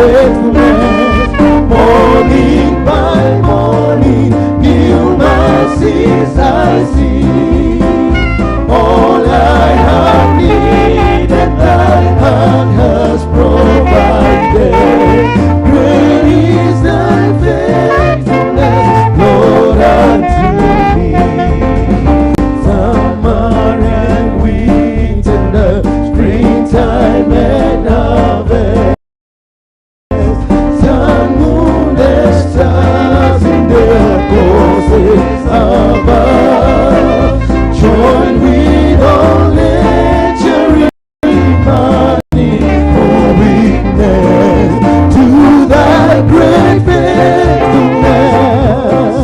faithfulness. Morning by morning, new mercies I see. All I have needed, thy hand has provided. Great is thy faithfulness, Lord, unto me. Summer and winter, springtime and harvest. Sun, moon, and stars in their courses above. Join with all nature in reminding for witness to thy great faithfulness.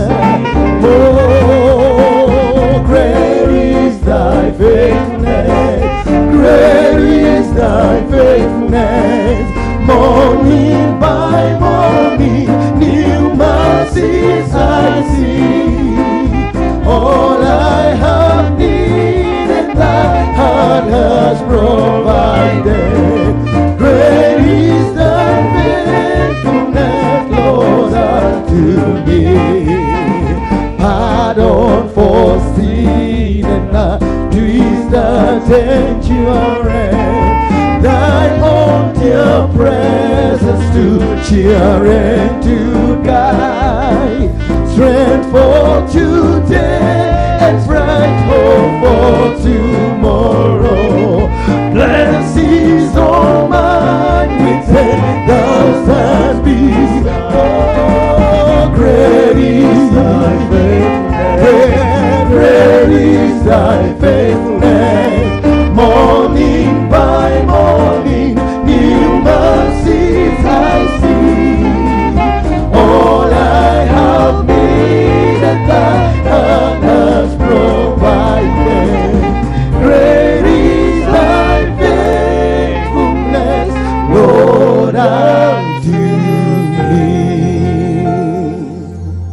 Oh, great is thy faithfulness. Great is thy faithfulness. Morning by morning, new mercies I see. All I have needed, thy hand has provided. Great is thy faithfulness, Lord, unto me. Pardon for sin and twisted endurance. Thy own dear presence to cheer and to guide. Strength for today and bright hope for tomorrow. Blessings all mine with 10,000 beside. Oh, great is thy faithfulness. Great is thy faithfulness. Morning by morning, new mercies I see. All I have needed, thy hand has provided. Great is thy faithfulness, Lord, unto me.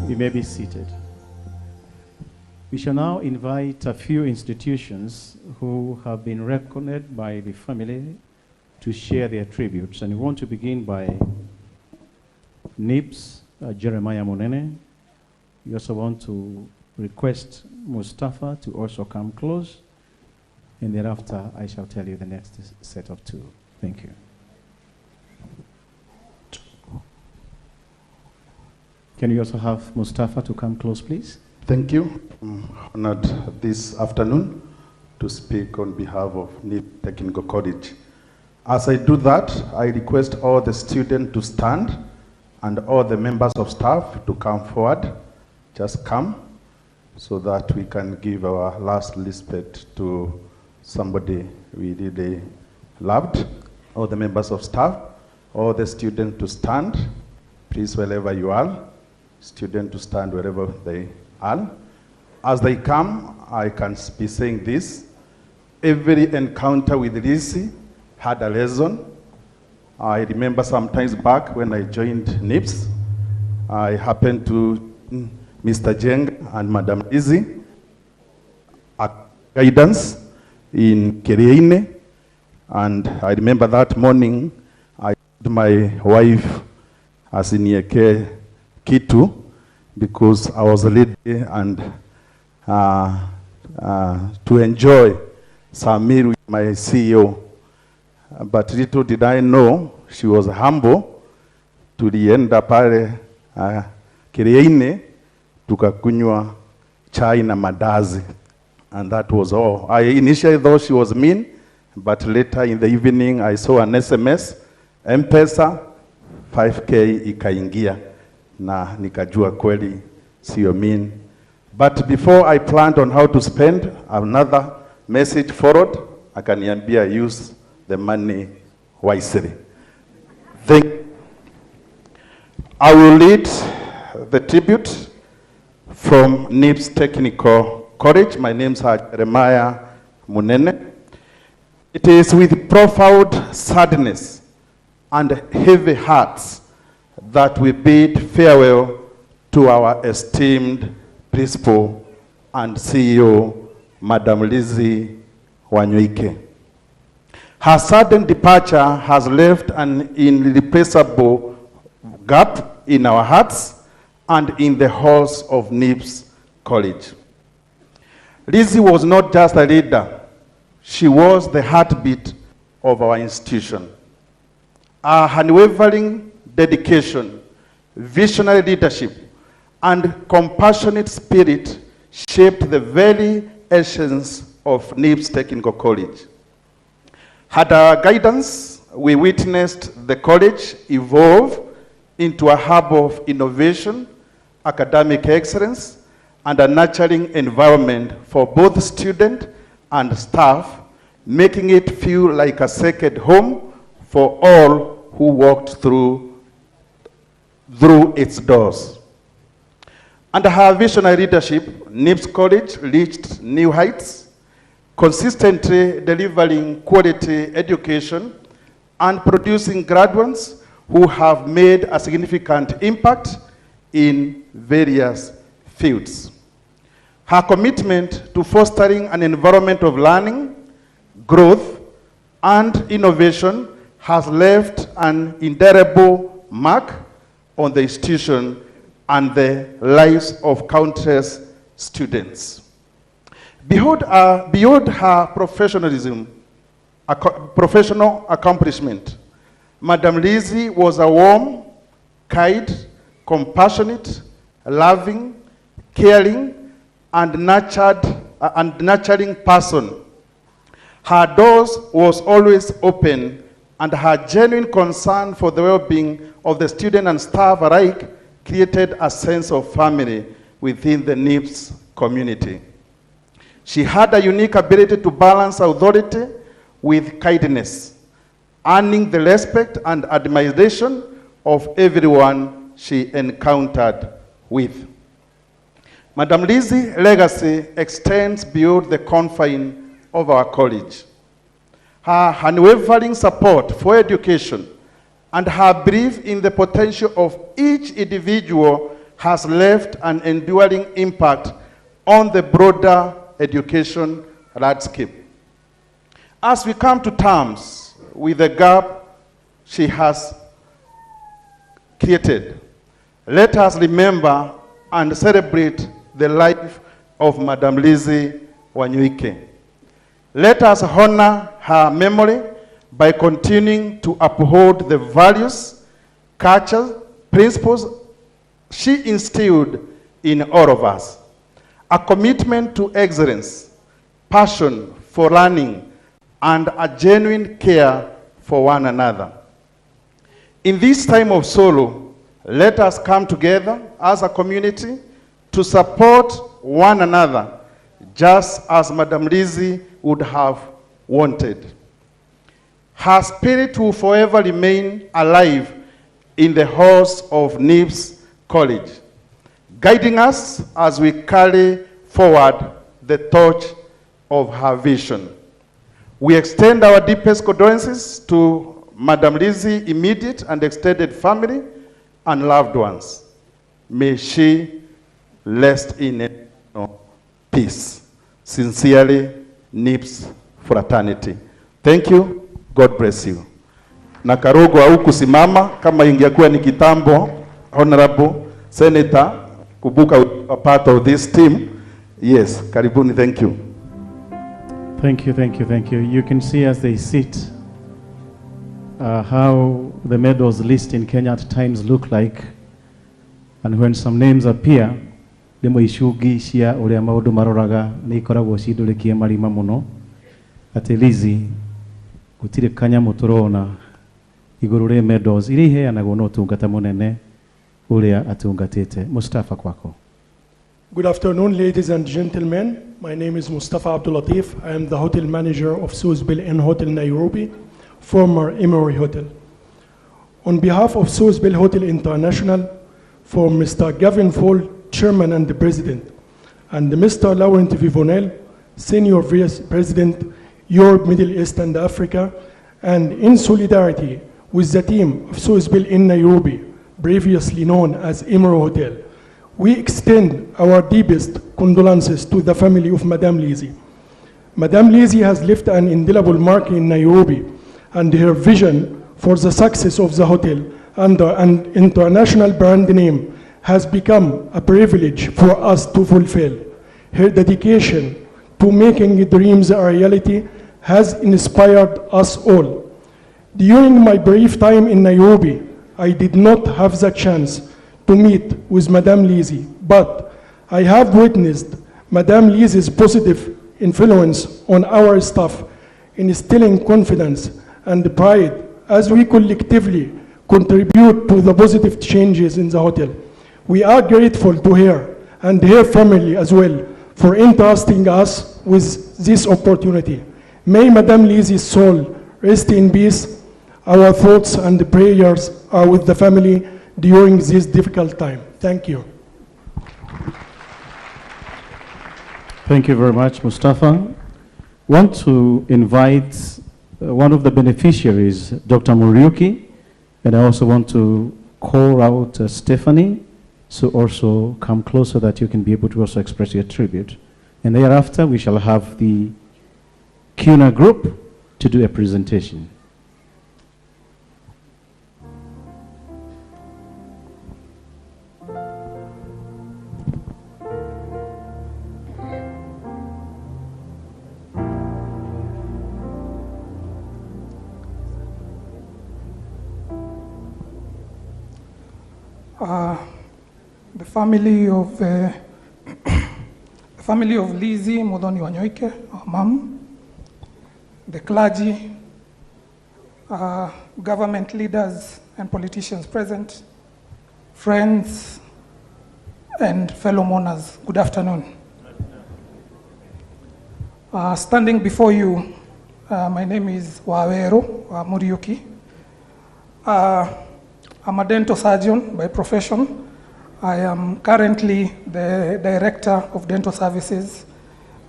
You may be seated. We shall now invite a few institutions who have been recognized by the family to share their tributes. And we want to begin by NIPS, Jeremiah Munene. We also want to request Mustafa to also come close. And thereafter, I shall tell you the next set of two. Thank you. Can we also have Mustafa to come close, please? Thank you. I'm honored this afternoon to speak on behalf of NIP Technical College. As I do that, I request all the students to stand and all the members of staff to come forward. Just come so that we can give our last respect to somebody we really loved. All the members of staff, all the students to stand, please, wherever you are. Students to stand wherever they are. As they come, I can be saying this. Every encounter with Lizzie had a lesson. I remember sometimes back when I joined NIPS, I happened to Mr. Jeng and Madam Lizzie at guidance in Kereine. And I remember that morning, I told my wife, as in Yeke Kitu, because I was a lady and to enjoy some meal with my CEO. But little did I know, she was humble. Tulienda pale Kireine, tukakunywa chai na madazi. And that was all. I initially thought she was mean, but later in the evening I saw an SMS, M-Pesa, 5K ikaingia. Na nikajua kweli sio mean. But before I planned on how to spend, another message followed. Akaniambia use the money wisely. I will lead the tribute from NIPS Technical College. My name is Jeremiah Munene. It is with profound sadness and heavy hearts that we bid farewell to our esteemed principal and CEO, Madam Lizzie Wanyoike. Her sudden departure has left an irreplaceable gap in our hearts and in the halls of NIPS College. Lizzie was not just a leader, she was the heartbeat of our institution. Her unwavering dedication, visionary leadership, and compassionate spirit shaped the very essence of NIPS Technical College. Under her guidance, we witnessed the college evolve into a hub of innovation, academic excellence, and a nurturing environment for both student and staff, making it feel like a second home for all who walked through its doors. Under her visionary leadership, NIPS College reached new heights, consistently delivering quality education and producing graduates who have made a significant impact in various fields. Her commitment to fostering an environment of learning, growth, and innovation has left an indelible mark on the institution and the lives of countless students. Beyond her professional accomplishment, Madam Lizzie was a warm, kind, compassionate, loving, caring, and nurturing person. Her doors was always open, and her genuine concern for the well-being of the student and staff alike created a sense of family within the NIPS community. She had a unique ability to balance authority with kindness, earning the respect and admiration of everyone she encountered with. Madam Lizzie's legacy extends beyond the confines of our college. Her unwavering support for education and her belief in the potential of each individual has left an enduring impact on the broader education landscape. As we come to terms with the gap she has created, let us remember and celebrate the life of Madam Lizzie Wanyoike. Let us honor her memory by continuing to uphold the values, culture, principles she instilled in all of us. A commitment to excellence, passion for learning, and a genuine care for one another. In this time of sorrow, let us come together as a community to support one another, just as Madam Lizzie would have wanted. Her spirit will forever remain alive in the halls of NIPS College, guiding us as we carry forward the torch of her vision. We extend our deepest condolences to Madam Lizzie's immediate and extended family and loved ones. May she rest in eternal peace. Sincerely, NIPS fraternity. Thank you. God bless you. Na Karogo au kusimama kama ingekuwa ni kitambo, Honorable Senator, kubuka a part of this team. Yes, karibuni, thank you. Thank you, thank you, thank you. You can see as they sit how the medals list in Kenya at times look like, and when some names appear, demo ishugi shia ule maudu maroraga ni ikoragwo cidulikie marima muno ati Lizzie gutire kanya muturona iguru ri medals iri iheanagwo no tungata munene uria atungatite. Mustafa kwako. Good afternoon, ladies and gentlemen. My name is Mustafa Abdul Latif. I am the hotel manager of Soosbil Inn Hotel Nairobi, former Emery Hotel. On behalf of Soosbil Hotel International, for Mr. Gavin Fall, Chairman and the President, and Mr. Laurent Vivonel, Senior Vice President, Europe, Middle East and Africa, and in solidarity with the team of Soosbil Inn Nairobi, previously known as Emery Hotel, we extend our deepest condolences to the family of Madame Lizzie. Madame Lizzie has left an indelible mark in Nairobi, and her vision for the success of the hotel and an international brand name has become a privilege for us to fulfill. Her dedication to making dreams a reality has inspired us all. During my brief time in Nairobi, I did not have the chance to meet with Madame Lizzie, but I have witnessed Madame Lizzie's positive influence on our staff, instilling confidence and pride as we collectively contribute to the positive changes in the hotel. We are grateful to her and her family as well for entrusting us with this opportunity. May Madame Lizzie's soul rest in peace. Our thoughts and prayers are with the family during this difficult time. Thank you. Thank you very much, Mustafa. Want to invite one of the beneficiaries, Dr. Wanyoike, and I also want to call out Stephanie, so also come closer that you can be able to also express your tribute. And thereafter, we shall have the CUNA group to do a presentation. The family of Lizzie Muthoni Wanyoike, our mom, the clergy, government leaders and politicians present, friends, and fellow mourners, good afternoon. Standing before you, my name is Wanyoike. I'm a dental surgeon by profession. I am currently the Director of Dental Services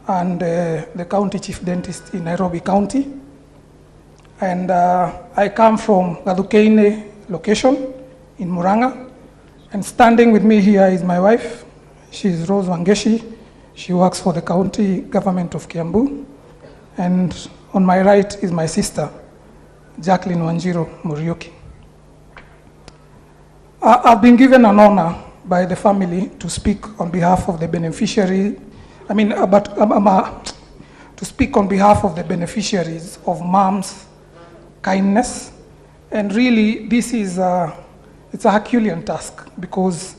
and the County Chief Dentist in Nairobi County. And I come from Gadukeine location in Muranga. And standing with me here is my wife. She is Rose Wangeshi. She works for the county government of Kiambu. And on my right is my sister, Jacqueline Wanjiro Muriuki. I've been given an honor by the family to speak on behalf of the beneficiary. To speak on behalf of the beneficiaries of Mom's kindness. And really, this is it's a Herculean task because,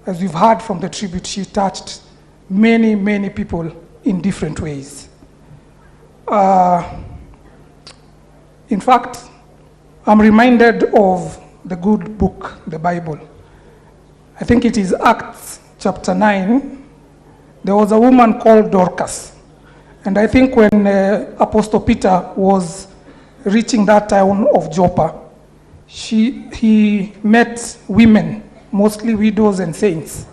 as we've heard from the tribute, she touched many, many people in different ways. In fact, I'm reminded of the good book, the Bible. I think it is Acts chapter 9. There was a woman called Dorcas. And I think when Apostle Peter was reaching that town of Joppa, he met women, mostly widows and saints.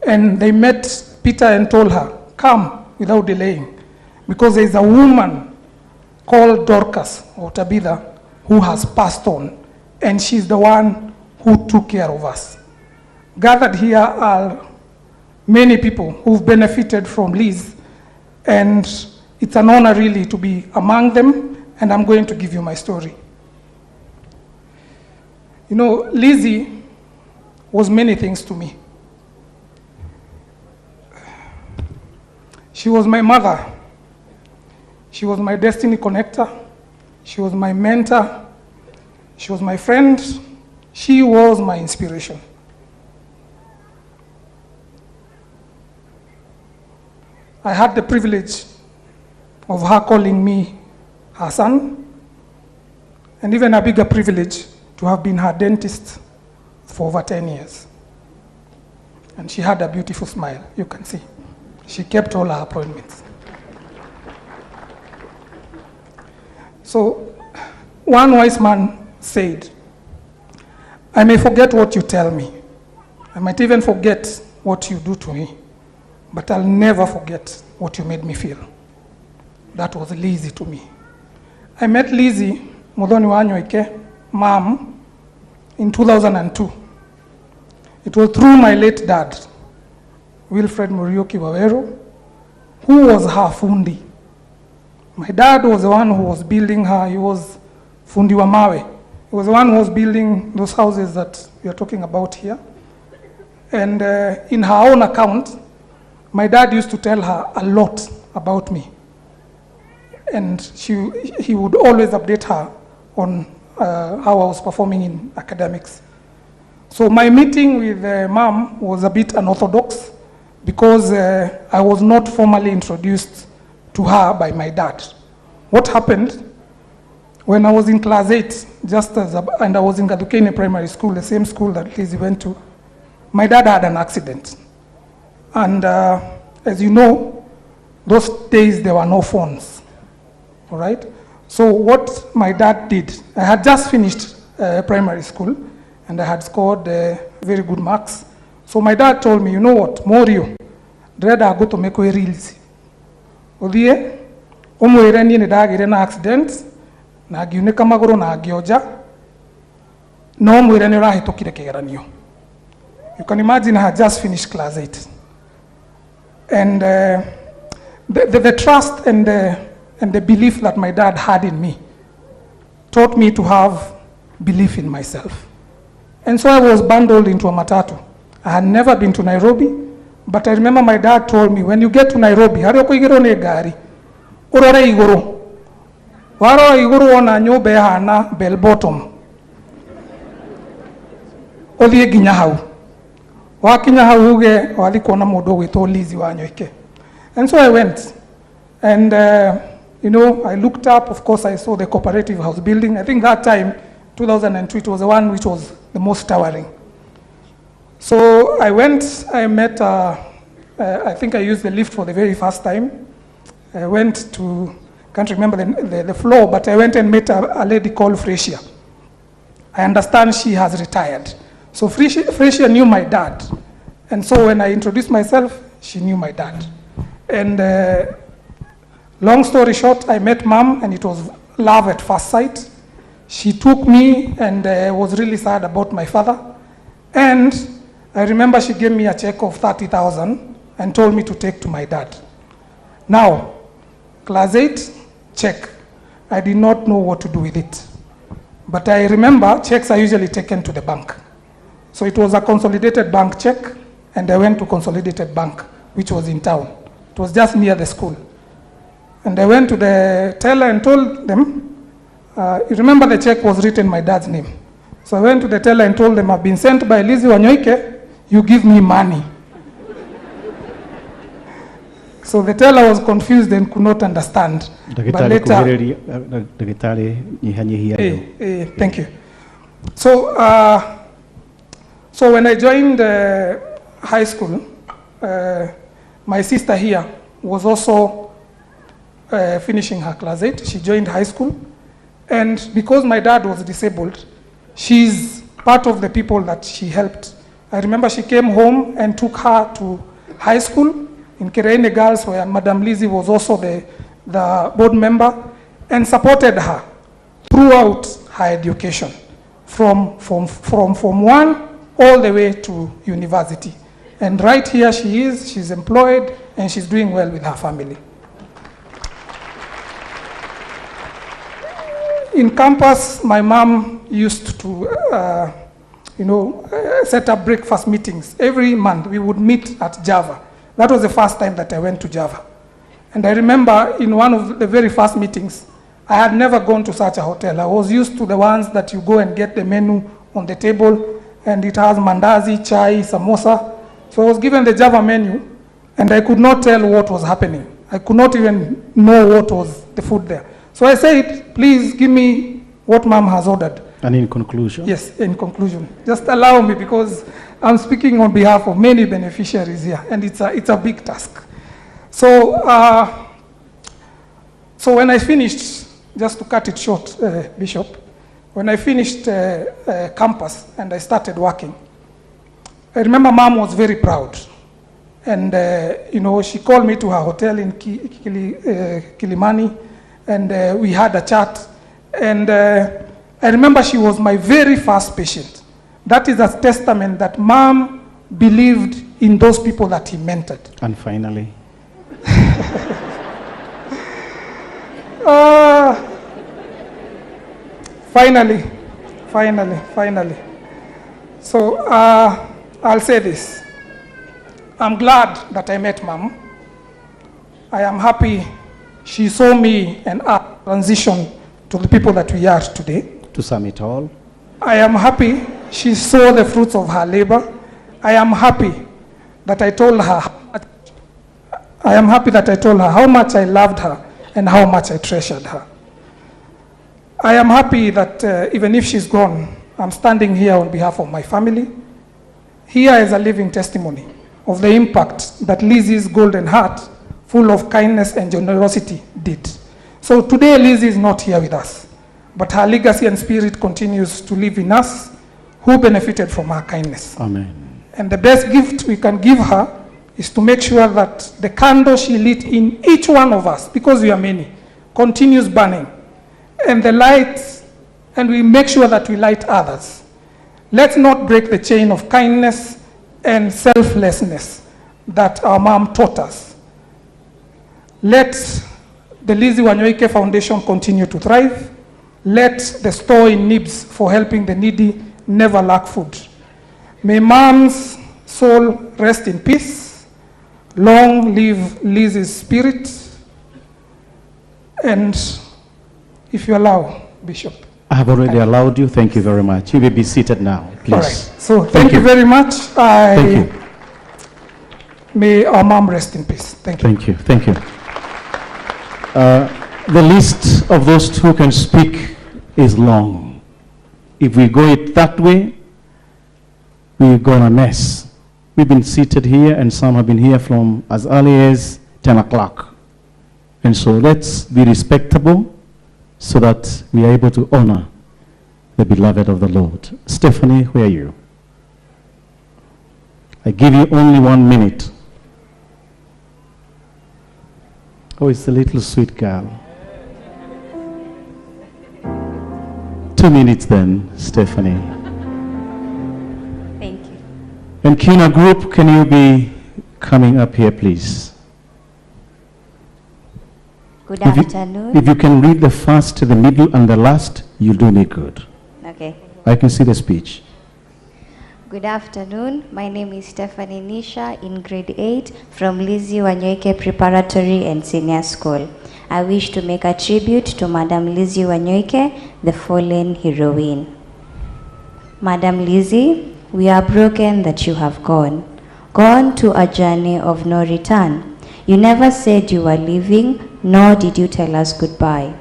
And they met Peter and told her, come without delaying, because there is a woman called Dorcas or Tabitha who has passed on. And she's the one who took care of us. Gathered here are many people who've benefited from Liz, and it's an honor really to be among them, and I'm going to give you my story. You know, Lizzie was many things to me. She was my mother. She was my destiny connector. She was my mentor. She was my friend. She was my inspiration. I had the privilege of her calling me her son, and even a bigger privilege to have been her dentist for over 10 years. And she had a beautiful smile, you can see. She kept all her appointments. So, one wise man said, I may forget what you tell me. I might even forget what you do to me, but I'll never forget what you made me feel. That was Lizzie to me. I met Lizzie Muthoni Wanyoike, mom, in 2002. It was through my late dad, Wilfred Muriuki Wawero, who was her fundi. My dad was the one who was building her. He was fundi wa mawe. He was the one who was building those houses that we are talking about here. And in her own account, my dad used to tell her a lot about me. And he would always update her on how I was performing in academics. So my meeting with mom was a bit unorthodox because I was not formally introduced to her by my dad. What happened, when I was in class 8, and I was in Gadukene Primary School, the same school that Lizzie went to, my dad had an accident. And as you know, those days there were no phones, all right? So what my dad did, I had just finished primary school, and I had scored very good marks. So my dad told me, you know what, Morio, Dreda go to make reels. Odie, umwire ni ndagire na accident, na giuneka maguru na gioja, no umwire ni urahitũkire kĩgeranio. You can imagine I had just finished class 8. And the trust and the belief that my dad had in me taught me to have belief in myself. And so I was bundled into a matatu. I had never been to Nairobi, but I remember my dad told me, when you get to Nairobi, haria kuigiro ne gari, urore iguru. Waro iguru ona nyobe hana bell bottom. Othie ginya hau. Wakinya hau uge wali kuona mundu gwitwo Lizzie Wanyoike. And so I went. And you know, I looked up, of course I saw the cooperative house building. I think that time, 2002, it was the one which was the most towering. So I went, I met, I think I used the lift for the very first time. I went to, can't remember the floor, but I went and met a lady called Frecia. I understand she has retired. So Frecia knew my dad. And so when I introduced myself, she knew my dad. And long story short, I met mom, and it was love at first sight. She took me and was really sad about my father. And I remember she gave me a check of 30,000 and told me to take to my dad. Now, class 8, check. I did not know what to do with it. But I remember checks are usually taken to the bank. So it was a consolidated bank check, and I went to Consolidated Bank, which was in town. It was just near the school. And I went to the teller and told them, you remember the check was written my dad's name. So I went to the teller and told them, I've been sent by Lizzie Wanyoike, you give me money. So the teller was confused and could not understand. But later, thank you. So when I joined high school, my sister here was also finishing her class 8. She joined high school. And because my dad was disabled, she's part of the people that she helped. I remember she came home and took her to high school in Kireine Girls, where Madam Lizzie was also the board member, and supported her throughout her education, from Form 1 all the way to university. And right here she is, she's employed, and she's doing well with her family. In campus, my mom used to, set up breakfast meetings. Every month, we would meet at Java. That was the first time that I went to Java. And I remember in one of the very first meetings, I had never gone to such a hotel. I was used to the ones that you go and get the menu on the table, and it has mandazi, chai, samosa. So I was given the Java menu, and I could not tell what was happening. I could not even know what was the food there. So I said, please give me what mom has ordered. And in conclusion? Yes, in conclusion. Just allow me, because I'm speaking on behalf of many beneficiaries here, and it's a big task. So, so when I finished, just to cut it short, Bishop, when I finished campus and I started working, I remember mom was very proud. And, she called me to her hotel in Kilimani, and we had a chat. And I remember she was my very first patient. That is a testament that mom believed in those people that he mentored. And finally? Finally. So I'll say this. I'm glad that I met Mom. I am happy she saw me and I transition to the people that we are today. To sum it all, I am happy she saw the fruits of her labor. I am happy that I told her how much I loved her and how much I treasured her. I am happy that even if she's gone, I'm standing here on behalf of my family. Here is a living testimony of the impact that Lizzie's golden heart, full of kindness and generosity, did. So today Lizzie is not here with us, but her legacy and spirit continues to live in us who benefited from her kindness. amen. And the best gift we can give her is to make sure that the candle she lit in each one of us, because we are many, continues burning. And the light, and we make sure that we light others. Let's not break the chain of kindness and selflessness that our mom taught us. Let the Lizzie Wanyoike Foundation continue to thrive. Let the store in Nibs for helping the needy never lack food. May Mom's soul rest in peace. Long live Lizzie's spirit. And if you allow, Bishop. I have already allowed you. Thank you very much. You will be seated now, please. All right. So thank you very much. Thank you. May our mom rest in peace. Thank you. Thank you. The list of those who can speak is long. If we go it that way, we're going to mess. We've been seated here, and some have been here from as early as 10 o'clock. And so let's be respectable so that we are able to honor the beloved of the Lord. Stephanie, where are you? I give you only 1 minute. Oh, it's a little sweet girl. 2 minutes then, Stephanie. Thank you. And Kina Group, can you be coming up here, please? Good afternoon. If you can read the first, the middle, and the last, you'll do me good. Okay. I can see the speech. Good afternoon. My name is Stephanie Nisha in grade 8 from Lizzie Wanyoike Preparatory and Senior School. I wish to make a tribute to Madam Lizzie Wanyoike, the fallen heroine. Madam Lizzie, we are broken that you have gone to a journey of no return. You never said you were leaving, nor did you tell us goodbye.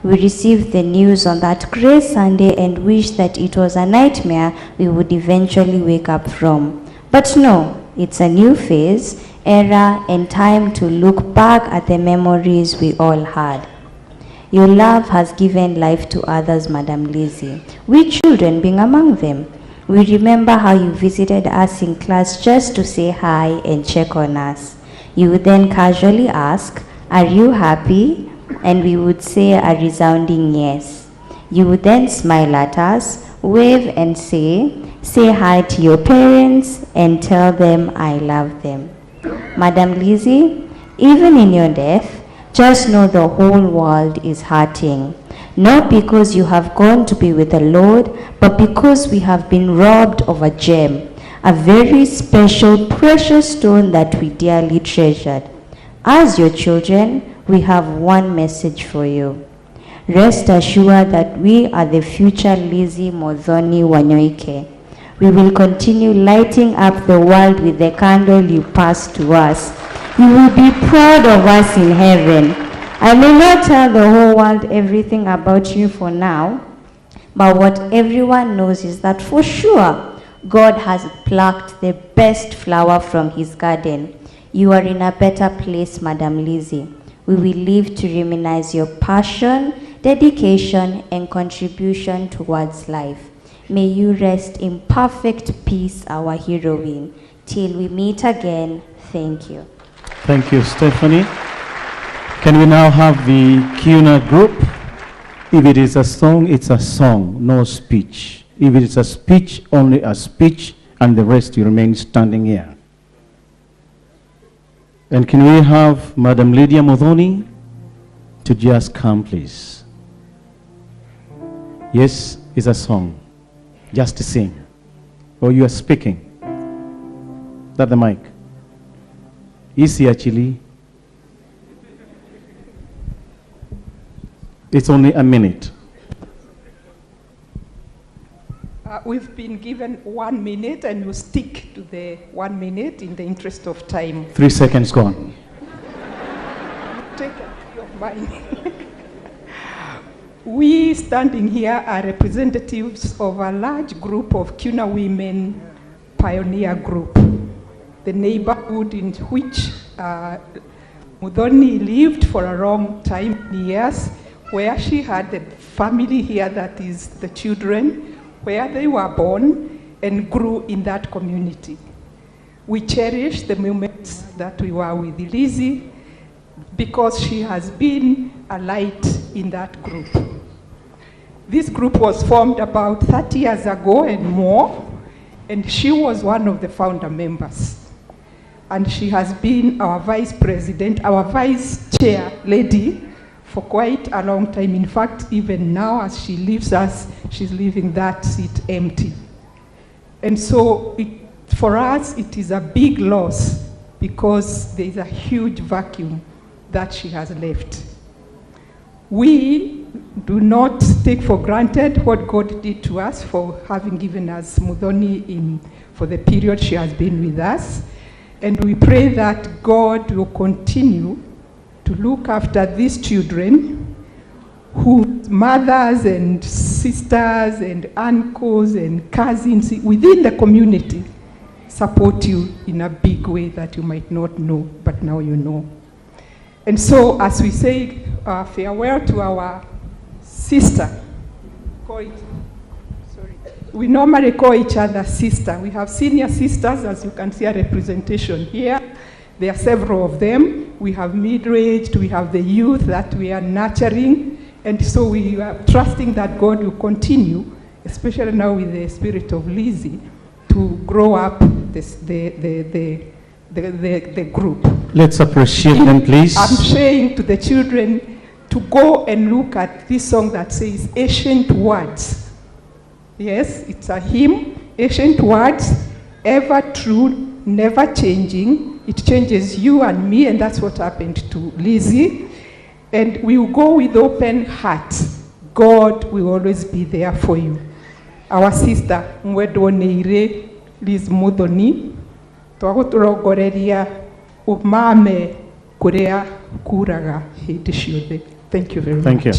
We received the news on that grey Sunday and wished that it was a nightmare we would eventually wake up from. But no, it's a new phase, era, and time to look back at the memories we all had. Your love has given life to others, Madam Lizzie, we children being among them. We remember how you visited us in class just to say hi and check on us. You would then casually ask, "Are you happy?" And we would say a resounding yes. You would then smile at us, wave and say hi to your parents and tell them I love them. Madam Lizzie, even in your death, just know the whole world is hurting. Not because you have gone to be with the Lord, but because we have been robbed of a gem, a very special, precious stone that we dearly treasured. As your children, we have one message for you. Rest assured that we are the future Lizzie Muthoni Wanyoike. We will continue lighting up the world with the candle you passed to us. You will be proud of us in heaven. I may not tell the whole world everything about you for now, but what everyone knows is that for sure, God has plucked the best flower from his garden. You are in a better place, Madam Lizzie. We will live to reminisce your passion, dedication, and contribution towards life. May you rest in perfect peace, our heroine. Till we meet again, thank you. Thank you, Stephanie. Can we now have the Kuna group? If it is a song, it's a song, no speech. If it is a speech, only a speech, and the rest you remain standing here. And can we have Madam Lydia Muthoni to just come, please. Yes, it's a song. Just to sing. Or you are speaking. That the mic. Easy actually. It's only a minute. We've been given 1 minute and we'll stick to the 1 minute in the interest of time. 3 seconds gone. Take a of mine. We standing here are representatives of a large group of Kuna Women Pioneer Group, the neighborhood in which Muthoni lived for a long time, years, where she had the family here, that is the children, where they were born and grew in that community. We cherish the moments that we were with Lizzie because she has been a light in that group. This group was formed about 30 years ago and more, and she was one of the founder members. And she has been our vice president, our vice chair lady for quite a long time. In fact, even now as she leaves us, she's leaving that seat empty. And so for us, it is a big loss because there is a huge vacuum that she has left. We do not take for granted what God did to us for having given us Muthoni for the period she has been with us. And we pray that God will continue to look after these children whose mothers and sisters and uncles and cousins within the community support you in a big way that you might not know, but now you know. And so as we say farewell to our sister, we normally call each other sister. We have senior sisters, as you can see a representation here. There are several of them. We have middle-aged, we have the youth that we are nurturing. And so we are trusting that God will continue, especially now with the spirit of Lizzie, to grow up the group. Let's appreciate them, please. I'm saying to the children to go and look at this song that says ancient words. Yes, it's a hymn, ancient words, ever true, never changing. It changes you and me, and that's what happened to Lizzie. And we will go with open heart. God will always be there for you. Our sister, Mwedoneire Liz Muthoni, twaguturongoreria umame kuria kuraga hindi ciothe. Thank you very much. Thank you.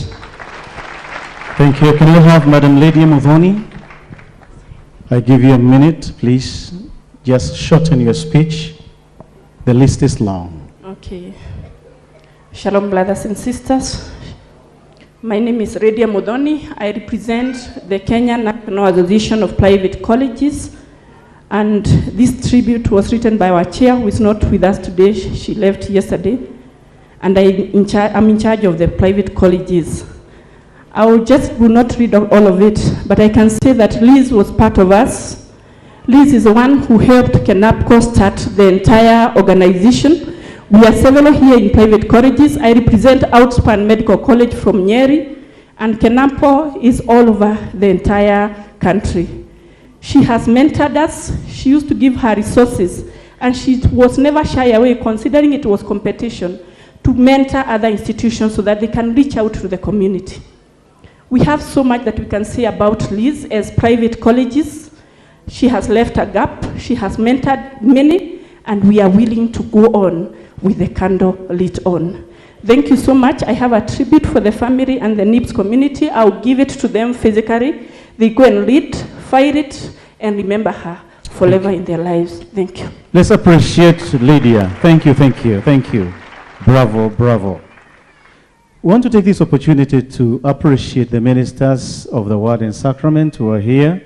Thank you. Can you have Madam Lady Muthoni? I give you a minute, please. Just shorten your speech. The list is long. Okay. Shalom, brothers and sisters. My name is Radia Muthoni. I represent the Kenya National Association of Private Colleges. And this tribute was written by our chair, who is not with us today. She left yesterday. And I'm in charge of the private colleges. I will not read all of it, but I can say that Liz was part of us. Liz is the one who helped KENAPCO start the entire organization. We are several here in private colleges. I represent Outspan Medical College from Nyeri, and KENAPCO is all over the entire country. She has mentored us. She used to give her resources, and she was never shy away, considering it was competition, to mentor other institutions so that they can reach out to the community. We have so much that we can say about Liz as private colleges. She has left a gap. She has mentored many, and we are willing to go on with the candle lit on. Thank you so much. I have a tribute for the family and the NIPS community. I'll give it to them physically. They go and read, find it, and remember her forever in their lives. Thank you. Let's appreciate Lydia. Thank you, thank you, thank you. Bravo, bravo. We want to take this opportunity to appreciate the ministers of the Word and Sacrament who are here.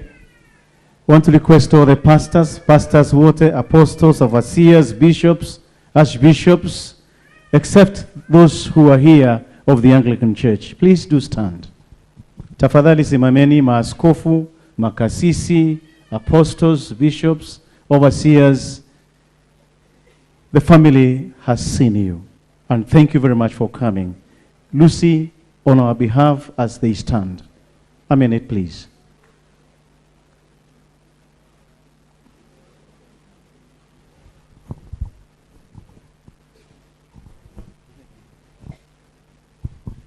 We want to request all the pastors, water, apostles, overseers, bishops, archbishops, except those who are here of the Anglican Church. Please do stand. Tafadhali simameni maaskofu, makasisi, apostles, bishops, overseers. The family has seen you, and thank you very much for coming. Lucy on our behalf as they stand. A minute, please.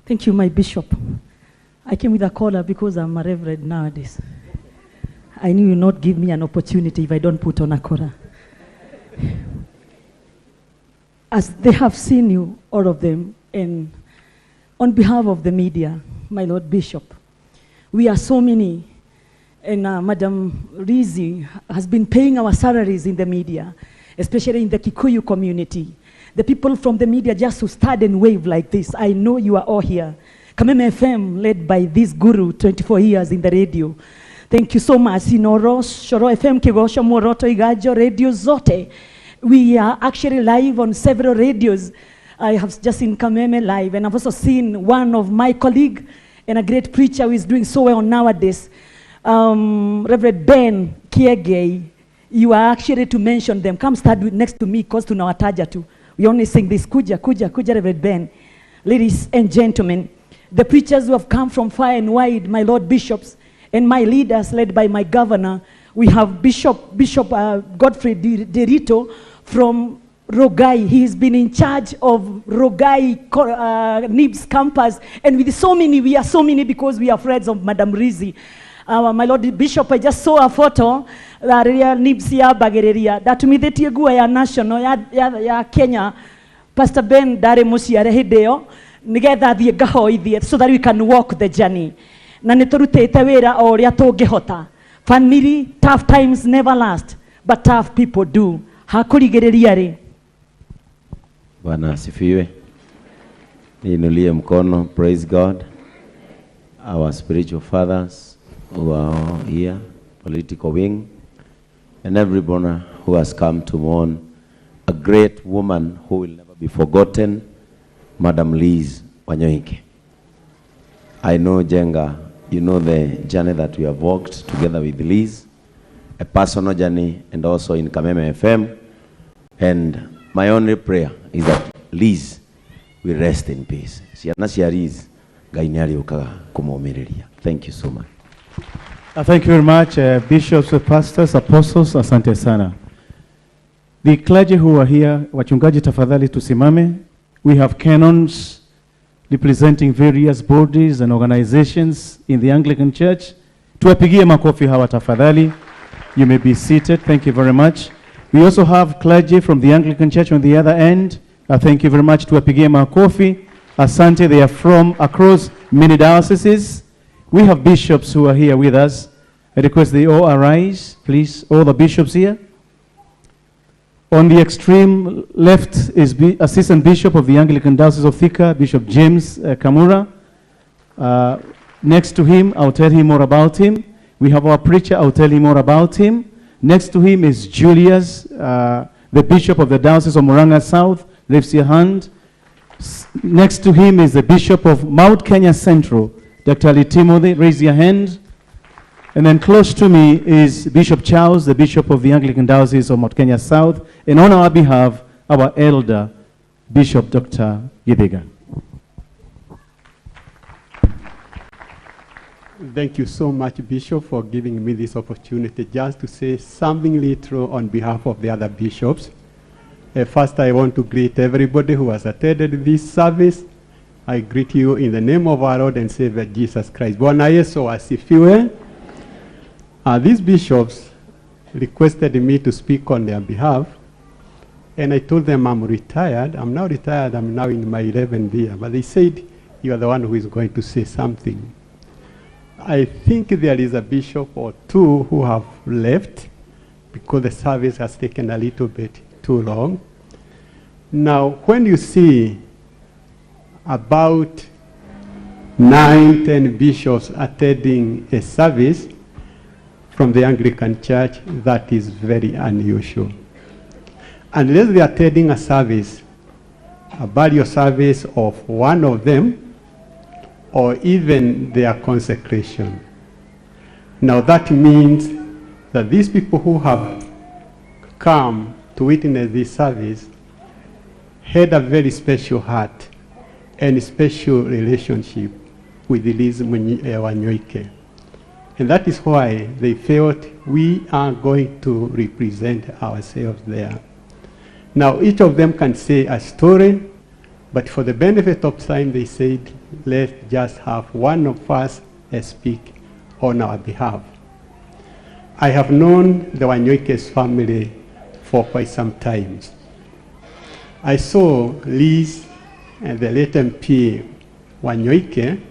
Thank you, my bishop. I came with a collar because I'm a reverend nowadays. I knew you not give me an opportunity if I don't put on a collar. As they have seen you, all of them, and on behalf of the media, my Lord Bishop, we are so many, and Madam Lizzie has been paying our salaries in the media, especially in the Kikuyu community. The people from the media just to stand and wave like this. I know you are all here. Kameme FM, led by this guru, 24 years in the radio. Thank you so much. Inoro, Shoro FM, Kigosho, Moroto, Igajo, radio zote. We are actually live on several radios. I have just seen Kameme live, and I've also seen one of my colleagues and a great preacher who is doing so well nowadays, Reverend Ben Kiegei. You are actually to mention them. Come stand next to me, because tunawataja tu. We only sing this, kuja, Reverend Ben. Ladies and gentlemen, the preachers who have come from far and wide, my Lord Bishops, and my leaders led by my governor. We have Bishop Godfrey Derito from Rogai. He's been in charge of Rogai NIBS campus. And with so many, we are so many because we are friends of Madam Lizzie. My Lord Bishop, I just saw a photo that NIBS ya Bagereria. That tumitheti gua ya national ya Kenya. Pastor Ben Dare Musiare Hideo. Nigetha thie gahoithie so that we can walk the journey. Na niturutete wira o ria tungihota. Family, tough times never last, but tough people do. Hakurigereria ri. Bwana asifiwe. Niinulie mkono. Praise God. Our spiritual fathers who are here, political wing, and everyone who has come to mourn a great woman who will never be forgotten, Madam Liz Wanyoike. I know, Jenga, you know the journey that we have walked together with Liz, a personal journey, and also in Kameme FM. And my only prayer is that Liz will rest in peace. Thank you so much. Thank you very much, bishops, pastors, apostles, asante sana. The clergy who are here, wachungaji tafadhali tusimame. We have canons representing various bodies and organizations in the Anglican Church. Tuwapigie makofi hawa tafadhali. You may be seated. Thank you very much. We also have clergy from the Anglican Church on the other end. Thank you very much. Tuwapigie makofi. Asante, they are from across many dioceses. We have bishops who are here with us. I request they all arise, please. All the bishops here. On the extreme left is Assistant Bishop of the Anglican Diocese of Thika, Bishop James Kamura. Next to him, I'll tell him more about him. We have our preacher, I'll tell him more about him. Next to him is Julius, the Bishop of the Diocese of Murang'a South, lifts your hand. Next to him is the Bishop of Mount Kenya Central, Dr. Ali Timothy, raise your hand. And then close to me is Bishop Charles, the Bishop of the Anglican Diocese of Mount Kenya South, and on our behalf, our elder, Bishop Dr. Gidega. Thank you so much, Bishop, for giving me this opportunity just to say something little on behalf of the other bishops. First, I want to greet everybody who has attended this service. I greet you in the name of our Lord and Savior, Jesus Christ. Bwana Yesu asifiwe. These bishops requested me to speak on their behalf, and I told them I'm retired. I'm now retired. I'm now in my 11th year. But they said, you are the one who is going to say something. I think there is a bishop or two who have left because the service has taken a little bit too long. Now, when you see about 9-10 bishops attending a service from the Anglican Church, that is very unusual. Unless they are attending a service, a burial service of one of them, or even their consecration. Now that means that these people who have come to witness this service had a very special heart and special relationship with Lizzie Wanyoike. And that is why they felt we are going to represent ourselves there. Now, each of them can say a story, but for the benefit of time, they said, let's just have one of us speak on our behalf. I have known the Wanyoike's family for quite some time. I saw Liz and the late MP Wanyoike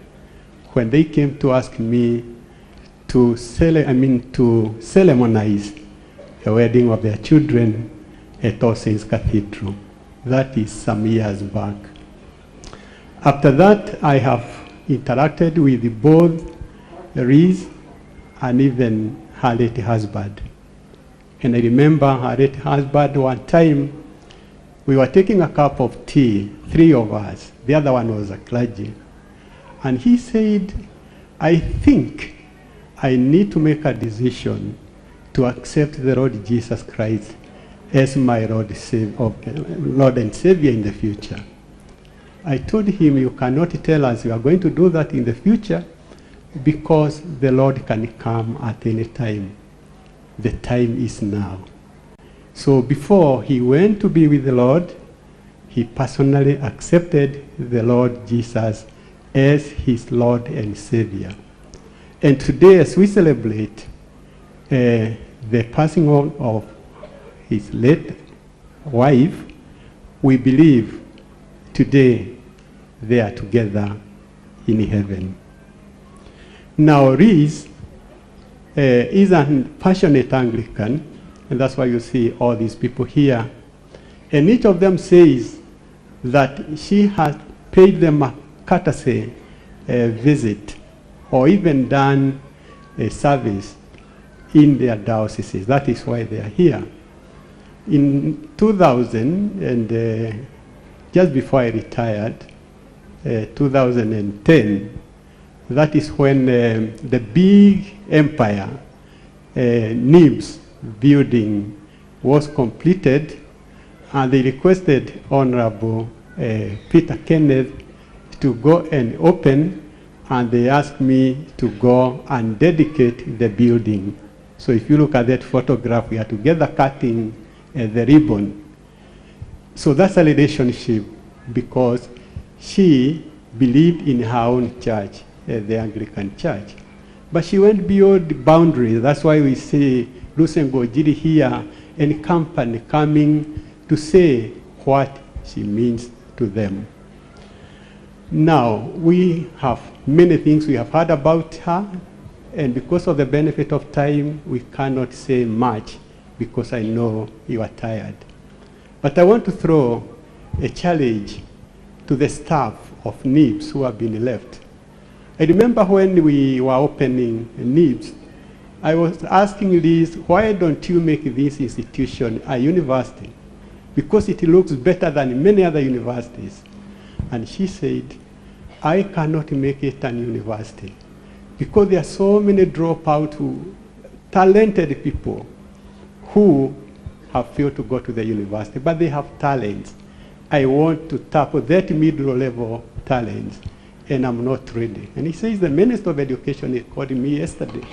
when they came to ask me to ceremonize the wedding of their children at All Saints Cathedral. That is some years back. After that, I have interacted with both Liz and even her late husband. And I remember her late husband one time, we were taking a cup of tea, 3 of us. The other one was a clergy. And he said, I think I need to make a decision to accept the Lord Jesus Christ as my Lord and Savior in the future. I told him, you cannot tell us you are going to do that in the future because the Lord can come at any time. The time is now. So before he went to be with the Lord, he personally accepted the Lord Jesus as his Lord and Savior. And today, as we celebrate the passing on of his late wife, we believe today they are together in heaven. Now, Liz is a passionate Anglican, and that's why you see all these people here. And each of them says that she has paid them a courtesy visit or even done a service in their dioceses. That is why they are here. In 2000, and just before I retired, 2010, that is when the big empire, NIBS building was completed, and they requested Honorable Peter Kenneth to go and open, and they asked me to go and dedicate the building. So if you look at that photograph, we are together cutting the ribbon. So that's a relationship because she believed in her own church, the Anglican Church. But she went beyond boundaries. That's why we see Lusengo Jiri here and company coming to say what she means to them. Now, we have many things we have heard about her, and because of the benefit of time, we cannot say much because I know you are tired. But I want to throw a challenge to the staff of NIBS who have been left. I remember when we were opening NIBS, I was asking Liz, why don't you make this institution a university? Because it looks better than many other universities. And she said, I cannot make it an university because there are so many dropout, talented people who have failed to go to the university, but they have talents. I want to tap that middle level talents, and I'm not ready. And he says the Minister of Education called me yesterday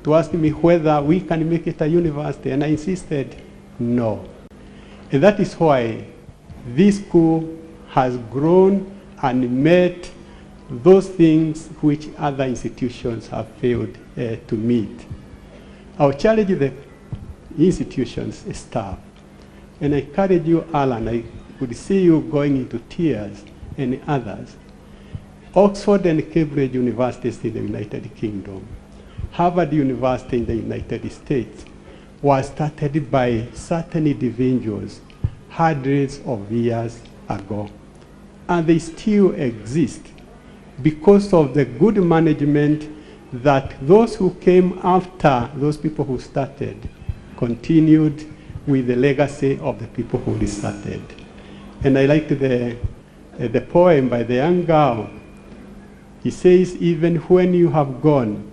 to ask me whether we can make it a university, and I insisted, no. And that is why this school has grown and met those things which other institutions have failed to meet. Our challenge the institutions staff. And I encourage you, Alan, I could see you going into tears, and others. Oxford and Cambridge universities in the United Kingdom, Harvard University in the United States, was started by certain individuals hundreds of years ago. And they still exist because of the good management that those who came after those people who started continued with the legacy of the people who restarted. And I liked the poem by the young girl. He says, even when you have gone,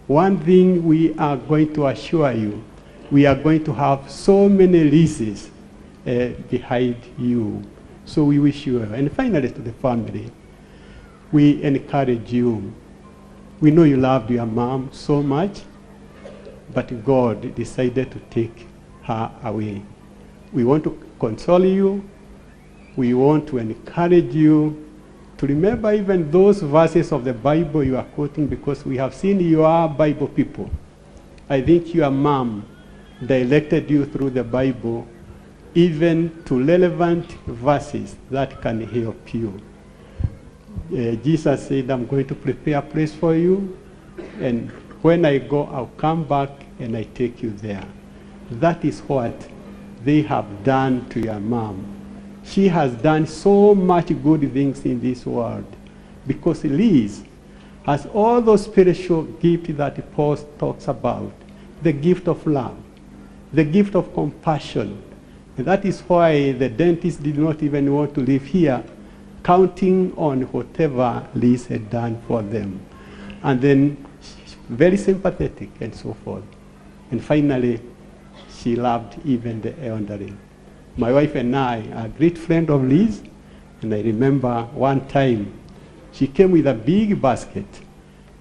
one thing we are going to assure you, we are going to have so many Lizzies behind you. So we wish you well. And finally to the family, we encourage you. We know you loved your mom so much, but God decided to take her away. We want to console you. We want to encourage you to remember even those verses of the Bible you are quoting, because we have seen you are Bible people. I think your mom directed you through the Bible even to relevant verses that can help you. Jesus said, I'm going to prepare a place for you, and when I go, I'll come back and I take you there. That is what they have done to your mom. She has done so much good things in this world, because Liz has all those spiritual gifts that Paul talks about, the gift of love, the gift of compassion. And that is why the dentist did not even want to live here, counting on whatever Liz had done for them. And then very sympathetic and so forth. And finally, she loved even the elderly. My wife and I are a great friend of Liz, and I remember one time she came with a big basket,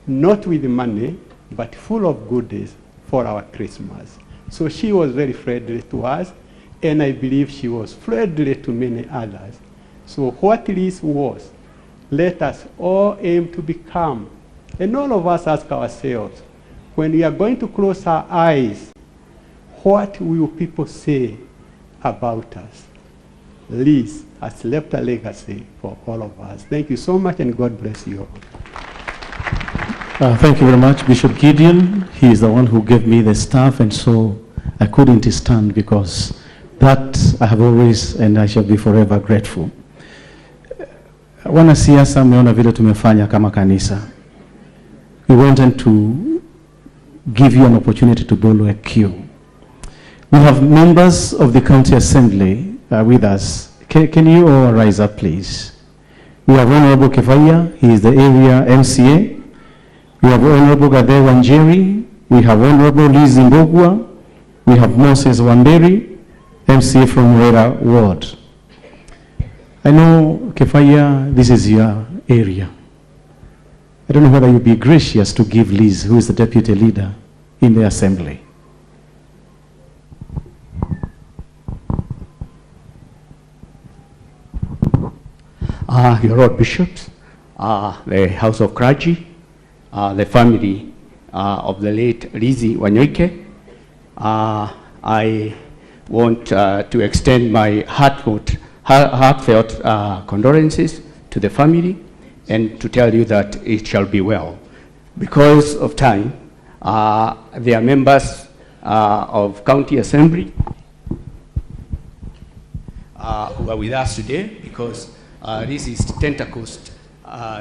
not with money, but full of goodies for our Christmas. So she was very friendly to us, and I believe she was friendly to many others. So what Liz was, let us all aim to become. And all of us ask ourselves, when we are going to close our eyes, what will people say about us? Liz has left a legacy for all of us. Thank you so much, and God bless you all. Thank you very much, Bishop Gideon. He is the one who gave me the staff, and so I couldn't stand, because that I have always, and I shall be forever grateful. Wanasiasa mmeona vile tumefanya kama kanisa. We wanted to give you an opportunity to blow a cue. We have members of the county assembly with us. Can you all rise up, please? We have Honorable Kefaya, he is the area MCA. We have Honorable Gade Wanjeri. We have Honorable Lizzie Mbogwa. We have Moses Wanderi, MCA from Wera Ward. I know, Kefaya, this is your area. I don't know whether you'd be gracious to give Liz, who is the deputy leader in the assembly. Your Lord Bishops, the House of Clergy, the family of the late Lizzie Wanyoike, I want to extend my heartfelt condolences to the family, and to tell you that it shall be well. Because of time, they are members of County Assembly who are with us today, because this is Pentecost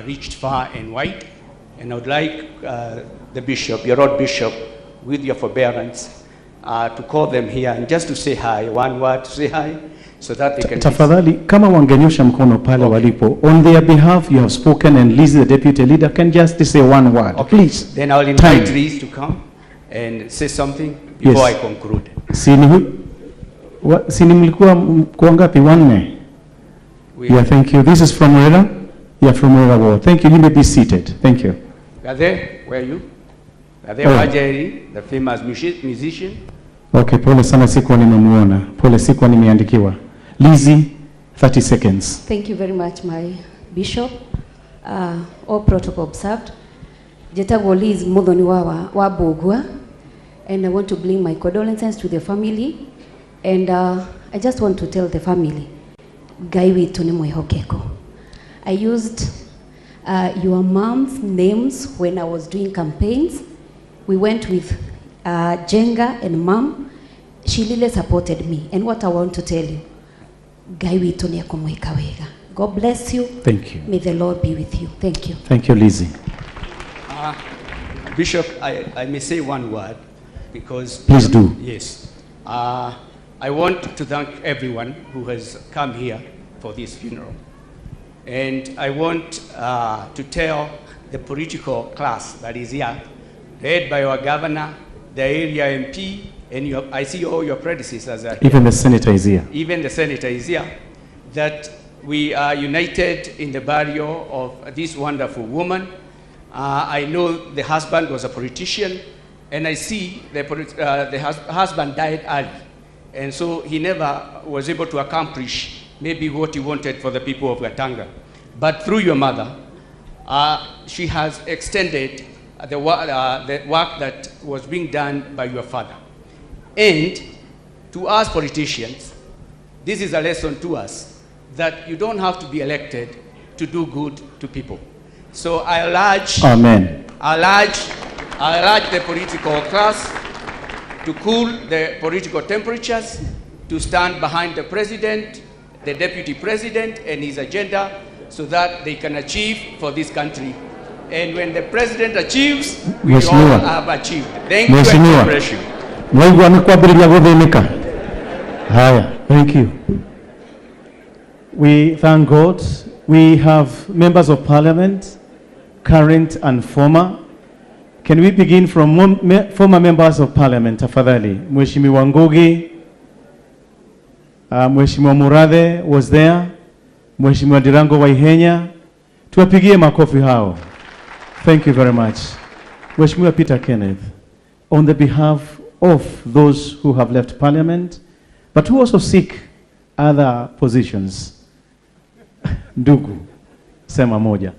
reached far and wide, and I would like the Bishop, your Lord Bishop, with your forbearance, to call them here and just to say hi, one word to say hi, so that they can... Tafadhali, kama wangenyosha mkono pale walipo, on their behalf you have spoken, and Liz, the deputy leader, can just say one word, please. Then I'll invite Liz to come and say something before I conclude. Sini mlikuwa kuangapi? Wanne? Yeah, thank you. This is from Wera? Yeah, from Wera Ward. Thank you. You may be seated. Thank you. Gade, where are you? Gade Wajeri, the famous musician. Okay, pole sana, sikuwa nimemuona. Pole, sikuwa nimeandikiwa. Lizzie, 30 seconds. Thank you very much, my bishop. All protocol observed. Jetagwo Liz Muthoni wa Bogwa, and I want to bring my condolences to the family, and I just want to tell the family, Gai witu ni mwihokeko. I used your mom's names when I was doing campaigns. We went with Jenga and mom. She really supported me. And what I want to tell you, Gai witu ni akumweka wega. God bless you. Thank you. May the Lord be with you. Thank you. Thank you, Lizzie. Bishop, I may say one word, because... Please do. Yes. I want to thank everyone who has come here for this funeral. And I want to tell the political class that is here, led by our governor, the area MP, and I see all your predecessors are here. Even the senator is here. Even the senator is here, that we are united in the burial of this wonderful woman. I know the husband was a politician, and I see the husband died early, and so he never was able to accomplish maybe what he wanted for the people of Gatanga. But through your mother, she has extended the work that was being done by your father. And to us politicians, this is a lesson to us that you don't have to be elected to do good to people. So I urge, Amen. I urge the political class to cool the political temperatures, to stand behind the president, the deputy president, and his agenda, so that they can achieve for this country. And when the president achieves, we all have achieved. Thank you and God bless you. Thank you. We thank God. We have members of parliament, current and former. Can we begin from former members of parliament, tafadhali? Mheshimiwa Ngugi, Mheshimiwa Murathe was there, Mheshimiwa Ndirango Waihenya. Tuwapigie makofi hao. Thank you very much. Mheshimiwa Peter Kenneth, on the behalf of those who have left parliament, but who also seek other positions, ndugu, sema moja.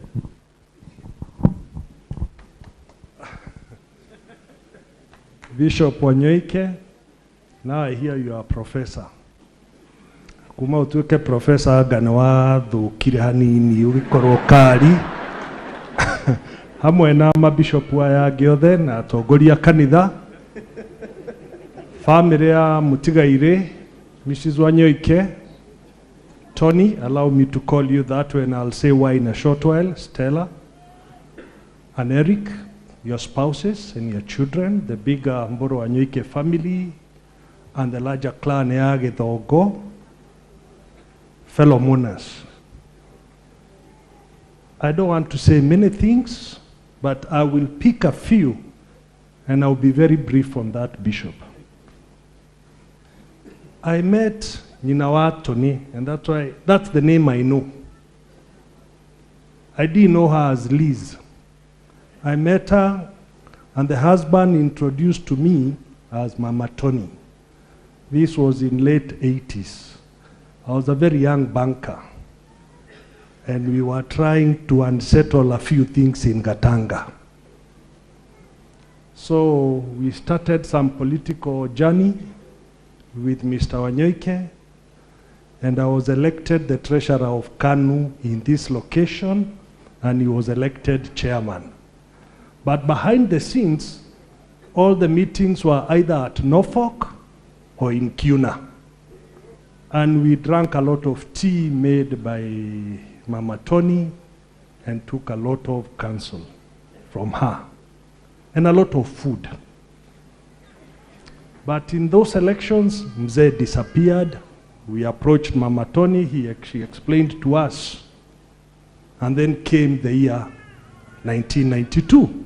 Bishop Wanyoike, now I hear you are a professor. Kuma utuke professor ganwa thukire hanini ugikorwo kari hamwe na mabishopu aya giothe na atongoria kanitha, family ya mutigaire, Mrs. Wanyoike, Tony, allow me to call you that way and I'll say why in a short while, Stella, and Eric, your spouses and your children, the bigger Mboro Wanyoike family, and the larger clan ya Githogo, fellow mourners. I don't want to say many things, but I will pick a few, and I'll be very brief on that, Bishop. I met Ninawa Tony, and that's the name I know. I didn't know her as Liz. I met her, and the husband introduced to me as Mama Tony. This was in late 80s. I was a very young banker, and we were trying to unsettle a few things in Gatanga. So we started some political journey with Mr. Wanyoike, and I was elected the treasurer of KANU in this location, and he was elected chairman. But behind the scenes, all the meetings were either at Norfolk or in Kuna. And we drank a lot of tea made by Mama Tony and took a lot of counsel from her and a lot of food. But in those elections, Mzee disappeared. We approached Mama Tony, she explained to us. And then came the year 1992.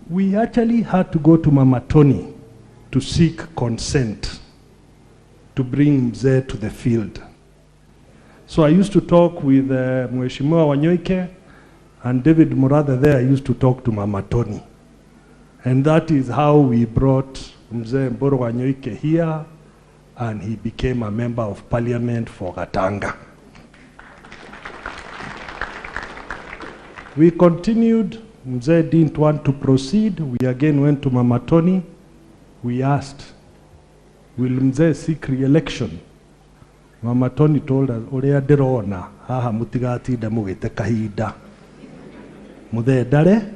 We actually had to go to Mama Tony to seek consent to bring Mzee to the field. So I used to talk with Mheshimiwa Wanyoike, and David Murathe there, I used to talk to Mama Tony. And that is how we brought Mzee Mboro Wanyoike here, and he became a member of parliament for Gatanga. We continued. Mzee didn't want to proceed. We again went to Mama Tony. We asked, will Mzee seek re-election? Mama Tony told us, "Orea derona, haha mutigati da mugite kahida." Mzee dare.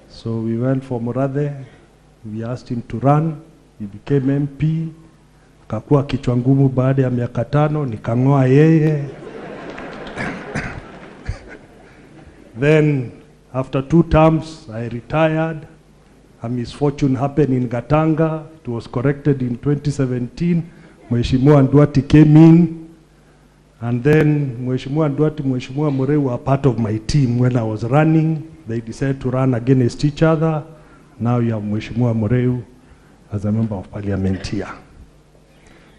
So we went for Murathe. We asked him to run. He became MP. Akakuwa kichwa ngumu baada ya miaka 5, nikang'oa yeye. Then after 2 terms, I retired. A misfortune happened in Gatanga. It was corrected in 2017. Mheshimiwa Nduati came in. And then Mheshimiwa Nduati, Mheshimiwa Mureu were part of my team when I was running. They decided to run against each other. Now you have Mheshimiwa Mureu as a member of parliament here.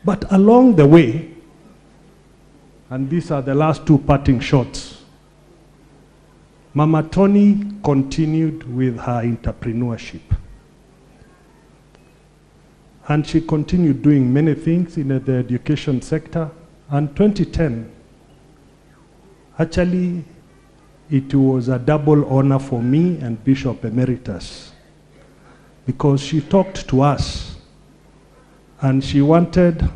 But along the way, And these are the last two parting shots. Mama Tony continued with her entrepreneurship. And she continued doing many things in the education sector. And 2010, actually, it was a double honor for me and Bishop Emeritus, because she talked to us and she wanted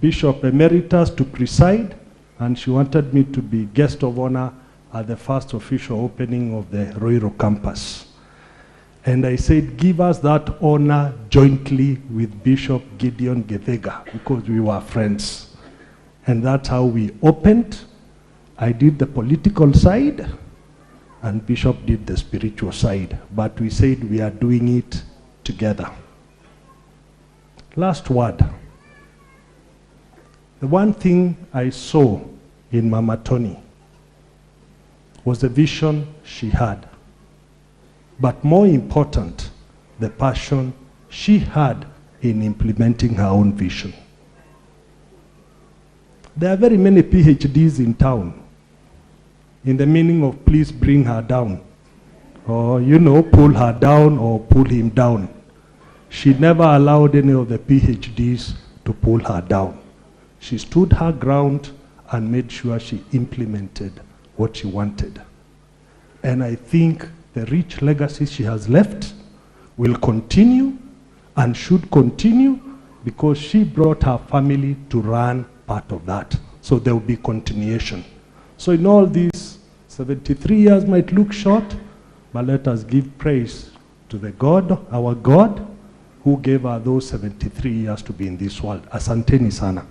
Bishop Emeritus to preside, and she wanted me to be guest of honor at the first official opening of the Roiro campus. And I said, give us that honor jointly with Bishop Gideon Gethega, because we were friends. And that's how we opened. I did the political side, and Bishop did the spiritual side. But we said we are doing it together. Last word. The one thing I saw in Mama Tony was the vision she had. But more important, the passion she had in implementing her own vision. There are very many PhDs in town, in the meaning of please bring her down, or pull her down or pull him down. She never allowed any of the PhDs to pull her down. She stood her ground and made sure she implemented what she wanted. And I think the rich legacy she has left will continue and should continue, because she brought her family to run part of that. So there will be continuation. So in all these, 73 years might look short, but let us give praise to the God, our God, who gave her those 73 years to be in this world. Asanteni sana.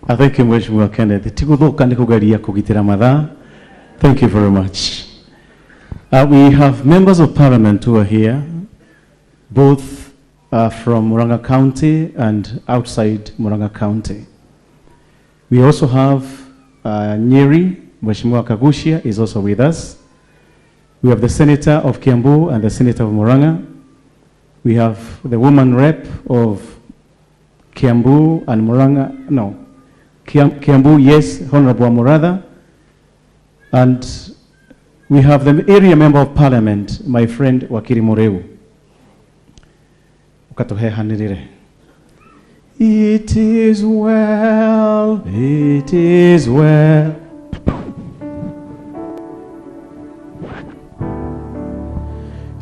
Thank you, Mheshimiwa Kenneth. Tiguthuka ni kugaria kugitira mathaa. Thank you very much. We have members of parliament who are here, both from Murang'a County and outside Murang'a County. We also have Nyeri, Mheshimiwa Kagushia is also with us. We have the Senator of Kiambu and the Senator of Murang'a. We have the woman rep of Kiambu and Murang'a, no, Kiambu, yes, Honorable Amuratha. And we have the area member of parliament, my friend Wakiri Moreu. Ukatuhehanirire. It is well, it is well.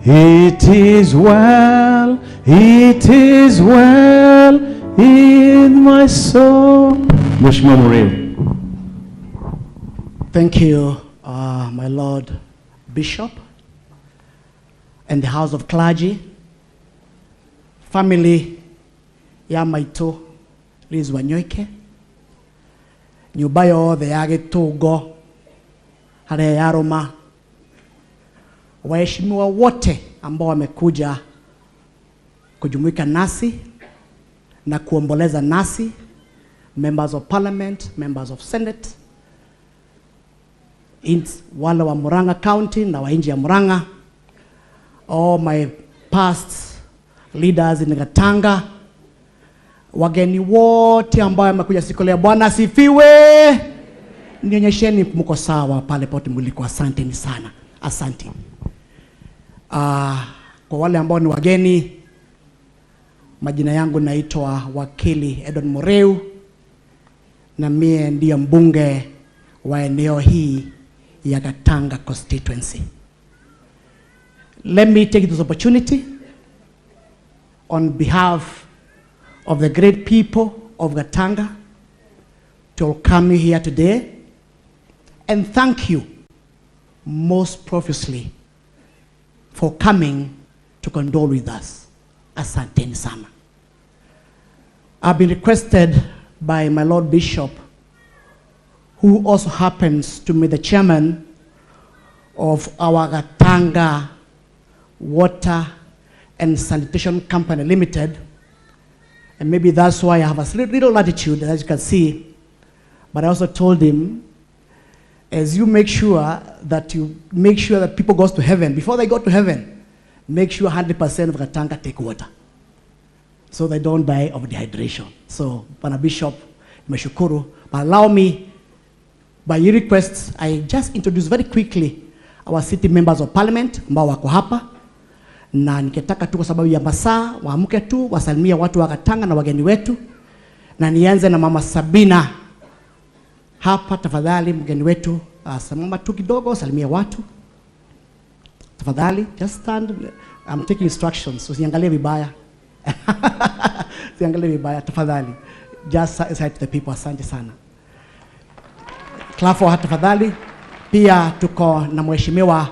It is well, it is well in my soul. Mheshimiwa Moreu. Thank you, my Lord Bishop and the House of Clergy, family ya maito Lizzie Wanyoike, nyumba yothe ya Gĩtũngo haria yaroma, waheshimiwa wote ambao wamekuja kujumuika nasi na kuomboleza nasi, members of parliament, members of senate, wale wa Murang'a County na wa nje ya Murang'a, all my past leaders in Gatanga, wageni wote ambao wamekuja siku leo. Bwana asifiwe. Nionyesheni mko sawa pale pote mliko. Asanteni sana. Asante. Kwa wale ambao ni wageni, majina yangu naitwa Wakili Edon Moreu, na mie ndiye mbunge wa eneo hii ya Gatanga constituency. Let me take this opportunity on behalf of the great people of Gatanga to welcome you here today and thank you most profusely for coming to condole with us. Asanteni sana. I've been requested by my Lord Bishop, who also happens to be the chairman of our Gatanga Water and Sanitation Company Limited, and maybe that's why I have a little latitude, as you can see, but I also told him, as you make sure that people go to heaven, before they go to heaven, make sure 100% of Gatanga take water. so they don't die of dehydration. So, Bwana Bishop, nimeshukuru. But allow me, by your request, I just introduce very quickly our city members of parliament ambao wako hapa, na nikitaka tu kwa sababu ya masaa waamke tu wasalimia watu wa Katanga na wageni wetu, na nianze na Mama Sabina hapa. Tafadhali mgeni wetu, simama tu kidogo, salimia watu tafadhali. Just stand. I'm taking instructions, usiangalie vibaya. Usiangalie vibaya tafadhali. Just say to the people, asante sana. Clap for her tafadhali. Pia tuko na mheshimiwa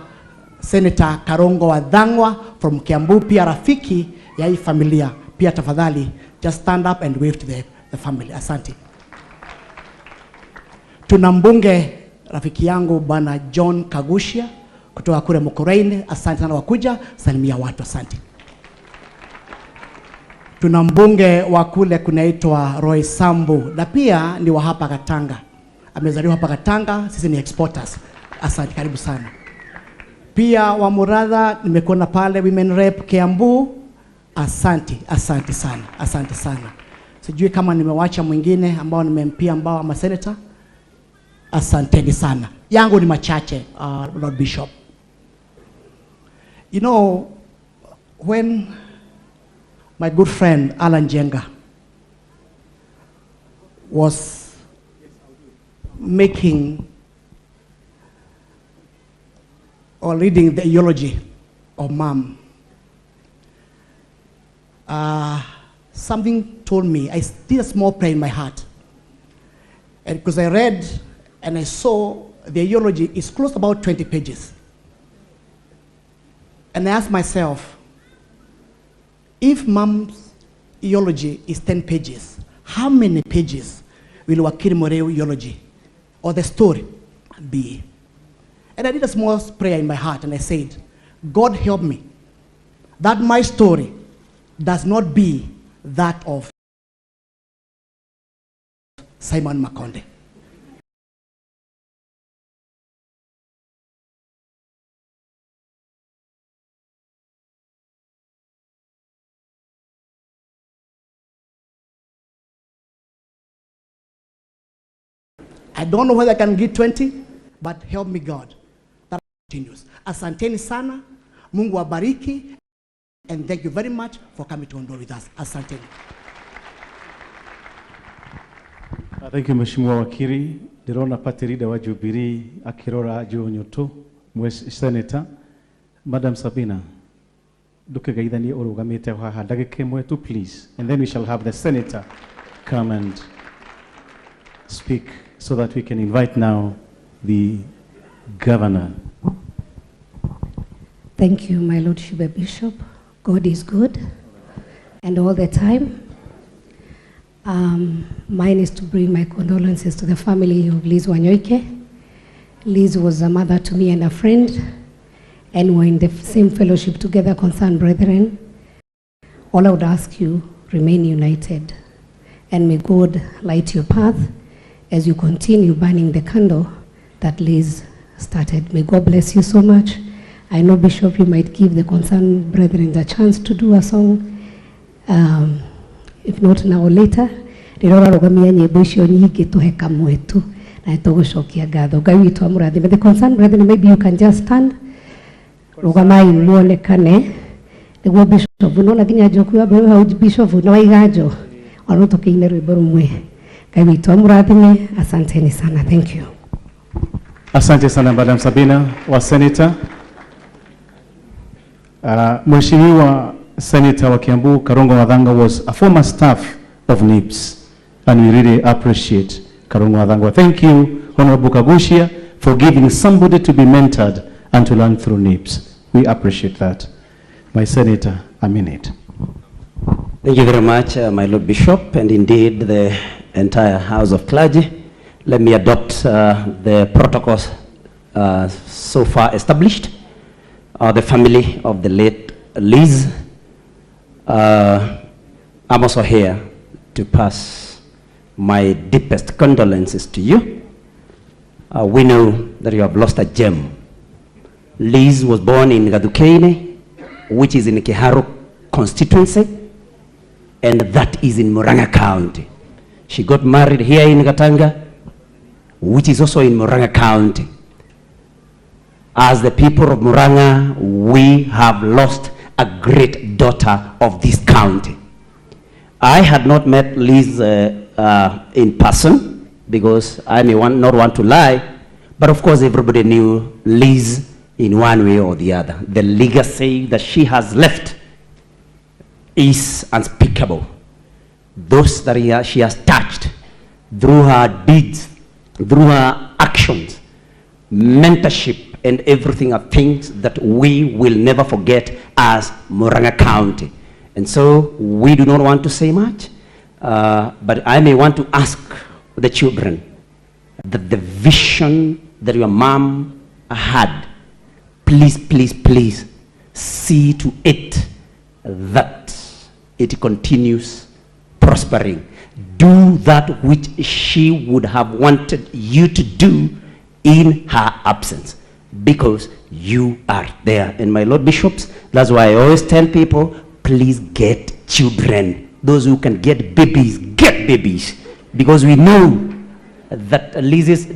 Senator Karongo Wadhangwa from Kiambu, pia rafiki ya hii familia. Pia tafadhali, just stand up and wave to the family. Asante. Tuna mbunge rafiki yangu Bwana John Kagushia kutoka kule Mukurweini. Asante sana wakuja, salimia watu, asante. Tuna mbunge wa kule kunaitwa Roy Sambu, na pia ni wa hapa Katanga. Amezaliwa hapa Katanga, sisi ni exporters. Asante, karibu sana. Pia wa Muradha nimekuona pale, women rep Kiambu. Asante, asante sana, asante sana. Sijui kama nimewacha mwingine ambao nimempia ambao ama senator. Asanteni sana. Yangu ni machache, Lord Bishop. You know, when my good friend Alan Jenga was making or reading the eulogy of Mom, something told me, I did a small prayer in my heart. And because I read and I saw the eulogy is close about 20 pages. And I asked myself, if Mom's eulogy is 10 pages, how many pages will Wakili Moreu eulogy or the story be? And I did a small prayer in my heart and I said, God help me that my story does not be that of Simon Makonde. I don't know whether I can get 20, but help me God. That continues. Asanteni sana, Mungu wabariki, and thank you very much for coming to Ondo with us. Asanteni. Thank you, Mheshimiwa Wakiri. Ndirona patirida wa Jubilee akirora juu nyoto, Senator. Madam Sabina, duke gaithani urugamite haha ndagika imwe tu please, and then we shall have the senator come and speak so that we can invite now the governor. Thank you, my Lordship Bishop. God is good, and all the time. Mine is to bring my condolences to the family of Liz Wanyoike. Liz was a mother to me and a friend, and we're in the same fellowship together, concerned brethren. All I would ask you, remain united, and may God light your path as you continue burning the candle that Liz started. May God bless you so much. I know, Bishop, you might give the concerned brethren the chance to do a song. If not now or later, the concerned brethren, maybe you can just stand. Thank you. Asante sana, Madam Sabina, wa Senator. Mheshimiwa Senator wa Kiambu Karongo Wadhangwa was a former staff of NIPS, and we really appreciate Karongo Wadhangwa. Thank you, Honorable Kagushia, for giving somebody to be mentored and to learn through NIPS. We appreciate that. My Senator, a minute. Thank you very much, my Lord Bishop, and indeed the entire House of Clergy. Let me adopt the protocols so far established. The family of the late Liz, I'm also here to pass my deepest condolences to you. We know that you have lost a gem. Liz was born in Gadukeine, which is in Kiharu constituency. and that is in Murang'a County. She got married here in Gatanga, which is also in Murang'a County. As the people of Murang'a, we have lost a great daughter of this county. I had not met Liz in person because I may not want to lie, but of course everybody knew Liz in one way or the other. The legacy that she has left is unspeakable. Those that she has touched through her deeds, through her actions, mentorship, and everything are things that we will never forget as Murang'a County. And so we do not want to say much, but I may want to ask the children that the vision that your mom had, please, please, please see to it that it continues prospering. Do that which she would have wanted you to do in her absence, because you are there. And my Lord Bishops, that's why I always tell people, please get children. Those who can get babies, because we know that Lizzie's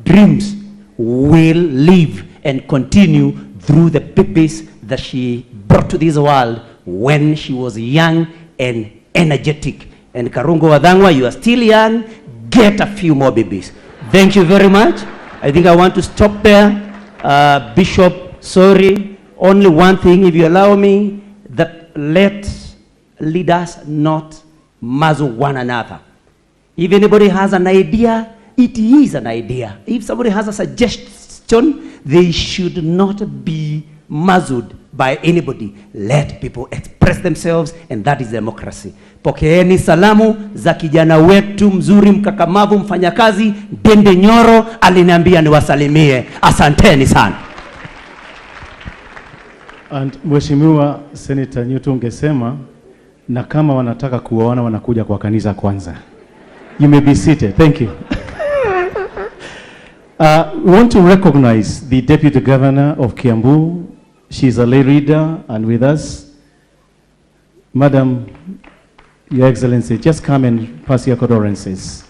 dreams will live and continue through the babies that she brought to this world when she was young and energetic. And Karungo Wadangwa, you are still young, get a few more babies. Thank you very much. I think I want to stop there. Bishop, sorry, only one thing, if you allow me, that let leaders not muzzle one another. If anybody has an idea, it is an idea. If somebody has a suggestion, they should not be muzzled by anybody. Let people express themselves, and that is democracy. Pokeeni salamu za kijana wetu mzuri, mkakamavu, mfanyakazi, Dende Nyoro, aliniambia niwasalimie. Asanteni sana. And Mheshimiwa Senator Newton ungesema, na kama wanataka kuoana wanakuja kwa kanisa kwanza. You may be seated. Thank you. We want to recognize the Deputy Governor of Kiambu. She's a lay reader and with us. Madam, Your Excellency, just come and pass your condolences.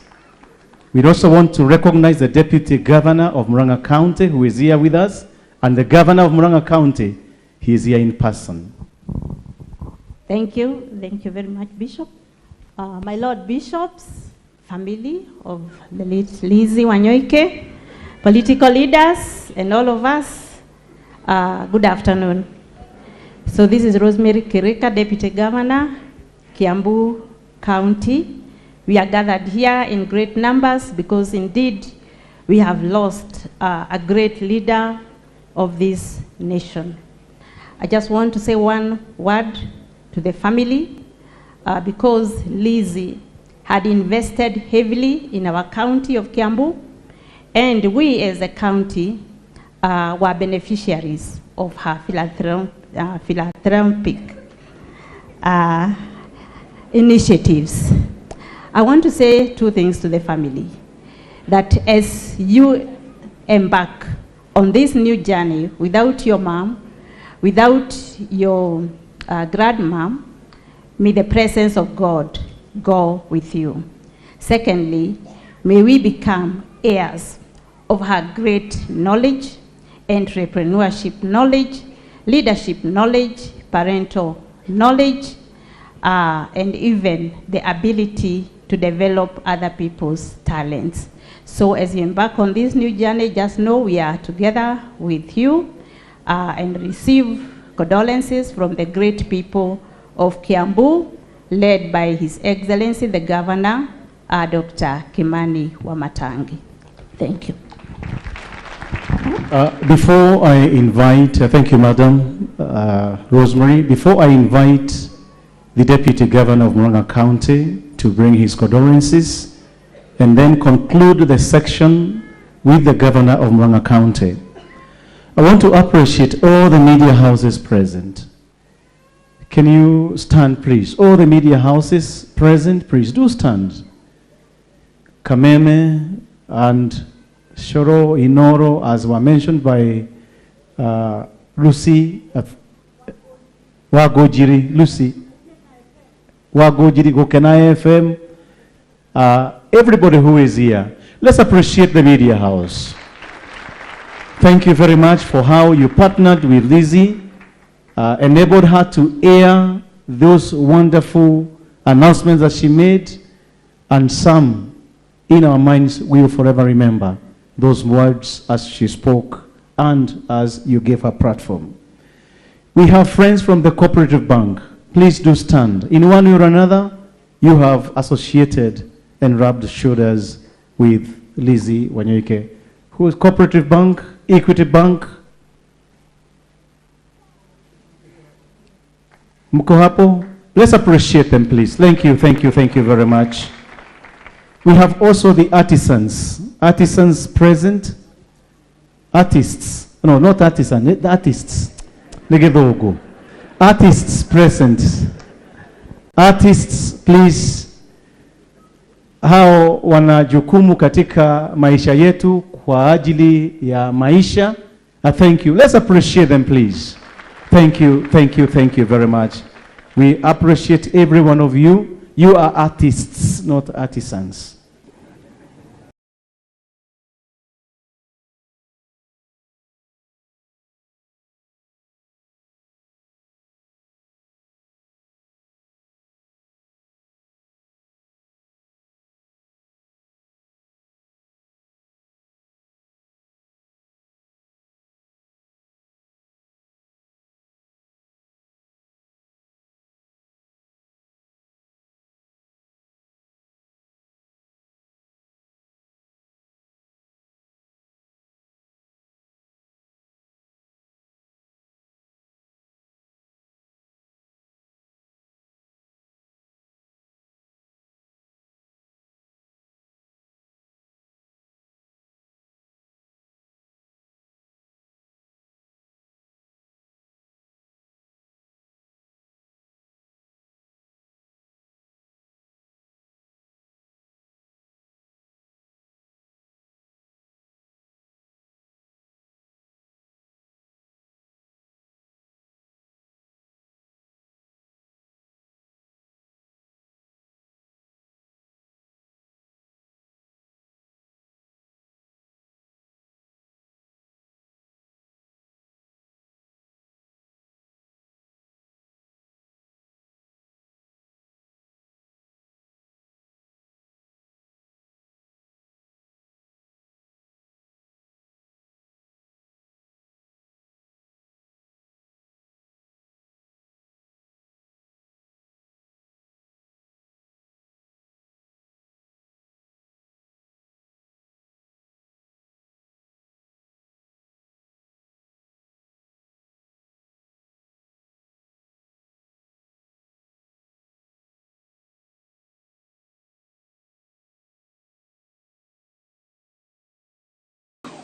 We also want to recognize the Deputy Governor of Murang'a County who is here with us, and the Governor of Murang'a County, he is here in person. Thank you very much, Bishop. My Lord Bishops, family of the late Lizzie Wanyoike, political leaders, and all of us, good afternoon. So this is Rosemary Kirika, Deputy Governor, Kiambu County. We are gathered here in great numbers because indeed we have lost a great leader of this nation. I just want to say one word to the family because Lizzie had invested heavily in our county of Kiambu, and we as a county were beneficiaries of her philanthropic initiatives. I want to say two things to the family. That as you embark on this new journey without your mom, without your grandmom, may the presence of God go with you. Secondly, may we become heirs of her great knowledge, entrepreneurship knowledge, leadership knowledge, parental knowledge, and even the ability to develop other people's talents. So as you embark on this new journey, just know we are together with you and receive condolences from the great people of Kiambu, led by His Excellency the Governor, Dr. Kimani Wamatangi. Thank you. Before I invite, thank you, Madam Rosemary. Before I invite the Deputy Governor of Murang'a County to bring his condolences and then conclude the section with the Governor of Murang'a County, I want to appreciate all the media houses present. Can you stand, please? All the media houses present, please do stand. Kameme and Shoro, Inoro, as were mentioned by Lucy, Wagojiri, Lucy, Wagojiri Gokena FM, everybody who is here. Let's appreciate the media house. Thank you very much for how you partnered with Lizzie, enabled her to air those wonderful announcements that she made, and some in our minds we will forever remember those words as she spoke and as you gave her platform. We have friends from the Cooperative Bank. Please do stand. In one way or another, you have associated and rubbed shoulders with Lizzie Wanyoike, who is Cooperative Bank, Equity Bank. Mko hapo? Let's appreciate them, please. Thank you, thank you, thank you very much. We have also the artisans. Artisans present. Artists. No, not artisan, the artists. Negedogo. Artists present. Artists, please. Hao wana jukumu katika maisha yetu kwa ajili ya maisha. Thank you. Let's appreciate them, please. Thank you, thank you, thank you very much. We appreciate every one of you. You are artists, not artisans.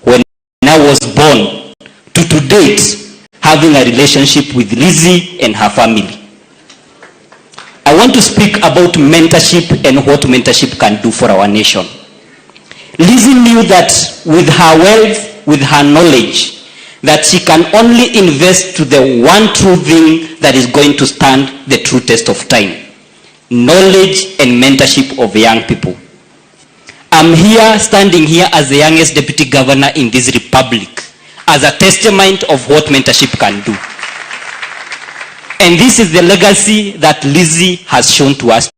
When I was born to date, having a relationship with Lizzie and her family. I want to speak about mentorship and what mentorship can do for our nation. Lizzie knew that with her wealth, with her knowledge, that she can only invest to the one true thing that is going to stand the true test of time. Knowledge and mentorship of young people. I'm here, standing here as the youngest deputy governor in this republic, as a testament of what mentorship can do. And this is the legacy that Lizzie has shown to us.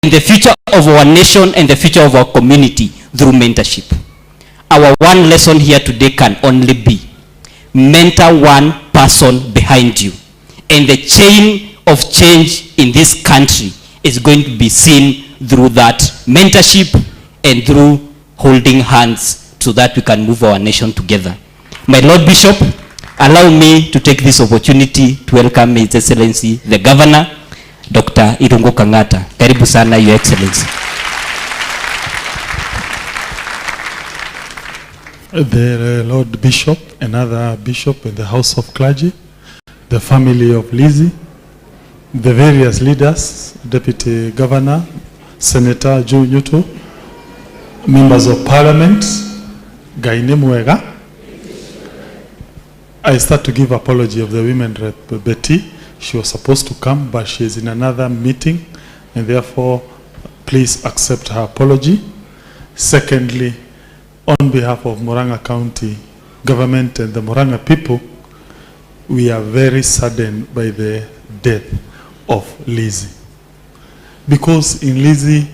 The future of our nation and the future of our community through mentorship. Our one lesson here today can only be mentor one person behind you, and the chain of change in this country is going to be seen through that mentorship and through holding hands so that we can move our nation together. My Lord Bishop, allow me to take this opportunity to welcome His Excellency the Governor, Dr. Irungu Kang'ata. Karibu sana, Your Excellency. The Lord Bishop, another bishop in the House of Clergy, the family of Lizzie, the various leaders, Deputy Governor, Senator Joe Nyuto, members of Parliament, Gaine Mwega. I start to give apology of the women rep, Betty. She was supposed to come, but she is in another meeting, and therefore, please accept her apology. Secondly, on behalf of Murang'a County government and the Murang'a people, we are very saddened by the death of Lizzie. Because in Lizzie,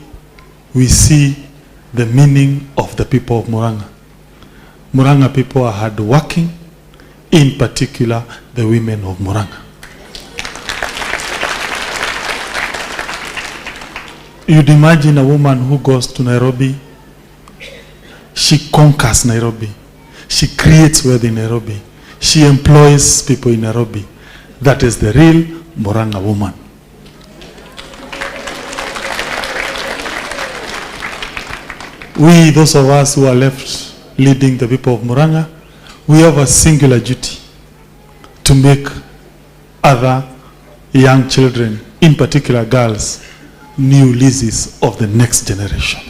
we see the meaning of the people of Murang'a. Murang'a people are hardworking, in particular, the women of Murang'a. You'd imagine a woman who goes to Nairobi. She conquers Nairobi. She creates wealth in Nairobi. She employs people in Nairobi. That is the real Murang'a woman. We, those of us who are left leading the people of Murang'a, we have a singular duty to make other young children, in particular girls, new Lizzies of the next generation.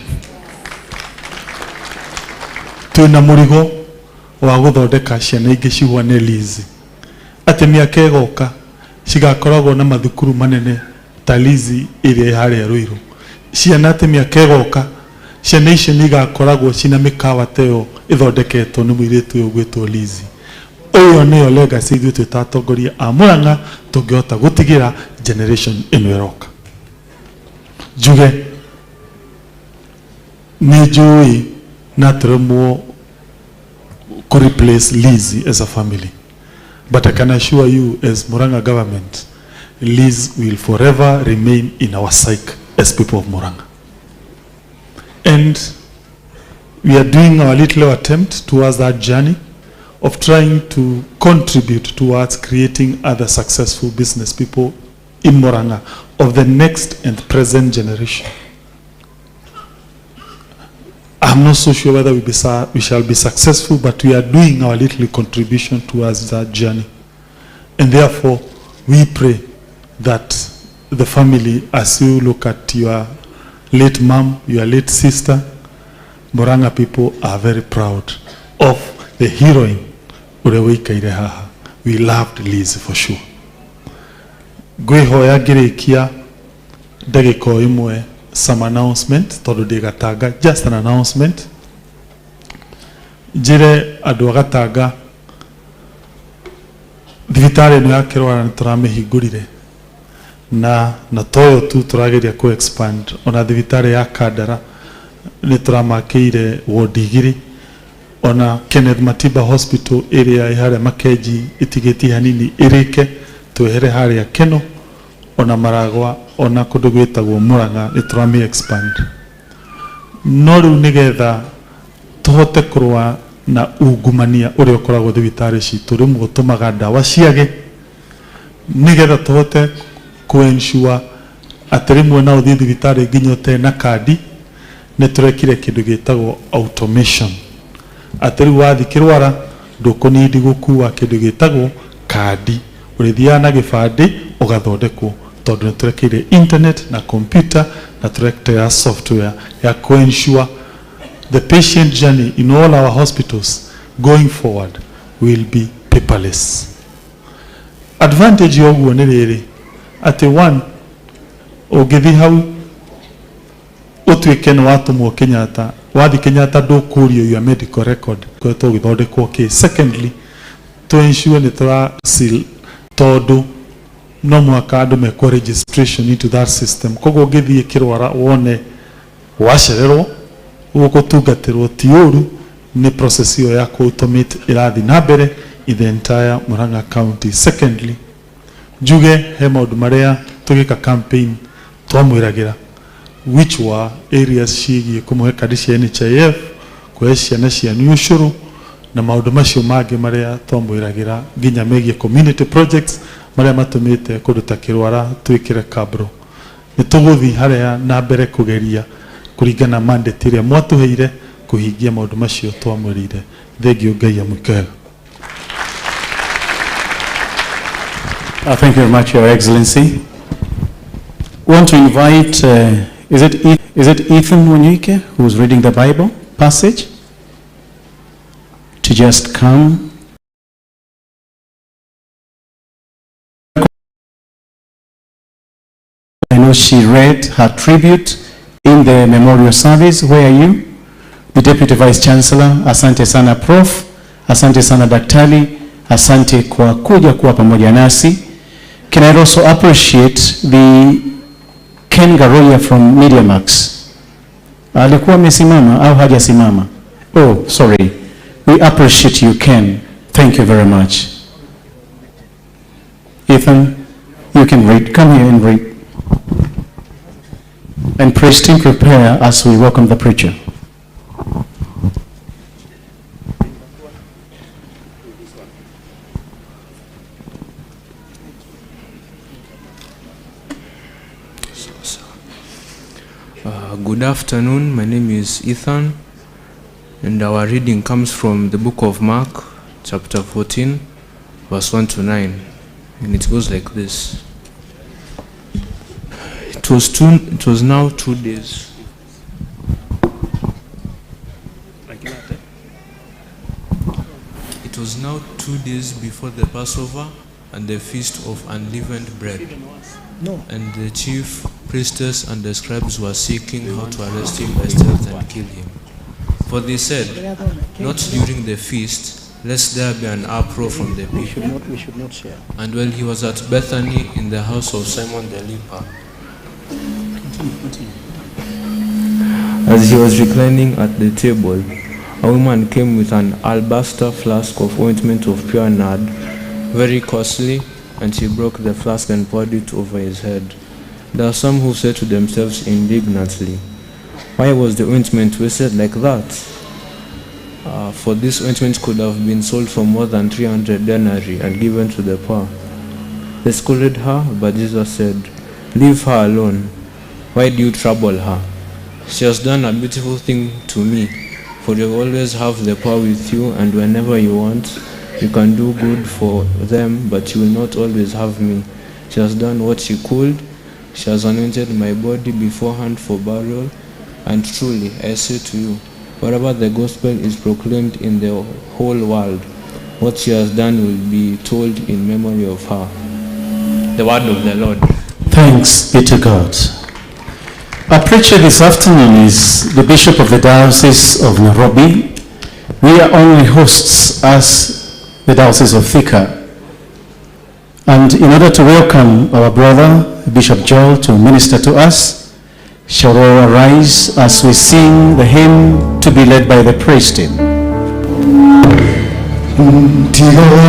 Tuina murigo wa guthondeka ciana ingi cihwane Lizzie. Ati miaka igoka cigakoragwo na mathukuru manene ta Lizzie iria haria Ruiru. Ciana ati miaka igoka ciana icio nigakoragwo cina mikawa teo ithondeketwo ni muiritu uyu gwitwo Lizzie. Uyo niyo legacy ithuĩ twĩtatongoria a Murang'a tũngĩhota gũtigĩra generation ĩno ĩroka. Njuge nĩ njũĩ na tũremwo to replace Lizzie as a family. But I can assure you, as Murang'a government, Liz will forever remain in our psyche as people of Murang'a. And we are doing our little attempt towards that journey of trying to contribute towards creating other successful business people in Murang'a of the next and present generation. I'm not so sure whether we shall be successful, but we are doing our little contribution towards that journey. And therefore, we pray that the family, as you look at your late mom, your late sister, Murang'a people are very proud of the heroine. We loved Liz for sure. Gwehoya ngirikia ndagiko imwe some announcement tondu ndi Gatanga, just an announcement. Njire andu a Gatanga thibitari ino ya Kirwara ni turamihingurire na toyo tu turageria ku expand ona thibitari ya Kandara ni turamakiire ward igiri ona Kenneth Matiba Hospital area ihare Makeji itigeti hanini irike twehere haria Keno ona Maragwa ona kundu gwitagwo Murang'a ni turami expand no riu nigetha tuhote kurwa na ungumania uria ukoragwo thibitari citu rimwe tumaga ndawa ciage nigetha tuhote ku ensure ati rimwe na uthi thibitari nginyote na kandi ni turekire kindu gitagwo automation ati riu wathi Kirwara ndukunidi gukua kindu gitagwo kandi urithia na gibandi ugathondekwo tondu ni turekire internet na computer na turekire software ya ku ensure the patient journey in all our hospitals going forward will be paperless. Advantage yoguo ni riri ati one ugithi hau utwike ni watumwo Kenyatta wathi Kenyatta ndukurio your medical record kwetwo githondekwo ki. Secondly, to ensure ni tura seal tondu no mwaka andu mekwo registration into that system koguo ngithie Kirwara wone wacererwo ugutungatirwo ti uru ni process yo ya ku automate irathi na mbere in the entire Murang'a county. Secondly, njuge he maundu maria tugika campaign twamwiragira which were areas cigie kumuhe kadi cia NHIF kwe ciana cia ushuru na maundu macio mangi maria twamwiragira nginya megie community projects maria matumite kundu ta Kirwara twikire kabro ni tuguthi haria na mbere kugeria kuringana mandate iria mwatuheire kuhingia maundu macio twamurire. Thengio Ngai amwikega. Thank you very much, Your Excellency. We want to invite, is it Ethan Wanyoike who's reading the Bible passage to just come. I know she read her tribute in the memorial service. Where are you? The Deputy Vice Chancellor. Asante sana Prof. Asante sana Daktari. Asante kwa kuja kuwa pamoja nasi. Can I also appreciate the Ken Garoya from MediaMax? Alikuwa amesimama au hajasimama? Oh, sorry. We appreciate you, Ken. Thank you very much. Ethan, you can read. Come here and read. And praise team, prepare as we welcome the preacher. Good afternoon, my name is Ethan, and our reading comes from the book of Mark, chapter 14, verse 1 to 9, and it goes like this. It was now 2 days. It was now 2 days before the Passover and the feast of unleavened bread. And the chief priestess and the scribes were seeking how to arrest him by stealth and kill him. For they said, not during the feast, lest there be an uproar from the people. We should not share. And while he was at Bethany in the house of Simon the leper, as he was reclining at the table, a woman came with an alabaster flask of ointment of pure nard, very costly, and she broke the flask and poured it over his head. There are some who said to themselves indignantly, why was the ointment wasted like that? For this ointment could have been sold for more than 300 denarii and given to the poor. They scolded her, but Jesus said, leave her alone. Why do you trouble her? She has done a beautiful thing to me, for you always have the poor with you, and whenever you want, you can do good for them, but you will not always have me. She has done what she could. She has anointed my body beforehand for burial, and truly, I say to you, wherever the gospel is proclaimed in the whole world, what she has done will be told in memory of her. The word of the Lord. Thanks be to God. Our preacher this afternoon is the Bishop of the Diocese of Nairobi. We are only hosts as the Diocese of Thika. And in order to welcome our brother, Bishop Joel, to minister to us, shall we all arise as we sing the hymn to be led by the praise team. Yeah.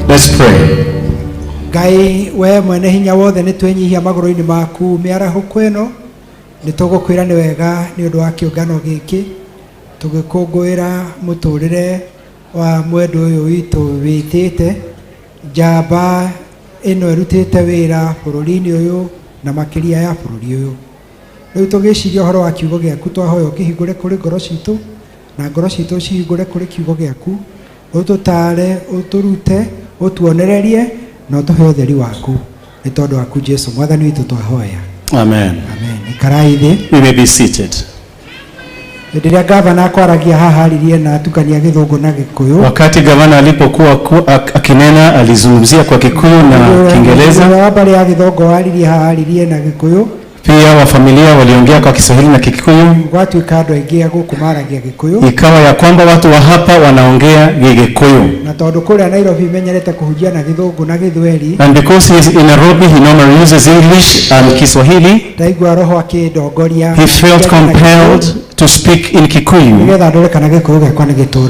Let's pray. Ngai we mwene hinya wothe ni twenyihia maguru-ini maku miarahuko ino ni tugukwira ni wega ni undu wa kiungano giki tugikungwira muturire wa mwendo uyu witu witite njamba ino irutite wira bururi-ini uyu na makiria ya bururi uyu riu tugiciria uhoro wa kiugo giaku twahoya ukihingure kuri ngoro citu na ngoro citu cihingure kuri kiugo giaku ututare uturute utuonererie na utuhe utheri waku ni tondu waku Jesu mwathani witu twahoya. Amen. Amen. Ikarai thi. You may be seated. Ndiria gavana akwaragia haha aririe na atukania Githungu na Gikuyu. Wakati gavana alipokuwa akinena alizungumzia kwa Kikuyu na Kiingereza. Habari ya Githungu aririe haha aririe na Gikuyu. Pia wa familia waliongea kwa Kiswahili na Kikuyu. Watu ikado ingia guku maragia Gikuyu. Ikawa ya kwamba watu wa hapa wanaongea Gikuyu. Na tondu kule Nairobi menyerete kuhujia na Githungu na Githweli. And because he is in Nairobi, he normally uses English and Kiswahili. Ndaigua roho akindongoria. He felt compelled to speak in Kikuyu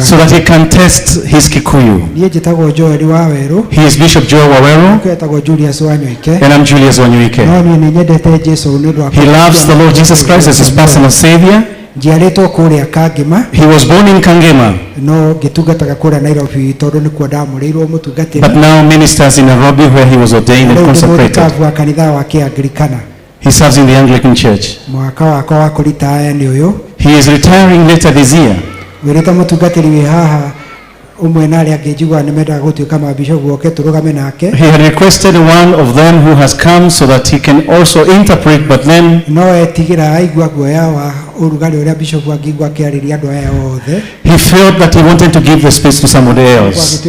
so that he can test his Kikuyu. He is Bishop Joel Waweru and I'm Julius Wanyoike. He loves the Lord Jesus Christ as his personal Savior. He was born in Kangema, but now ministers in Nairobi where he was ordained and consecrated. He serves in the Anglican Church. He is retiring later this year. He had requested one of them who has come so that he can also interpret, but then he felt that he wanted to give the space to somebody else.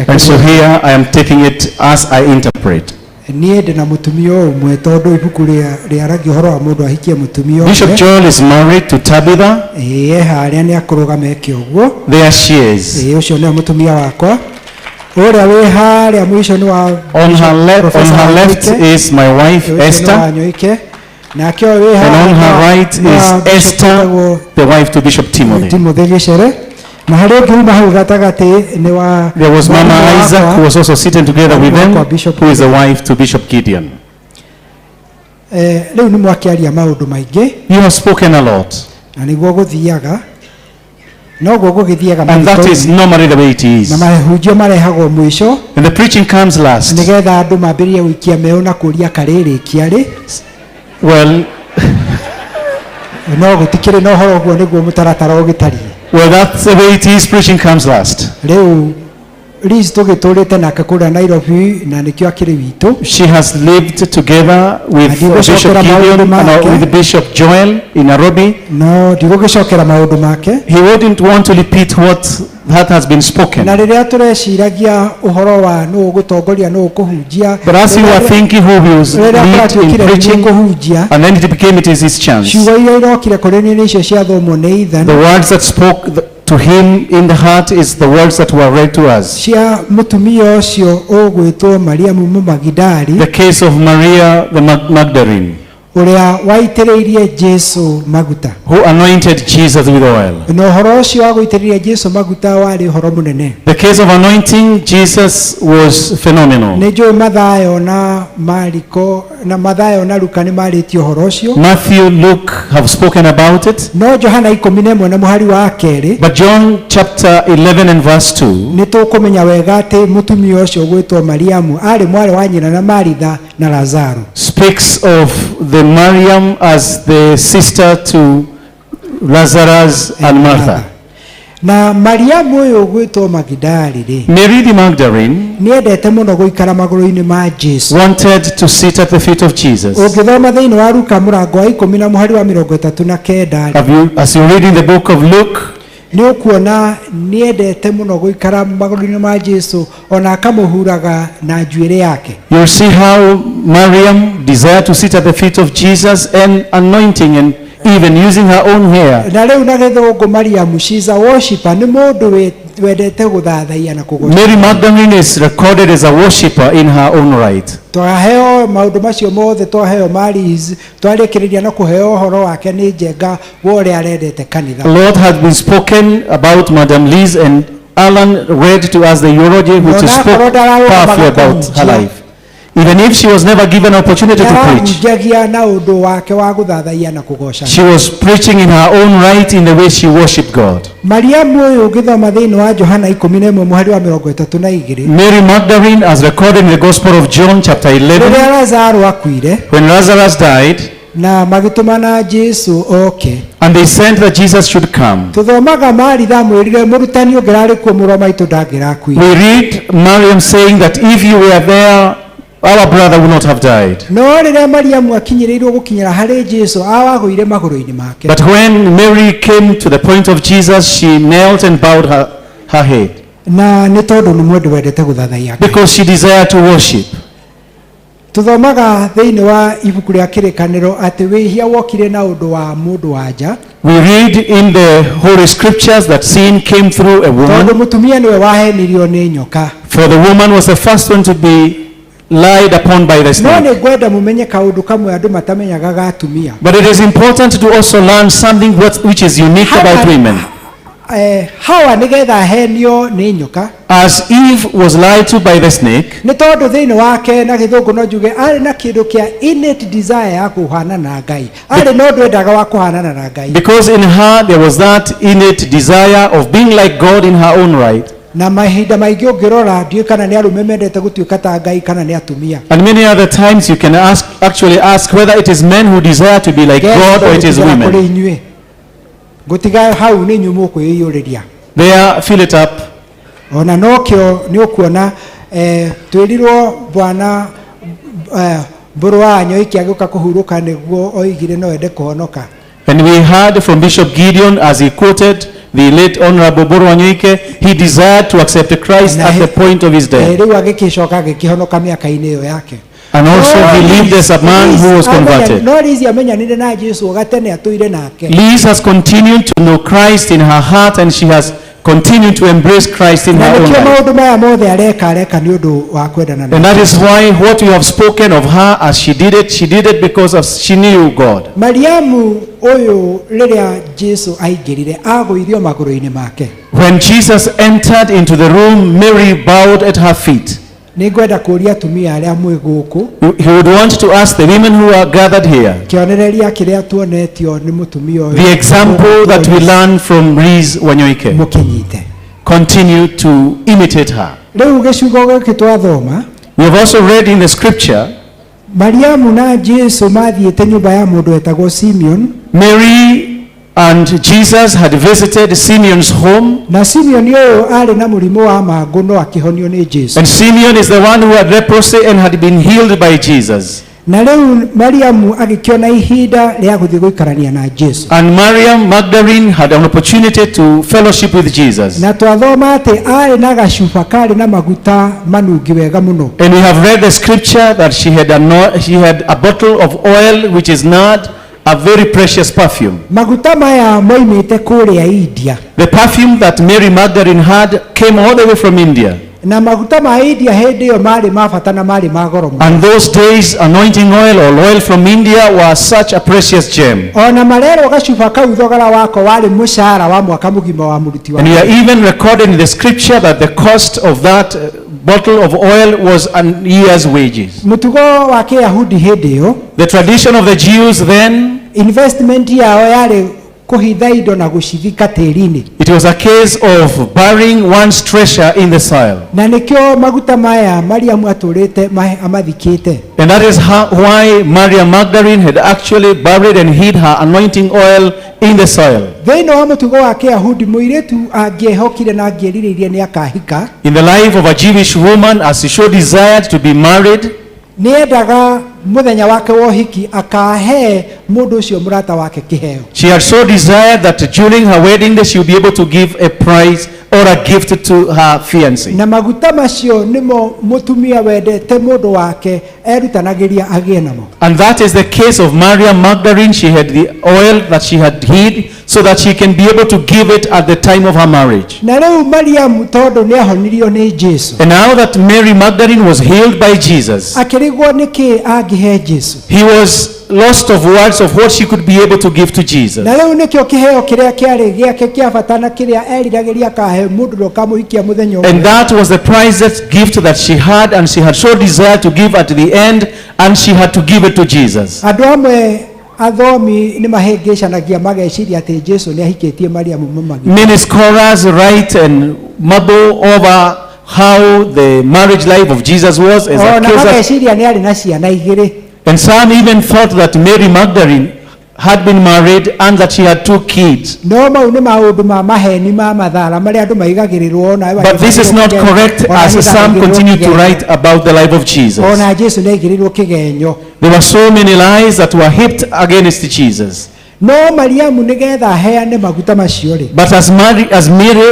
And so here I am taking it as I interpret. Bishop Joel is married to Tabitha. There she is. On her left is my wife Esther, and on her right is Esther, the wife to Bishop Timothy. There was Mama Isaac who was also sitting together with them, who is the wife to Bishop Gideon. You have spoken a lot. And that is normally the way it is. And the preaching comes last. Well, that's the way it is. Preaching comes last. She has lived together with Bishop Gideon and with Bishop Joel in Nairobi. He wouldn't want to repeat what that has been spoken. But as you are thinking who will lead in preaching, and then it became it is his chance. The words that spoke to him in the heart is the words that were read to us. The case of Maria the Magdalene, who anointed Jesus with oil. The case of anointing Jesus was phenomenal. Matthew, Luke have spoken about it. But John chapter 11 and verse 2 spoke speaks of the Mariam as the sister to Lazarus and Martha. Na Mariamu uyu gwitwo Magdalene ri Mary the Magdalene niendete muno guikara maguru-ini ma Jesu. wanted to sit at the feet of Jesus. Ungithoma thiini wa Luka murango wa 10 na muhari wa 39 As you read in the book of Luke, ni ukuona niendete muno guikara maguru-ini ma Jesu ona akamuhuraga na njuire yake. you'll see how Mariam desired to sit at the feet of Jesus and anointing and even using her own hair. Na riu na githungu Mariamu, she's a worshipper, ni mundu wendete guthathaia na kugoca. Mary Magdalene is recorded as a worshipper in her own right. Twaheo maundu macio mothe, twaheo Maris, twarikiriria na kuheo uhoro wake ni njenga wa uria arendete kanitha. The Lord had been spoken about Madam Liz, and Alan read to us the eulogy which is spoke powerfully about her life. Even if she was never given an opportunity to preach, she was preaching in her own right in the way she worshipped God. Mary Magdalene, as recorded in the Gospel of John chapter 11, when Lazarus died, and they sent that Jesus should come. We read Mariam saying that if you were there, our brother would not have died. But when Mary came to the point of Jesus, she knelt and bowed her head, because she desired to worship. Tuthomaga thiini wa ibuku ria kirikaniro ati wihia wokire na undu wa mundu wanja. We read in the Holy Scriptures that sin came through a woman. Mutumia niwe wahenirio ni nyoka. For the woman was the first one to be lied upon by the snake. But it is important to also learn something which is unique about women. As Eve was lied to by the snake, because in her there was that innate desire of being like God in her own right. And many other times you can actually ask whether it is men who desire to be like God or it is women. There, fill it up. And we heard from Bishop Gideon as he quoted the late Honorable Wanyoike, he desired to accept Christ at the point of his death. And also he lived as a man who was converted. Liz has continued to know Christ in her heart, and she has continued to embrace Christ in her own life. And that is why what you have spoken of her as she did it because she knew God. When Jesus entered into the room, Mary bowed at her feet. He would want to ask the women who are gathered here the example that we learn from Liz Wanyoike. Continue to imitate her. We have also read in the scripture Mary and Jesus had visited Simeon's home. And Simeon is the one who had leprosy and had been healed by Jesus. And Mariam Magdalene had an opportunity to fellowship with Jesus. And we have read the scripture that she had a bottle of oil which is not a very precious perfume. The perfume that Mary Magdalene had came all the way from India. And those days, anointing oil or oil from India was such a precious gem. And we are even recorded in the scripture that the cost of that bottle of oil was a year's wages. The tradition of the Jews then kuhitha indo na gucithika tĩri-inĩ. It was a case of burying one's treasure in the soil. Na nĩkĩo maguta maya Mariamu atũrĩte amathikĩte. And that is why Maria Magdalene had actually buried and hid her anointing oil in the soil. Thĩinĩ wa mũtugo wa Kĩyahudi mũirĩtu angĩehokire na angĩerirĩirie nĩ akahika. In the life of a Jewish woman, as she showed desire to be married, nĩendaga mũthenya wake wa ũhiki akahe mũndũ ũcio mũrata wake kĩheo. She had so desired that during her wedding day she would be able to give a prize or a gift to her fiancé. Na maguta macio nĩmo mũtumia wendete mũndũ wake erutanagĩria agĩe namo. And that is the case of Maria Magdalene. She had the oil that she had hid so that she can be able to give it at the time of her marriage. Na rĩu Mariamu tondũ nĩahonirio nĩ Jesu. And now that Mary Magdalene was healed by Jesus, akĩrigwo nĩkĩ angĩhe Jesu. he was lost of words of what she could be able to give to Jesus. Na rĩu nĩkĩo kĩheo kĩrĩa kĩarĩ gĩake kĩa bata na kĩrĩa eriragĩria akahe mũndũ ũkamũhikia mũthenya ũmwe. And that was the priceless gift that she had, and she had so desired to give at the end, and she had to give it to Jesus. Andũ amwe athomi nĩ mahĩngĩcanagia mageciria atĩ Jesu nĩahikĩtie Mariamu mamagi. Many scholars write and mumble over how the marriage life of Jesus was as a mageciria nĩ arĩ na ciana igĩrĩ. And some even thought that Mary Magdalene had been married and that she had 2 kids. No mau nĩ maũndũ ma maheni ma mathara marĩa andũ maigagĩrĩrwo na. But this is not correct, as some continue to write about the life of Jesus. Ona Jesu nĩaigĩrĩrwo kĩgenyo. There were so many lies that were heaped against Jesus. No Mariamu nĩgetha aheane maguta macio rĩ. But as Mary,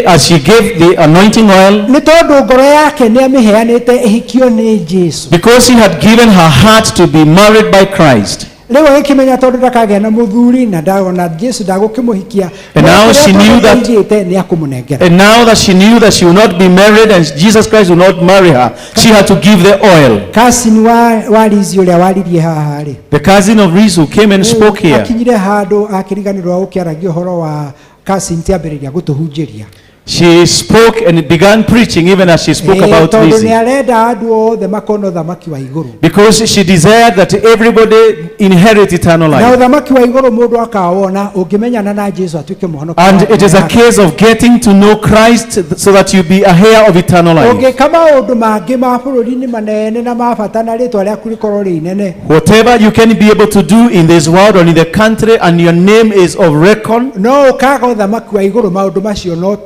as she gave the anointing oil, nĩ tondũ ngoro yake nĩamĩheanĩte ĩhikio nĩ Jesu. because she had given her heart to be married by Christ. Rĩu agĩkĩmenya tondũ ndakagĩa na mũthuri na ndagona Jesu ndagũkĩmũhikia. And now she knew that. nĩakũmũnengera. And now that she knew that she would not be married and Jesus Christ would not marry her, she had to give the oil. Cousin wa Lizzie ũrĩa waririe haha rĩ. The cousin of Lizzie who came and spoke here. Akinyire handũ akĩriganĩrwo ũkĩaragia ũhoro wa cousin tiambĩrĩria gũtũhunjĩria. She spoke and began preaching even as she spoke about Lizzie. Because she desired that everybody inherit eternal life. And it is a case of getting to know Christ so that you be a heir of eternal life. Whatever you can be able to do in this world or in the country and your name is of record,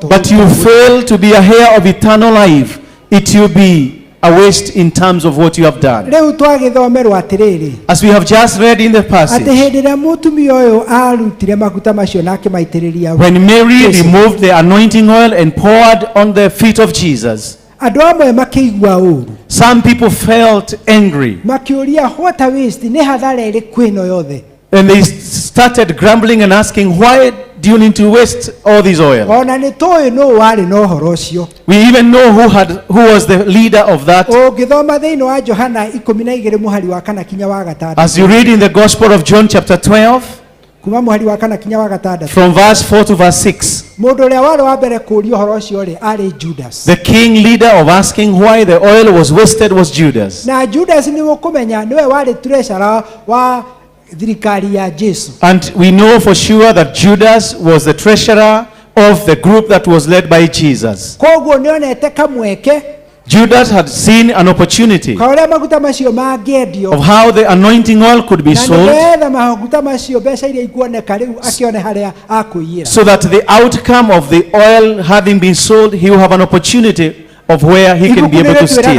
but you fail to be a heir of eternal life, it will be a waste in terms of what you have done. As we have just read in the passage, when Mary removed the anointing oil and poured on the feet of Jesus, some people felt angry. And they started grumbling and asking, why do you need to waste all this oil? We even know who was the leader of that. As you read in the Gospel of John chapter 12, from verse 4 to verse 6, the king leader of asking why the oil was wasted was Judas. And we know for sure that Judas was the treasurer of the group that was led by Jesus. Judas had seen an opportunity of how the anointing oil could be sold, so that the outcome of the oil having been sold, he will have an opportunity of where he can be able to steal.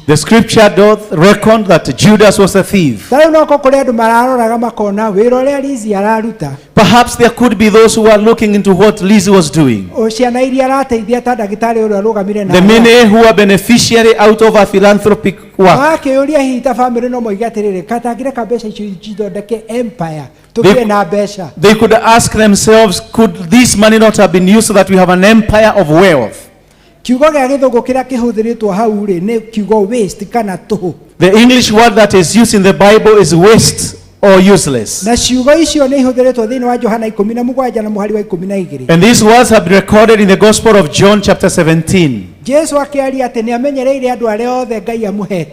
The scripture doth reckon that Judas was a thief. Perhaps there could be those who are looking into what Lizzie was doing. The many who are beneficiary out of a philanthropic work. They could ask themselves, could this money not have been used so that we have an empire of wealth? The English word that is used in the Bible is waste or useless. And these words have been recorded in the Gospel of John chapter 17.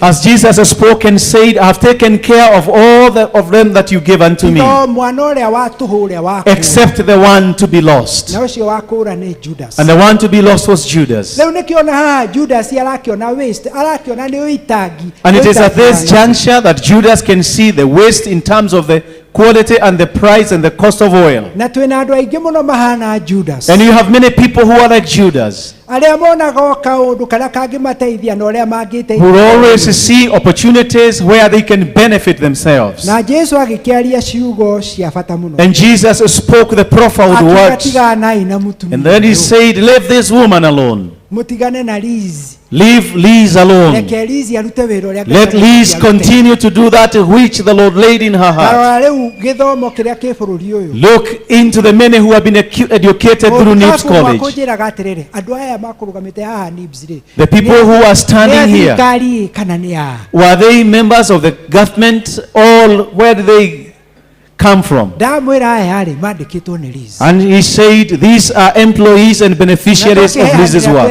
As Jesus spoke and said, I have taken care of all of them that you give unto me, except the one to be lost. And the one to be lost was Judas. And it is at this juncture that Judas can see the waste in terms of the quality and the price and the cost of oil. And you have many people who are like Judas, who always see opportunities where they can benefit themselves. And Jesus spoke the profound words, and then he said, leave this woman alone. Leave Liz alone. Let Liz continue to do that which the Lord laid in her heart. Look into the many who have been educated through Nibs College. The people who are standing here, were they members of the government, or where did they come from? And he said, these are employees and beneficiaries of Liz's work.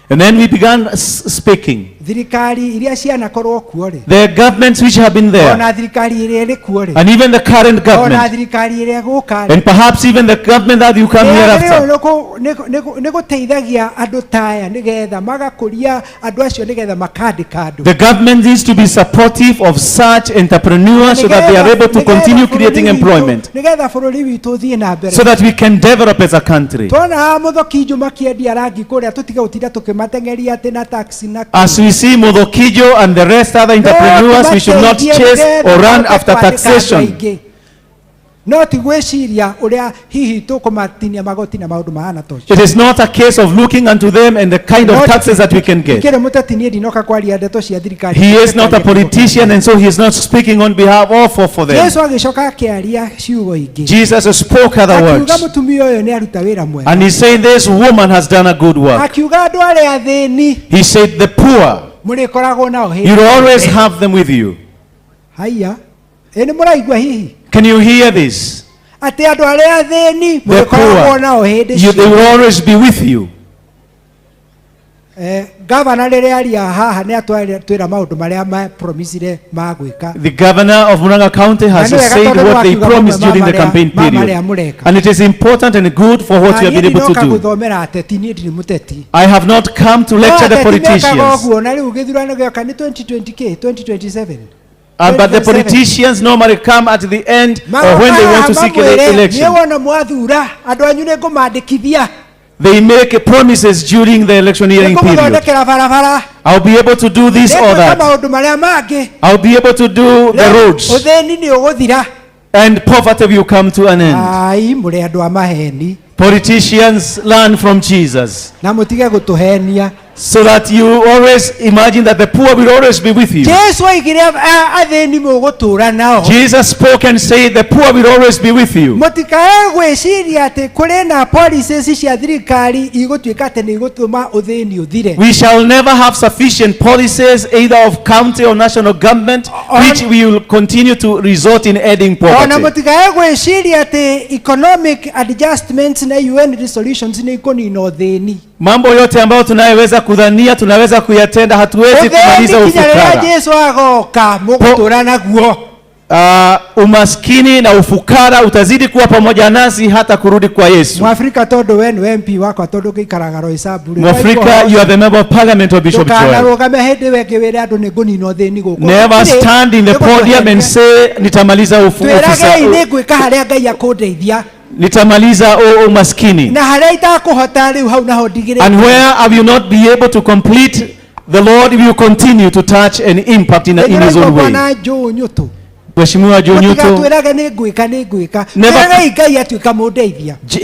And then we began speaking. The governments which have been there, and even the current government, and perhaps even the government that you come here after. The government needs to be supportive of such entrepreneurs so that they are able to continue creating employment, so that we can develop as a country. As we see Muthoni and the rest other entrepreneurs, we should not chase or run after taxation. It is not a case of looking unto them and the kind of taxes that we can get. He is not a politician, and so he is not speaking on behalf of or for them. Jesus spoke other words, and he said this woman has done a good work. He said the poor, you always have them with you. Can you hear this? The poor, they will always be with you. The governor of Murang'a County has said what they promised during the campaign period. And it is important and good for what you have been able to do. I have not come to lecture the politicians. But the politicians normally come at the end or when they want to seek an election. They make promises during the electioneering period. I'll be able to do this or that. I'll be able to do the roads. And poverty will come to an end. Politicians learn from Jesus, so that you always imagine that the poor will always be with you. Jesus spoke and said the poor will always be with you. We shall never have sufficient policies, either of county or national government, which we will continue to result in adding poverty. Economic adjustments na UN resolutions ni mambo yote ambayo tunayoweza kudhania tunaweza kuyatenda, hatuwezi kumaliza ufukara. Umaskini na ufukara utazidi kuwa pamoja nasi hata kurudi kwa Yesu. Mwafrika, you are the member of parliament of Bishop Joel. Never stand in the podium and say nitamaliza ufukara, nitamaliza umaskini. And where I will not be able to complete, the Lord will continue to touch and impact in his own way. Mheshimiwa Jonyuto,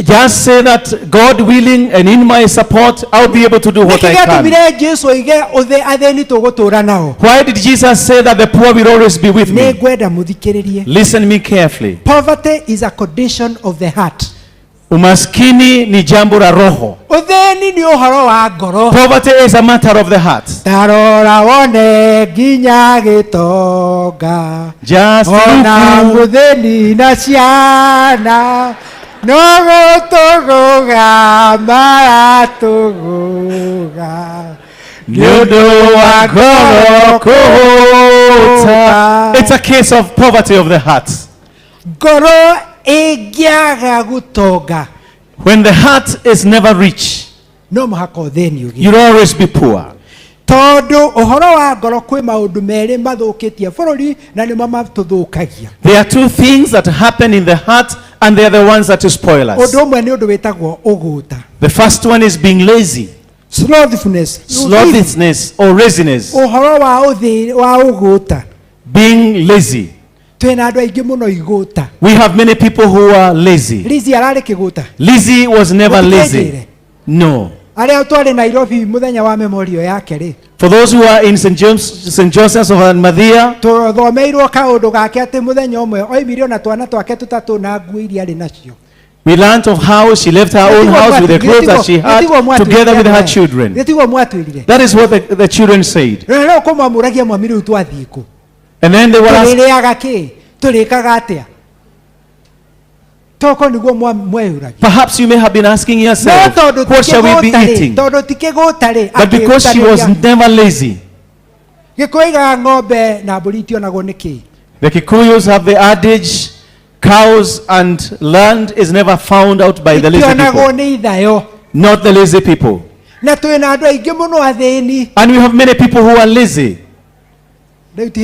just say that God willing and in my support, I'll be able to do what I can. Why did Jesus say that the poor will always be with me? Listen me carefully. Poverty is a condition of the heart. Umaskini ni jambo la roho. Poverty is a matter of the heart. Just Nogotogoga maratogoga. It's a case of poverty of the heart. When the heart is never rich, you'll always be poor. There are two things that happen in the heart, and they are the ones that spoil us. The first one is being lazy. Slothfulness or laziness. Being lazy. We have many people who are lazy. Lizzie was never lazy. No. For those who are in St. Joseph's of Almadia, we learned of how she left her own house with the clothes that she had together with her children. That is what the children said. And then they were asking, perhaps you may have been asking yourself, what shall we be eating? But because she was never lazy. The Kikuyus have the adage, cows and land is never found out by the lazy people. Not the lazy people. And we have many people who are lazy. It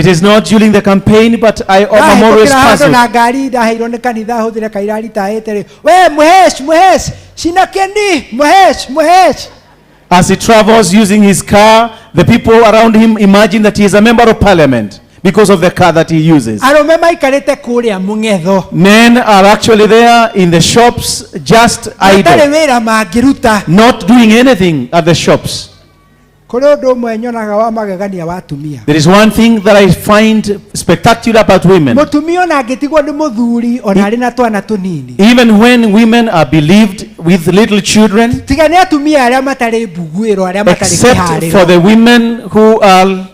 is not during the campaign, but I'm always puzzled. As he travels using his car, the people around him imagine that he is a member of parliament because of the car that he uses. Men are actually there in the shops, just idle, not doing anything at the shops. There is one thing that I find spectacular about women. Even when women are believed with little children, except for the women who are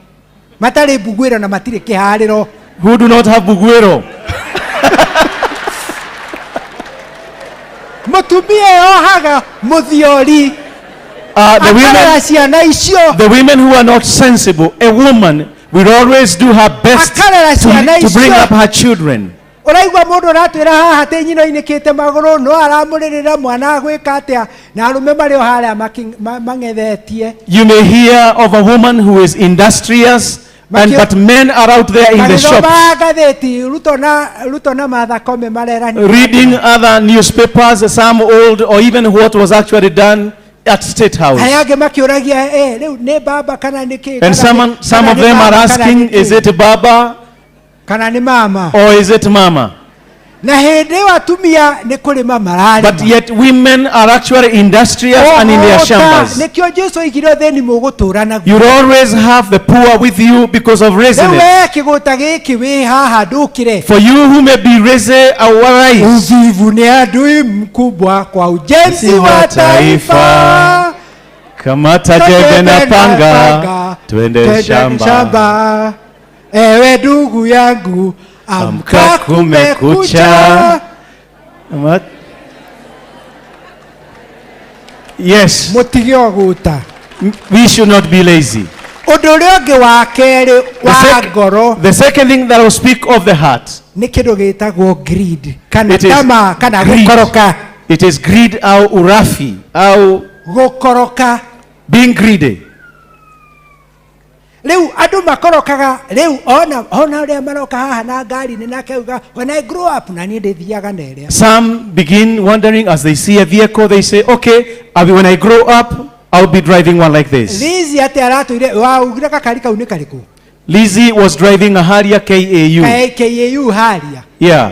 who do not have buguero. The women who are not sensible, a woman will always do her best to bring up her children. You may hear of a woman who is industrious, but men are out there in the shops reading other newspapers, some old or even what was actually done at State House. And some of them are asking, is it Baba or is it Mama? But yet women are actually industrious and in their chambers. You always have the poor with you because of laziness. For you who may be lazy, arise. Kamata jembe na panga, twende shamba. Ewe ndugu yangu, amka kumekucha. Yes. We should not be lazy. The second thing that I will speak of the heart, it is greed au urafi au being greedy. When I grow up, some begin wondering as they see a vehicle, they say, okay, when I grow up, I'll be driving one like this. Lizzie was driving a Harrier KAU. Yeah.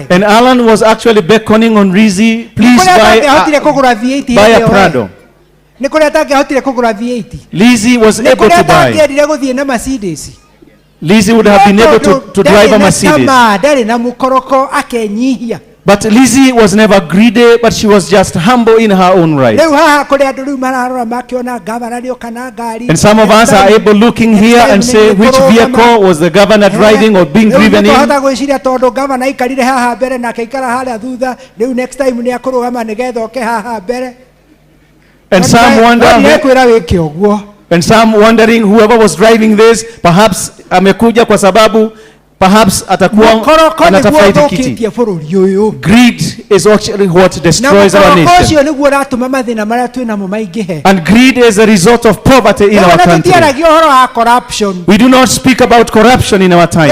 And Alan was actually beckoning on Lizzie, please buy a Prado. Lizzie was able to buy. Lizzie would have been able to drive a Mercedes. But Lizzie was never greedy, but she was just humble in her own right. And some of us are able looking here and say which vehicle was the governor driving or being driven in. And some wondering whoever was driving this, perhaps amekuja kwa sababu perhaps atakuwa anatafuta kiti. Greed is actually what destroys our nation. And greed is a result of poverty in our country. We do not speak about corruption in our time.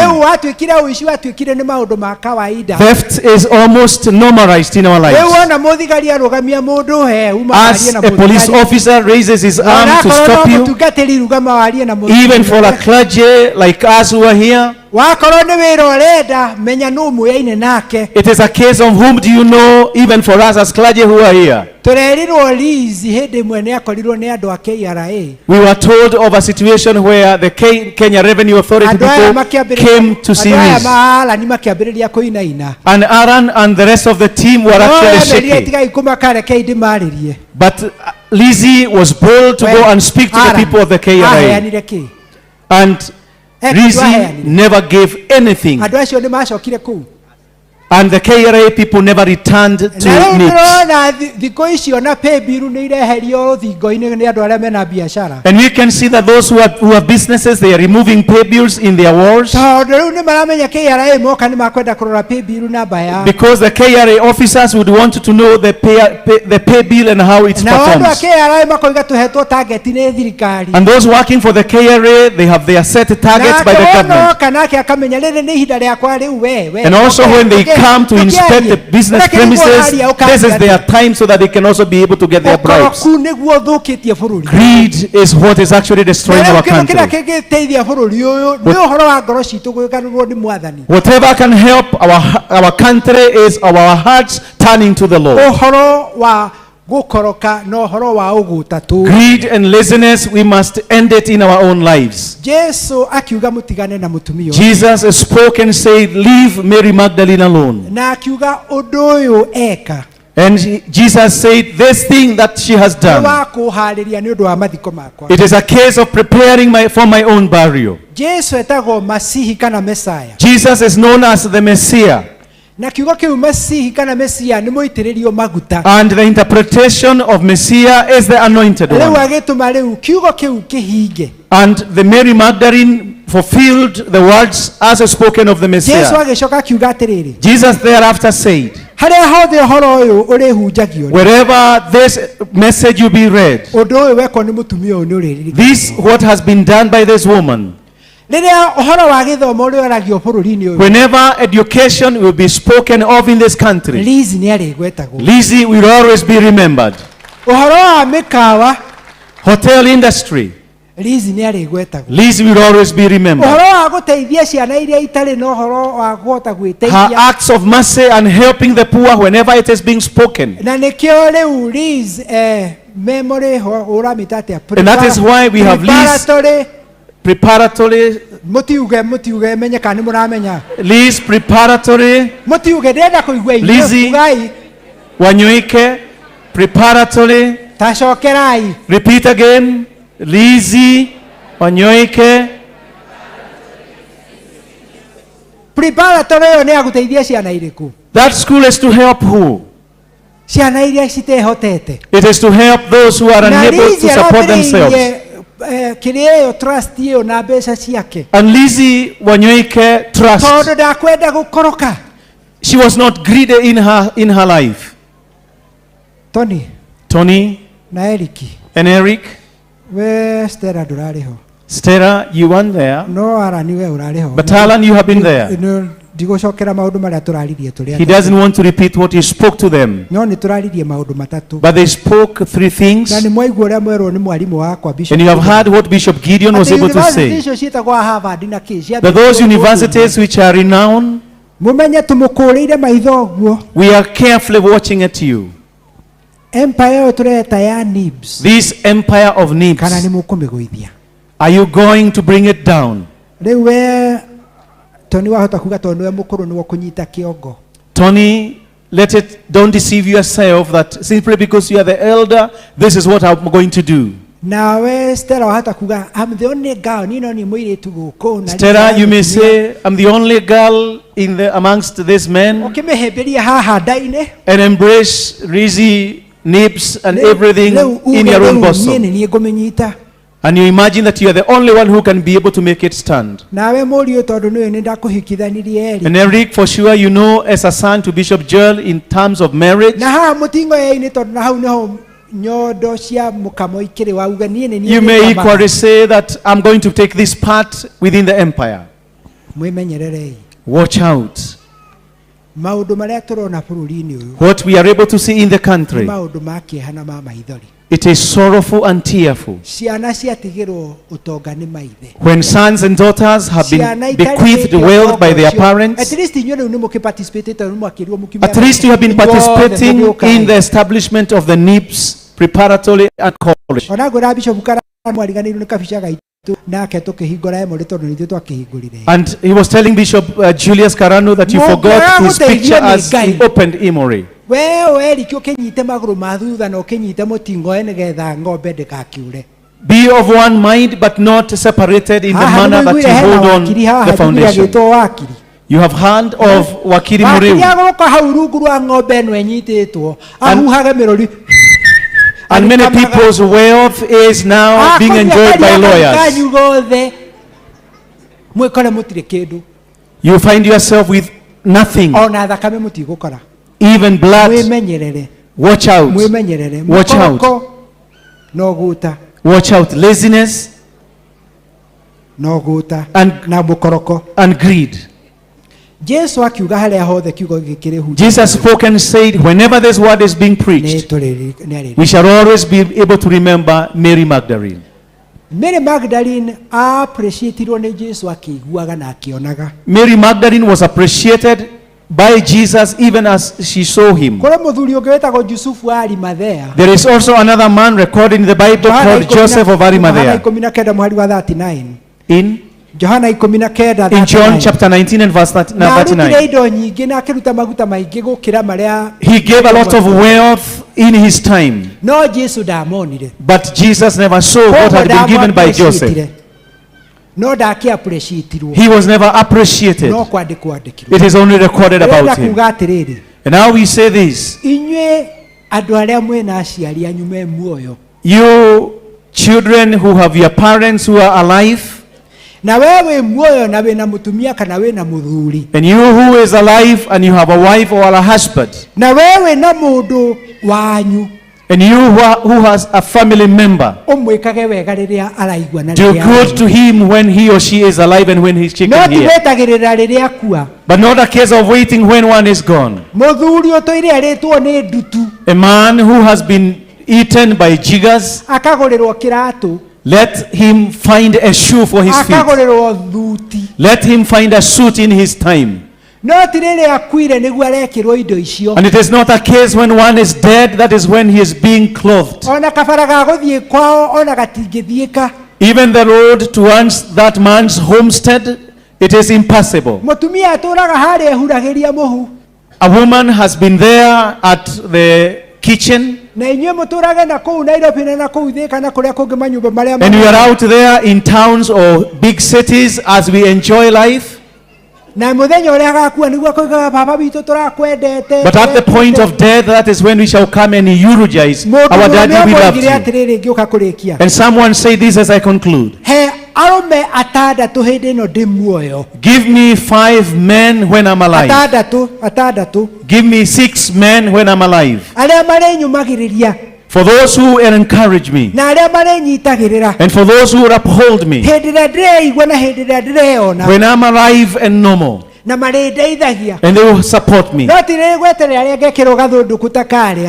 Theft is almost normalized in our lives. As a police officer raises his arm to stop you, even for a clergy like us who are here, it is a case of whom do you know, even for us as clergy who are here. We were told of a situation where the Kenya Revenue Authority people came to see Liz. And Aaron and the rest of the team were actually shaking. But Lizzie was bold to go and speak to the people of the KRA. And Lizzie never gave anything. And the KRA people never returned to it. And we can see that those who have businesses, they are removing pay bills in their walls. Because the KRA officers would want to know the pay bill and how it performs. And those working for the KRA, they have their set targets by the government. And also when they come to inspect the business premises, this is their time so that they can also be able to get their bribes. Greed is what is actually destroying our country. Whatever can help our country is our hearts turning to the Lord. Greed and laziness, we must end it in our own lives. Jesus spoke and said, leave Mary Magdalene alone. And Jesus said, this thing that she has done, it is a case of preparing for my own burial. Jesus is known as the Messiah. And the interpretation of Messiah is the anointed one. And the Mary Magdalene fulfilled the words as spoken of the Messiah. Jesus thereafter said, wherever this message will be read, this what has been done by this woman. Whenever education will be spoken of in this country, Lizzie will always be remembered. Hotel industry, Lizzie will always be remembered. Her acts of mercy and helping the poor whenever it is being spoken. And that is why we have Liz preparatory. Liz preparatory. Lizzie Wanyoike preparatory. Repeat again. Lizzie Wanyoike preparatory. That school is to help who? It is to help those who are unable to support themselves. And Lizzie Wanyoike trust. She was not greedy in her life. Tony and Eric. Stella, you weren't there. But Alan, you have been there. He doesn't want to repeat what he spoke to them. But they spoke three things. And you have heard what Bishop Gideon was able to say. That those universities which are renowned, we are carefully watching at you. This empire of Nibs, are you going to bring it down? Tony, don't deceive yourself that simply because you are the elder, this is what I'm going to do. Stella, you may say, I'm the only girl amongst these men, and embrace Lizzie, nips, and everything in your own bosom. And you imagine that you are the only one who can be able to make it stand. And Eric, for sure, you know, as a son to Bishop Joel in terms of marriage, you may equally say that I'm going to take this part within the empire. Watch out. What we are able to see in the country, it is sorrowful and tearful. When sons and daughters have been bequeathed wealth by their parents, at least you have been participating in the establishment of the NIPS preparatory and college. And he was telling Bishop Julius Carano that you forgot his picture as he opened Emory. Be of one mind but not separated in the manner that you hold on the foundation. You have heard of Wakiri Muriu. And many people's wealth is now being enjoyed by lawyers. You find yourself with nothing, even blood. Watch out. Watch out. Watch out. Laziness and greed. Jesus spoke and said, whenever this word is being preached, we shall always be able to remember Mary Magdalene. Mary Magdalene was appreciated by Jesus even as she saw him. There is also another man recorded in the Bible called Joseph of Arimathea. In John chapter 19 and verse 39. He gave a lot of wealth in his time. But Jesus never saw what had been given by Joseph. He was never appreciated. It is only recorded about him. And now we say this. You children who have your parents who are alive, and you who is alive and you have a wife or a husband, and you who has a family member, do good to him when he or she is alive and when he's kicking here. But not a case of waiting when one is gone. A man who has been eaten by jiggers, let him find a shoe for his feet. Let him find a suit in his time. And it is not a case when one is dead, that is when he is being clothed. Even the road towards that man's homestead, it is impassable. A woman has been there at the kitchen, and you are out there in towns or big cities as we enjoy life. But at the point of death, that is when we shall come and eulogize our daddy, we loved you. And someone say this as I conclude. Give me 5 men when I'm alive. Give me 6 men when I'm alive. For those who encourage me, and for those who uphold me, when I'm alive and normal, and they will support me,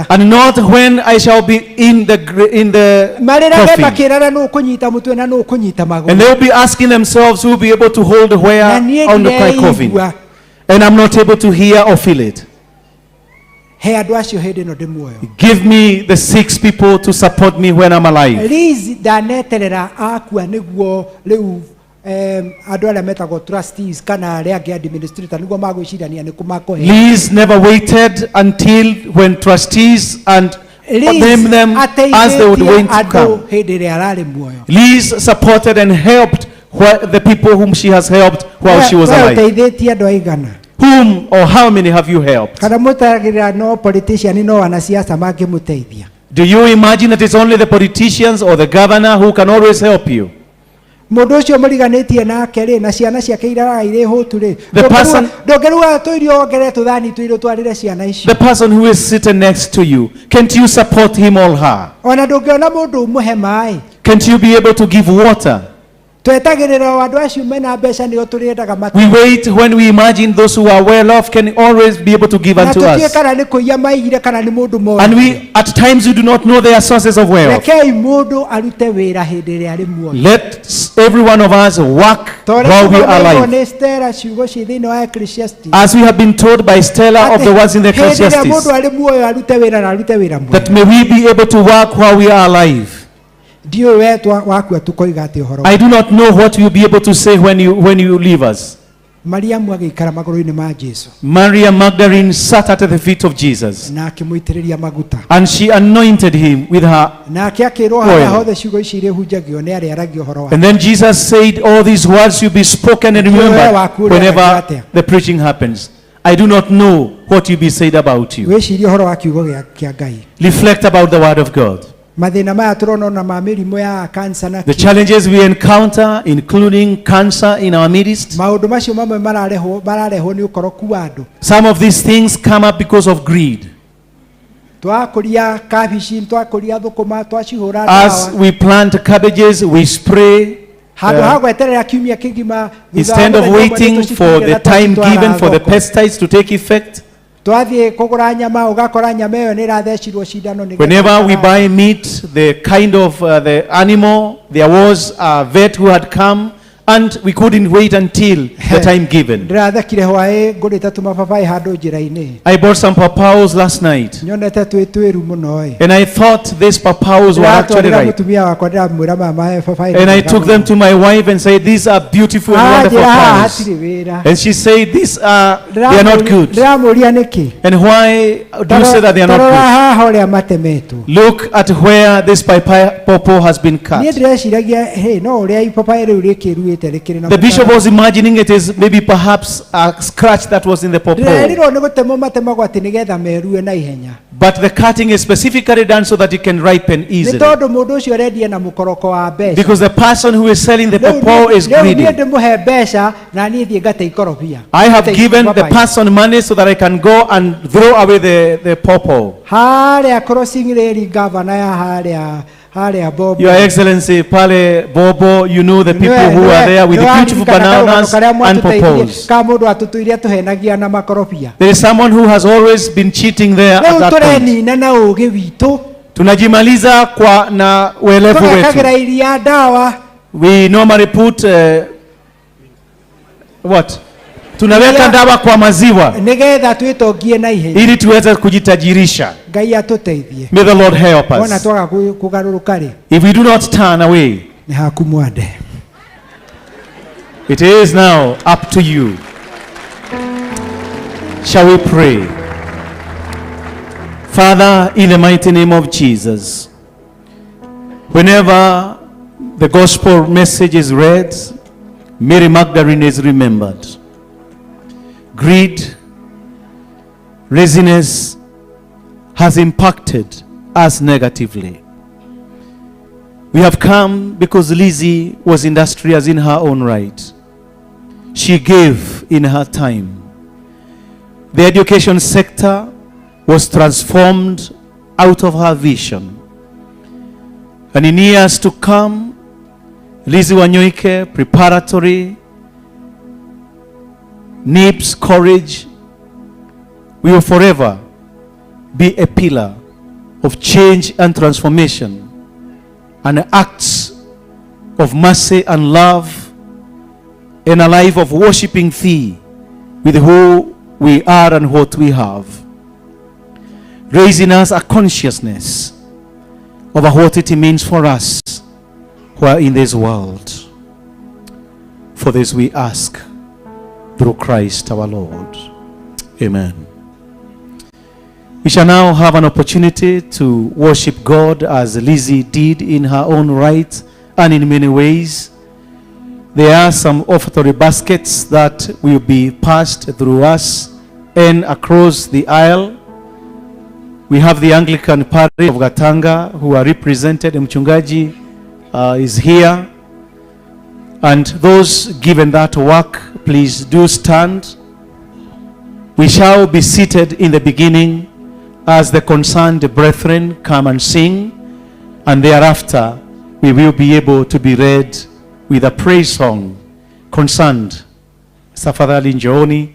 and not when I shall be in the coffin. And they will be asking themselves who will be able to hold where on the coffin, and I'm not able to hear or feel it. Give me the 6 people to support me when I'm alive. andå arä a metagwo trustees kana arä angä administrator nä guo magwä cirania nä kå makå Liz never waited until when trustees and name them as they would wait to come. hä ndä ä rä a ararä muoyo Liz supported and helped the people whom she has helped while she was alive. teithä tie andå aigana Whom or how many have you helped? kana må taragä rä ra no politician no wanasiasa mangä må teithia. Do you imagine that it's only the politicians or the governor who can always help you? Mũndũ ũcio mũriganĩtie nake rĩ na ciana ciake irara irĩ hũtu rĩ ndũngĩruga tũirio wongere tũthani tũirũ twarĩre ciana icio. The person who is sitting next to you, can't you support him or her? Ona ndũngĩona mũndũ ũmũhe maĩ. Can't you be able to give water? Twetagĩrĩra andũ acio mena mbeca nĩo tũrĩendaga matu. We wait when we imagine those who are well off can always be able to give unto us. Na tũtiĩ kana nĩ kũiya maigire kana nĩ mũndũ mũru. And we at times we do not know their sources of wealth. Rekei mũndũ arute wĩra hĩndĩ ĩrĩa arĩ muoyo. Let every one of us work while we are alive. As we have been told by Stella of the words in the Ecclesiastes, that may we be able to work while we are alive. I do not know what you'll be able to say when you leave us. Maria Magdalene sat at the feet of Jesus, and she anointed him with her oil. And then Jesus said, all these words will be spoken and remembered whenever the preaching happens. I do not know what will be said about you. Reflect about the word of God. The challenges we encounter, including cancer in our midst, some of these things come up because of greed. As we plant cabbages, we spray. Instead of waiting for the time given for the pesticides to take effect. Whenever we buy meat, the kind of the animal, there was a vet who had come, and we couldn't wait until the time given. I bought some papaos last night, and I thought these papaos were actually ripe. And I took them to my wife and said, these are beautiful and wonderful papaos. And she said, they are not good. And why do you say that they are not good? Look at where this pawpaw has been cut. The bishop was imagining it is maybe perhaps a scratch that was in the pawpaw. But the cutting is specifically done so that it can ripen easily. Because the person who is selling the pawpaw is greedy. I have given the person money so that I can go and throw away the pawpaw. Your Excellency, Pale Bobo, you know the people who are there with the beautiful bananas and pawpaws. There is someone who has always been cheating there at that point. Tunajimaliza kwa na uelevu wetu. We normally put what? Tunaweka dawa kwa maziwa ili tuweze kujitajirisha. May the Lord help us. If we do not turn away, it is now up to you. Shall we pray? Father, in the mighty name of Jesus, whenever the gospel message is read, Mary Magdalene is remembered. Greed, laziness has impacted us negatively. We have come because Lizzie was industrious in her own right. She gave in her time. The education sector was transformed out of her vision. And in years to come, Lizzie Wanyoike, preparatory, NIPS, courage, we will forever be a pillar of change and transformation and acts of mercy and love in a life of worshiping Thee with who we are and what we have, raising us a consciousness of what it means for us who are in this world. For this we ask through Christ our Lord. Amen. We shall now have an opportunity to worship God as Lizzie did in her own right and in many ways. There are some offertory baskets that will be passed through us and across the aisle. We have the Anglican Parish of Gatanga who are represented. Mchungaji is here. And those given that work, please do stand. We shall be seated in the beginning as the concerned brethren come and sing, and thereafter we will be able to be read with a praise song. Concerned, tafadhali njooni.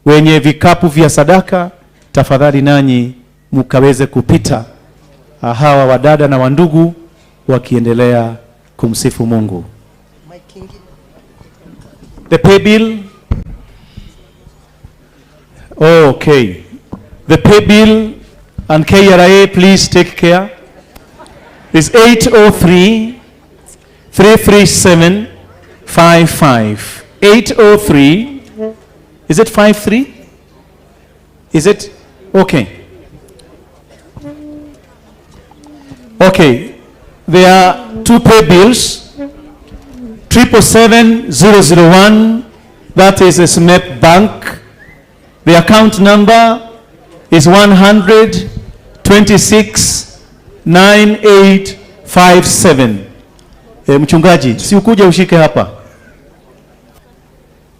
Wenye vikapu vya sadaka, tafadhali nanyi mukaweze kupita. Hawa wadada na wandugu wakiendelea kumsifu Mungu. The pay bill. Okay. The pay bill and KRA, please take care. Is 803 337 55. 803. Is it 53? Is it? Okay. Okay. There are two pay bills. 777-001, that is a SMEP bank. The account number is 126-9857. Mchungaji, si ukuja ushike hapa.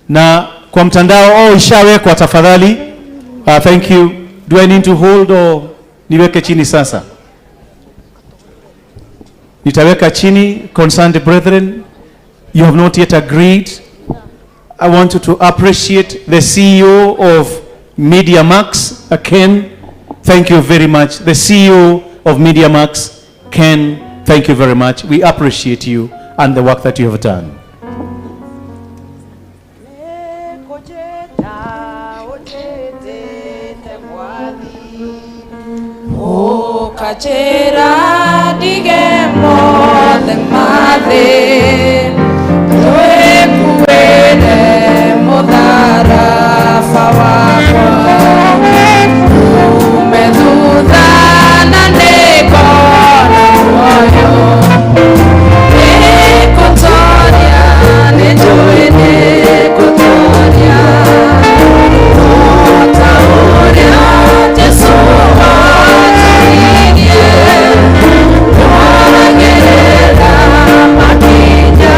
Na kwa mtandao ishawekwa tafadhali. Thank you. Do I need to hold or niweke chini sasa? Nitaweka chini. Concerned brethren, you have not yet agreed. I want you to appreciate the CEO of Media Max, Ken. Thank you very much. The CEO of Media Max, Ken, thank you very much. We appreciate you and the work that you have done. Kachera digemo the mother kuwele modara fawakwa umedudha na ndeko na moyo ekotoria nejoene kotoria otaoria Jesu Makinya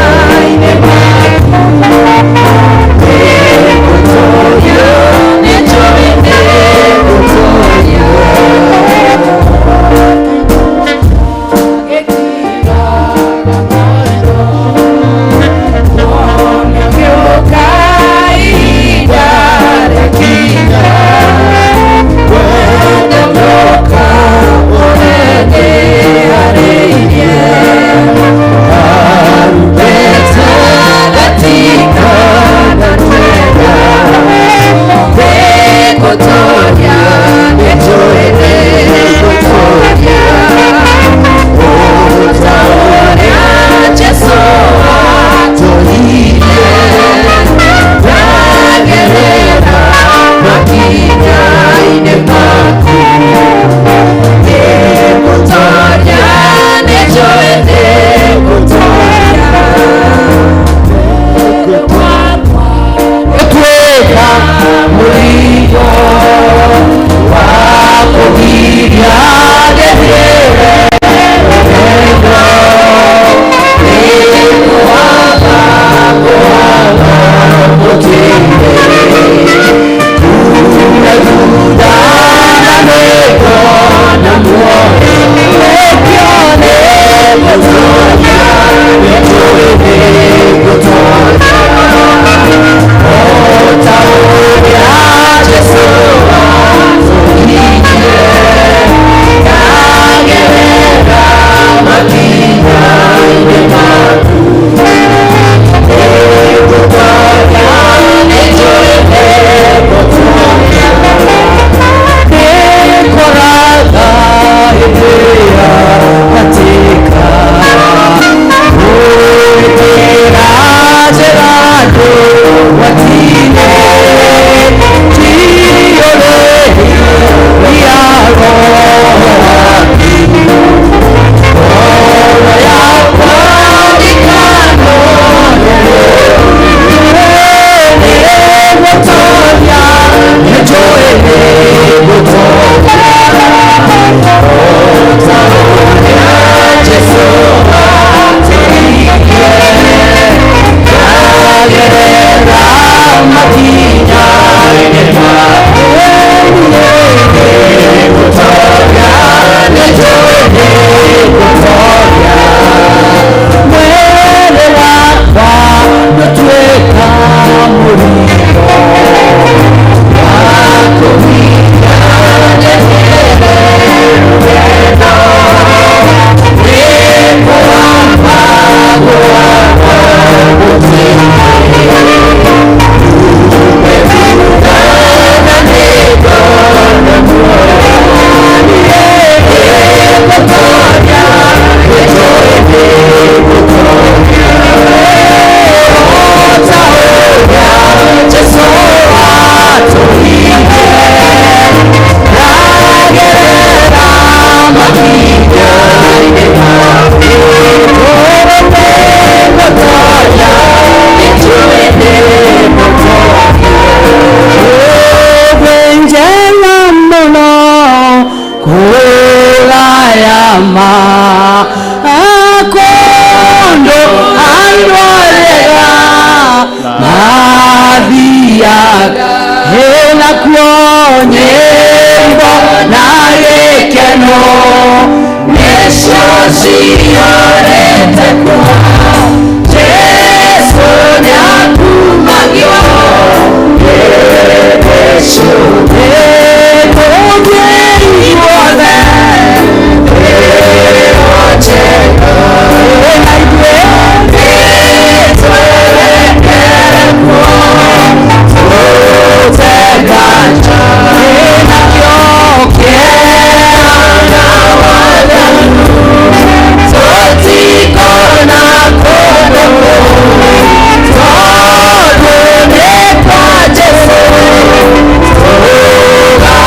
nyimbo na gĩkeno nĩcio ciorete kwa Jesu nĩakumagio hĩndĩ ciothe ũngĩi wothe ĩyo njega na ithuĩ nĩtwerekere kuo tũteganja nakĩo kĩana wathanu tũtikona kũndũ tondũ nĩ kwa Jesũ tũgatũũra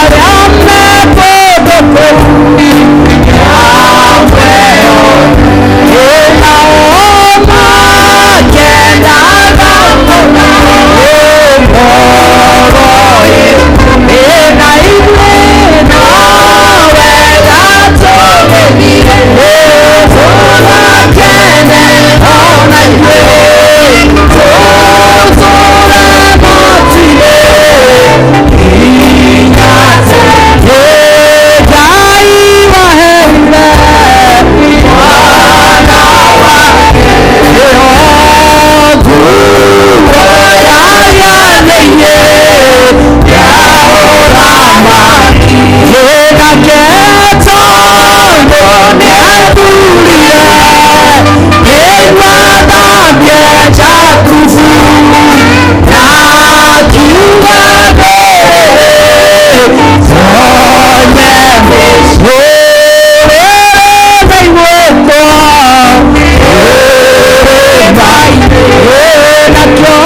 arĩa me kũndũ kũu nyamwe ĩnao makendaga mũno ũhoro ĩna ithuĩ no wega tũgĩthire tũgakene ona ithuĩ tũtũũre mũtũire nginya tene Ngai waheire mwana wake nguo yaganĩire ya ũramaki nake tondũ nĩathurire nĩmathambie Jakubu na akiuga ndũrĩrĩ tonye mĩcũrĩre igwĩtwo ĩrĩma-inĩ nakĩo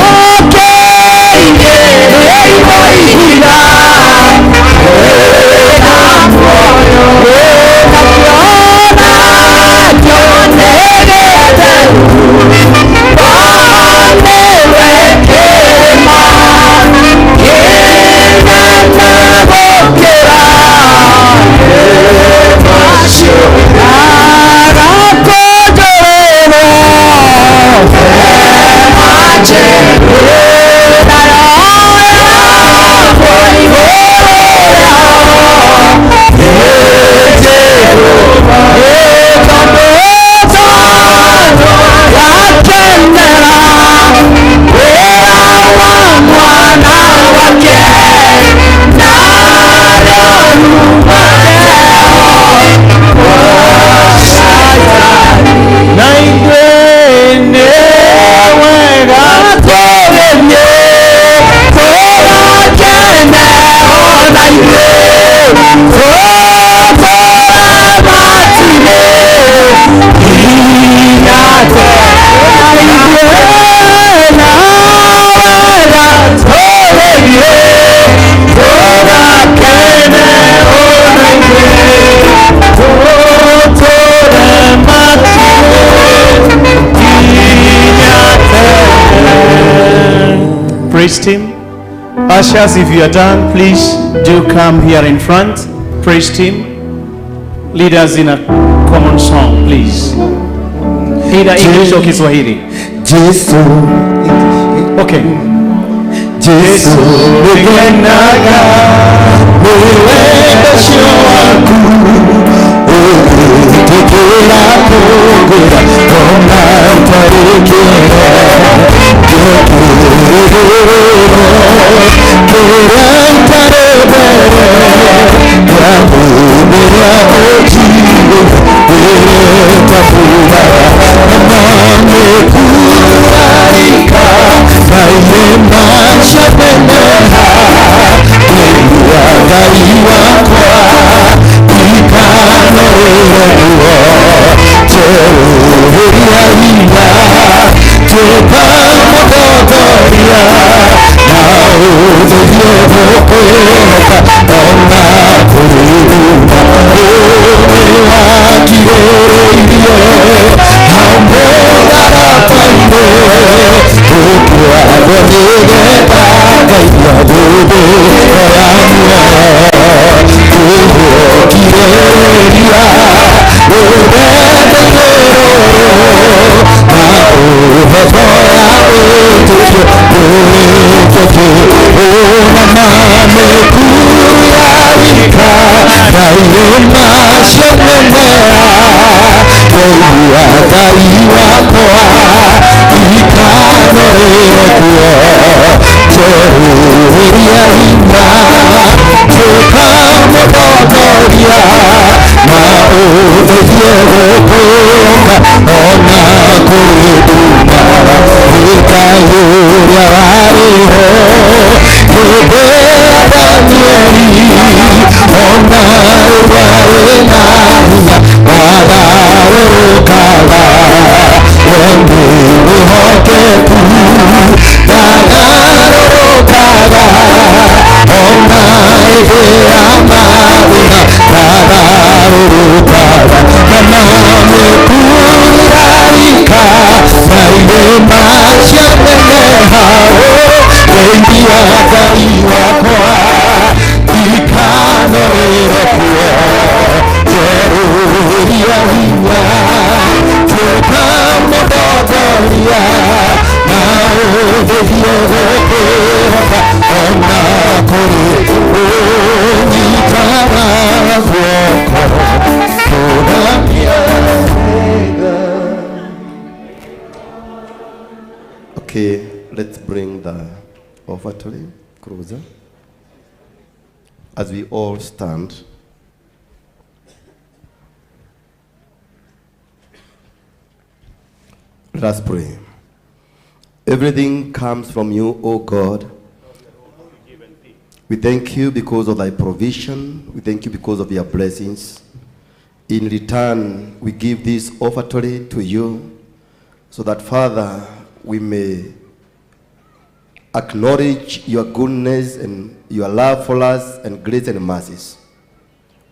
kĩirĩrĩirwo ihiga ĩna muoyo nakĩo nĩ gĩtheru onĩwe kĩrĩma kĩnene gũkĩra macio agakũnjũrĩrwo hema njerũ nayo yakwo igũrũ rĩao yakenera wĩra wa mwana wake narĩo ruma na ithuĩ nĩ wega tũgerie tũgakene ona ithuĩ tũtũũre matirĩ nginya tene na ithuĩ no wega tũgerie tũgakene ona ithuĩ tũtũũre matirĩ nginya tene. Praise team. Ushers, if you are done, please do come here in front. Praise team. Lead us in a common song, please. Either English or Kiswahili. Jesu. Okay. Jesu nikenaga wewe sio wangu ukitikila kungura kona tarikira Oh, Okay, let's bring the offertory closer. As we all stand, let us pray. Everything comes from you, O God. We thank you because of thy provision. We thank you because of your blessings. In return, we give this offertory to you so that, Father, we may acknowledge your goodness and your love for us and grace and mercies.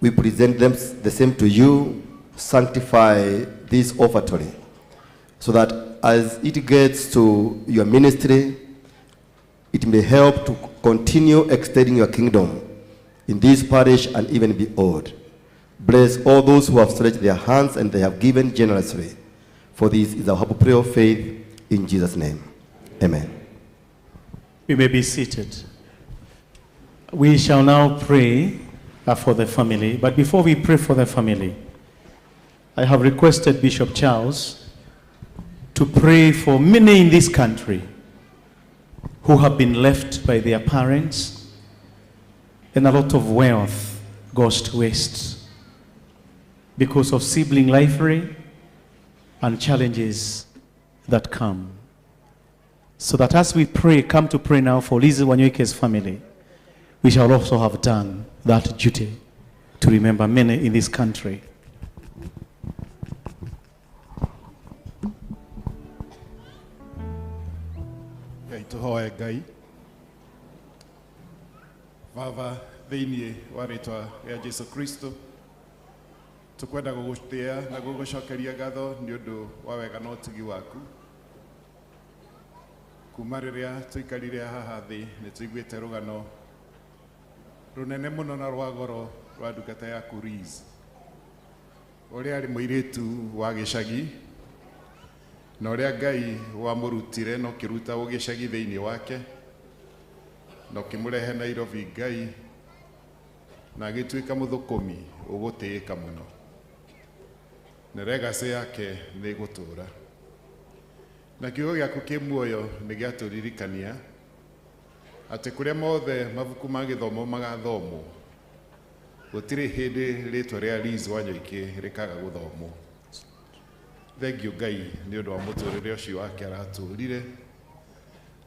We present them the same to you. Sanctify this offertory so that as it gets to your ministry, it may help to continue extending your kingdom in this parish and even beyond. Bless all those who have stretched their hands and they have given generously. For this is our humble prayer of faith in Jesus' name. Amen. We may be seated. We shall now pray for the family. But before we pray for the family, I have requested Bishop Charles to pray for many in this country who have been left by their parents, and a lot of wealth goes to waste because of sibling rivalry and challenges that come. So that as we pray, come to pray now for Lizzie Wanyoike's family, we shall also have done that duty to remember many in this country. Tuhoe Ngai Baba thĩinĩ wa rĩtwa rĩa Jesu Kristo tũkwenda gũgũtĩa na gũgũcokeria ngatho nĩ ũndũ wa wega na ũtugi waku kuma rĩrĩa tũikarire haha thĩ nĩ tũiguĩte rũgano rũnene mũno na rwa goro rwa ndungata yaku Lizzie ũrĩa arĩ mũirĩtu wa gĩcagi na ũrĩa Ngai wamũrutire na ũkĩruta ũgĩcagi thĩinĩ wake na ũkĩmũrehe Nairobi Ngai na agĩtuĩka mũthũkũmi ũgũtĩĩka mũno na legacy yake nĩ gũtũũra na kiugo gĩaku kĩ muoyo nĩ gĩatũririkania atĩ kũrĩa mothe mabuku ma gĩthomo magathomwo gũtirĩ hĩndĩ rĩtwa rĩa Lizzie Wanyoike rĩkaga gũthomwo. Thank you Ngai nĩ ũndũ wa mũtũrĩre ũcio wake aratũrire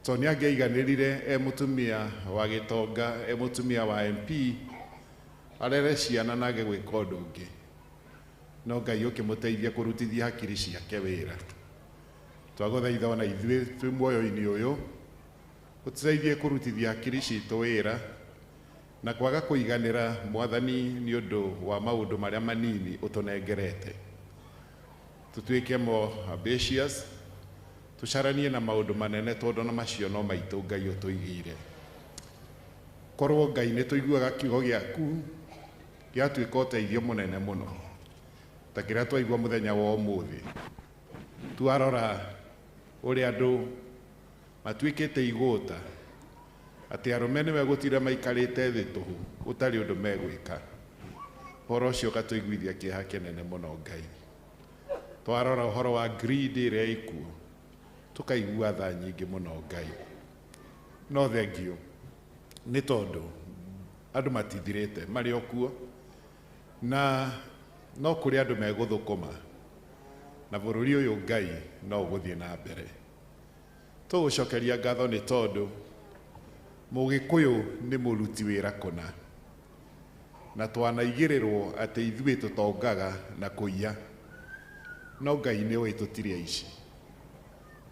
tondũ nĩ angĩaiganĩrire mũtumia wa gĩtonga mũtumia wa MP arere ciana na agĩgwĩka ũndũ ũngĩ no Ngai ũkĩmũteithia kũrutithia hakiri ciake wĩra. Twagũthaitha ona ithuĩ twĩ muoyo-inĩ ũyũ ũtũteithie kũrutithia hakiri citũ wĩra na kwaga kũiganĩra Mwathani nĩ ũndũ wa maũndũ marĩa manini ũtũnengerete. Tutuĩke more ambitious tucaranie na maũndũ manene tondũ na macio no maitũ Ngai ũtũigĩire. Korwo Ngai nĩ tũiguaga kiugo gĩaku gĩatuĩka ũteithio mũnene mũno ta kĩrĩa twaigua mũthenya wa ũmũthĩ twarora ũrĩa andũ matuĩkĩte igũta ati arume niwe gutira maikarite thi tuhu utari undu megwika horo ucio gatuiguithia kieha kinene muno Ngai twarora uhoro wa greed iria ikuo tukaigua tha nyingi muno Ngai no thengio ni tondu andu matithirite mari okuo na no kuri andu meguthukuma na bururi uyu Ngai no guthie na mbere tugucokeria ngatho ni tondu Mugikuyu ni muruti wira kuna na twanaigirirwo ati ithui tutongaga na kuiya no Ngai ni we tutire ici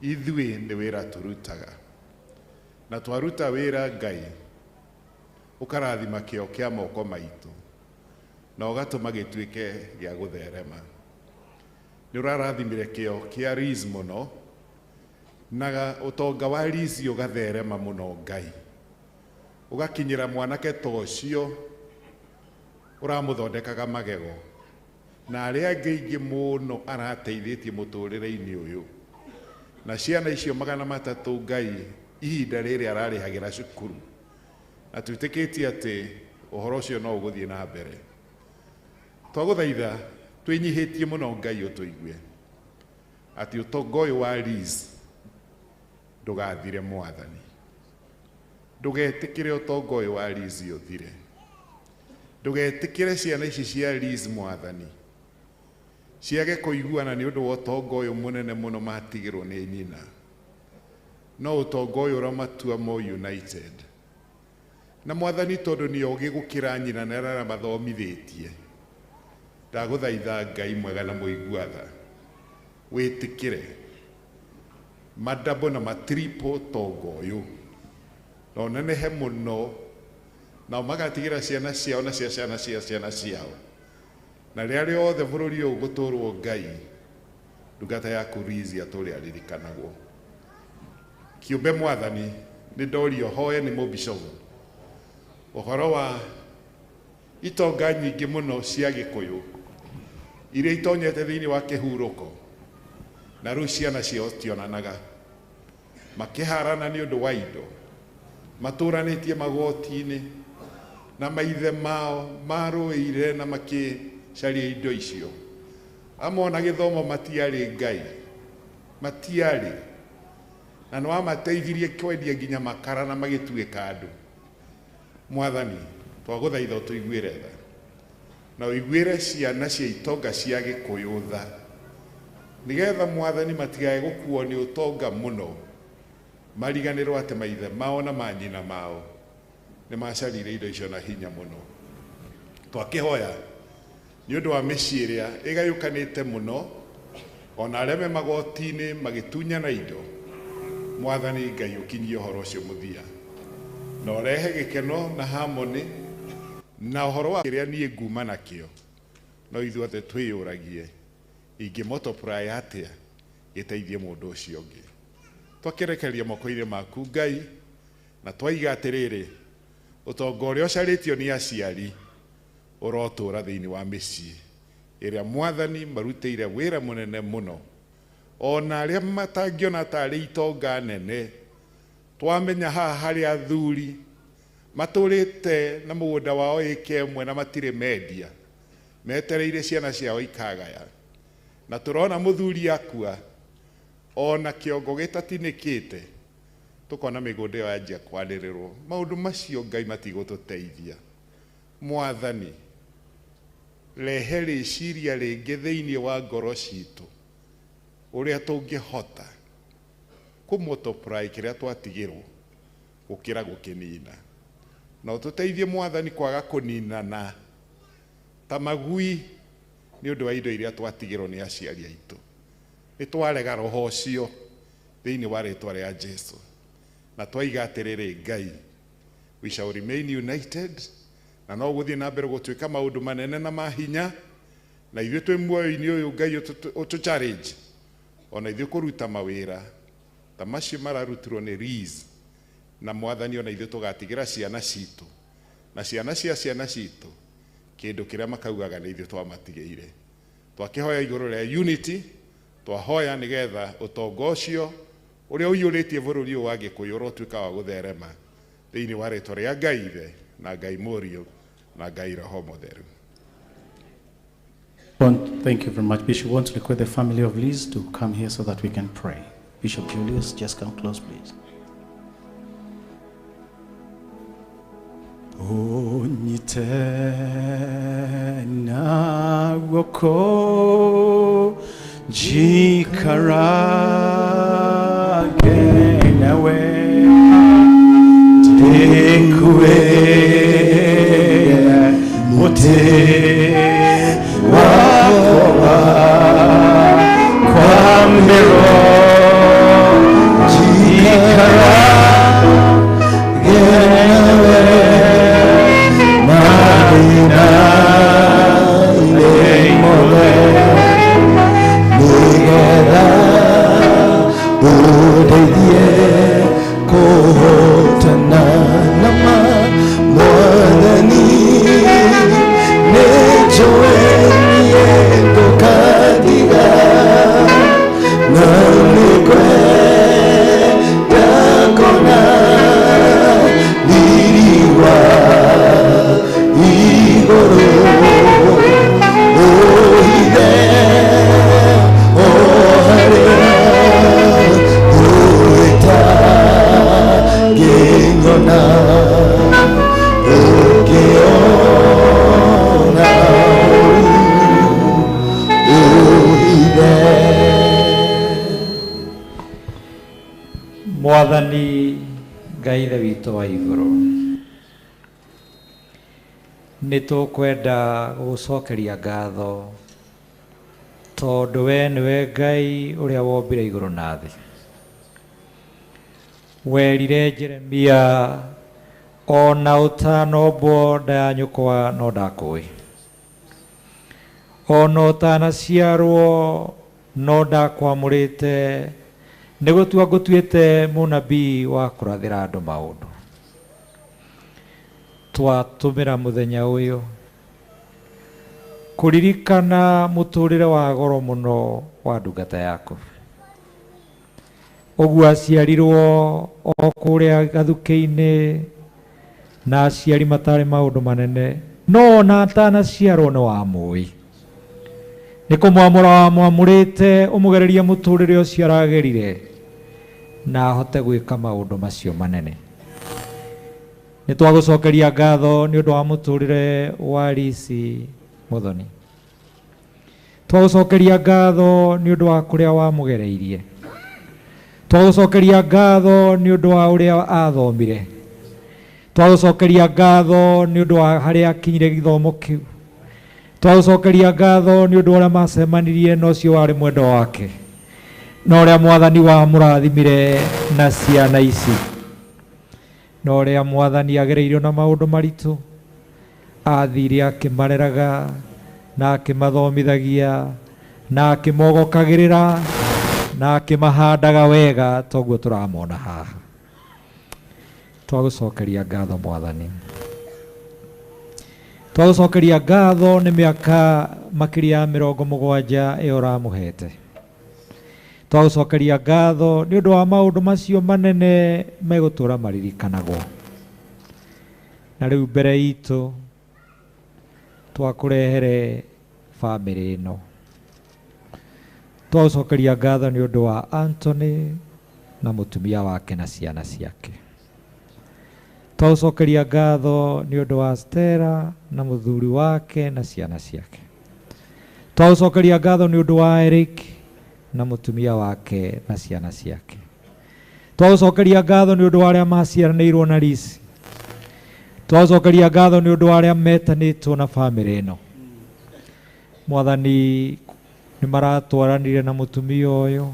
ithui ni wira turutaga na twaruta wira Ngai ukarathima kio kia moko maitu na ugatuma gituike gia gutherema ni urarathimire kio kia Liz muno na utonga wa Liz ugatherema muno Ngai ugakinyira mwanake tocio uramuthondekaga magego na aria ngeigi muno arateithĩtie mũtũrĩre-inĩ ũyũ na ciana icio 300 Ngai ihinda rĩrĩ ararĩhagira cukuru na twĩtĩkĩtie atĩ ũhoro ũcio no ũgũthiĩ na mbere twagũthaitha twĩnyihĩtie mũno Ngai ũtũigue atĩ ũtonga ũyũ wa Liz ndũgathire Mwathani ndugetikire utonga uyu wa Liz uthire ndugetikire ciana ici cia Liz Mwathani ciage kuiguana ni undu wa utonga uyu munene muno matigirwo ni nyina no utonga uyu uramatua mo united na Mwathani tondu ni ogi gukira nyina na rara mathomithitie ndaguthaitha Ngai mwega na muiguatha witikire madabo na matripo utonga uyu no nenehe muno na magatigira ciana ciao na ciana ciao na rĩrĩa rĩothe bũrũri ũyũ gũtũrwo Ngai ndungata yaku Liz atũre aririkanagwo kiumbe Mwathani nĩ ndorio hoe nĩ mũbishopu ũhoro wa itonga nyingĩ mũno cia Gĩkũyũ iria itonyete thĩinĩ wa kĩhurũko na rĩu ciana ciao tionanaga makĩharana nĩ ũndũ wa indo matũranĩtie magoti-inĩ na maithe mao marũĩire na makĩcaria indo icio amona gĩthomo matiarĩ Ngai matiarĩ na no amateithirie kwendia nginya makara na magĩtuĩka andũ Mwathani twagũthaitha ũtũiguĩre tha na ũiguĩre ciana cia itonga cia Gĩkũyũ tha nĩgetha Mwathani matigae gũkuo nĩ ũtonga mũno mariganĩrwo atĩ maithe mao na manyina mao nĩ macarire indo icio na hinya mũno twakĩhoya nĩ ũndũ wa mĩciĩ ĩrĩa ĩgayũkanĩte mũno ona arĩa me magoti-inĩ magĩtunyana indo Mwathani Ngai ũkinyie ũhoro ũcio mũthia na ũrehe gĩkeno na harmony na ũhoro wa kĩrĩa niĩ nguma nakĩo no ithuothe twĩyũragie ingĩ-multiply atĩa gĩteithie mũndũ ũcio ũngĩ twakĩrekeria moko-inĩ maku Ngai na twaiga atĩrĩrĩ ũtonga ũrĩa ũcarĩtio nĩ aciari ũrotũra thĩinĩ wa mĩciĩ ĩrĩa Mwathani marutĩire wĩra mũnene mũno ona arĩa matangĩona tarĩ itonga nene twamenya haha harĩ athuri matũrĩte na mũgũnda wao ĩka ĩmwe na matirĩ mendia metereire ciana ciao ikagaya na tũrona mũthuri akua ona kĩongo gĩtatinĩkĩte tukona mĩgũnda ĩyo yanjia kwanĩrĩrwo maũndũ macio Ngai matigũtũteithia Mwathani rehe rĩciria rĩngĩ thĩinĩ wa ngoro citũ ũrĩa tũngĩhota kũmultiply kĩrĩa twatigĩrwo gũkĩra gũkĩnina no tũteithie Mwathani kwaga kũninana ta magui nĩ ũndũ wa indo iria twatigĩrwo nĩ aciari aitũ nĩ twarega roho ũcio thĩinĩ wa rĩtwa rĩa Jesũ na twaiga atĩrĩrĩ Ngai we shall remain united na no gũthiĩ na mbere gũtuĩka maũndũ manene na mahinya na ithuĩ twĩ muoyo-inĩ ũyũ Ngai ũtũ-challenge ona ithuĩ kũruta mawĩra ta macio mararutirwo nĩ Liz na Mwathani ona ithuĩ tũgatigĩra ciana citũ na ciana cia ciana citũ kĩndũ kĩrĩa makaugaga nĩ ithuĩ twamatigĩire twakĩhoya igũrũ rĩa unity twahoya nĩgetha ũtonga ũcio ũrĩa ũiyũrĩtie bũrũri ũyũ wa Gĩkũyũ ũrotuĩka wa gũtherema thĩinĩ wa rĩtwa rĩa Ngai Ithe na Ngai Mũriũ na Ngai Roho Mũtheru. Thank you very much, Bishop. We want to request the family of Liz to come here so that we can pray. Bishop Julius, just come close, please. Onyite na woko jikarage nawe tekwe mote wakowa kwa mbero jikarage nawe marina mole nigera udedie kohotana nama mwadani nejoenie kokadiga namikwe takona liriwa igoro oide oharera oita gengona okeona oide. Mwathani Ngai Ithe witũ wa igũrũ, nĩ tũkwenda gũgũcokeria ngatho tondũ we nĩwe Ngai ũrĩa wombire igũrũ na thĩ. Werire Jeremia, ona ũtanombwo nda ya nyũkwa no ndakũĩ, ona ũtanaciarwo no ndakwamũrĩte, nĩ gũtua ngũtuĩte mũnabii wa kũrathĩra andũ maũndũ. Twatũmĩra mũthenya ũyũ kũririkana mũtũrĩre wa goro mũno wa ndungata yaku. Ũguo aciarirwo o kũrĩa gathukĩ-inĩ na aciari matarĩ maũndũ manene, no ona atanaciarwo nĩ wamũĩ. Nĩ kũmwamũra wamwamũrĩte ũmũgererie mũtũrĩre ũcio aragerire na ahote gwĩka maũndũ macio manene. Nĩ twagũcokeria ngatho nĩ ũndũ wa mũtũrĩre wa Lizzie Muthoni. Twagũcokeria ngatho nĩ ũndũ wa kũrĩa wamũgereirie. Twagũcokeria ngatho nĩ ũndũ wa ũrĩa athomire. Twagũcokeria ngatho nĩ ũndũ wa harĩa akinyire gĩthomo kĩu. Twagũcokeria ngatho nĩ ũndũ ũrĩa macemanirie na ũcio warĩ mwendo wake, na ũrĩa Mwathani wa mũrathimire na ciana ici, na ũrĩa Mwathani agereirio na maũndũ maritũ, athire akĩmareraga na akĩmathomithagia na akĩmogokagĩrĩra na akĩmahandaga wega, toguo tũramona haha. Twagũcokeria ngatho Mwathani. Twagũcokeria ngatho nĩ mĩaka makĩria ya 70 ĩyo ũramũhete. Twagũcokeria ngatho nĩ ũndũ wa maũndũ macio manene megũtũra maririkanagwo. Na rĩu mbere itũ twakũrehere bamĩrĩ ĩno. Twagũcokeria ngatho nĩ ũndũ wa Anthony na mũtumia wake na ciana ciake. Twagũcokeria ngatho nĩ ũndũ wa Stella na mũthuri wake na ciana ciake. Twagũcokeria ngatho nĩ ũndũ wa Eric na mũtumia wake na ciana ciake. Twagũcokeria ngatho nĩ ũndũ wa arĩa maciaranĩirwo na Lizzie. Twagũcokeria ngatho nĩ ũndũ wa arĩa metanĩtwo na bamĩrĩ ĩno. Mwathani nĩ maratwaranire na mũtumia ũyũ,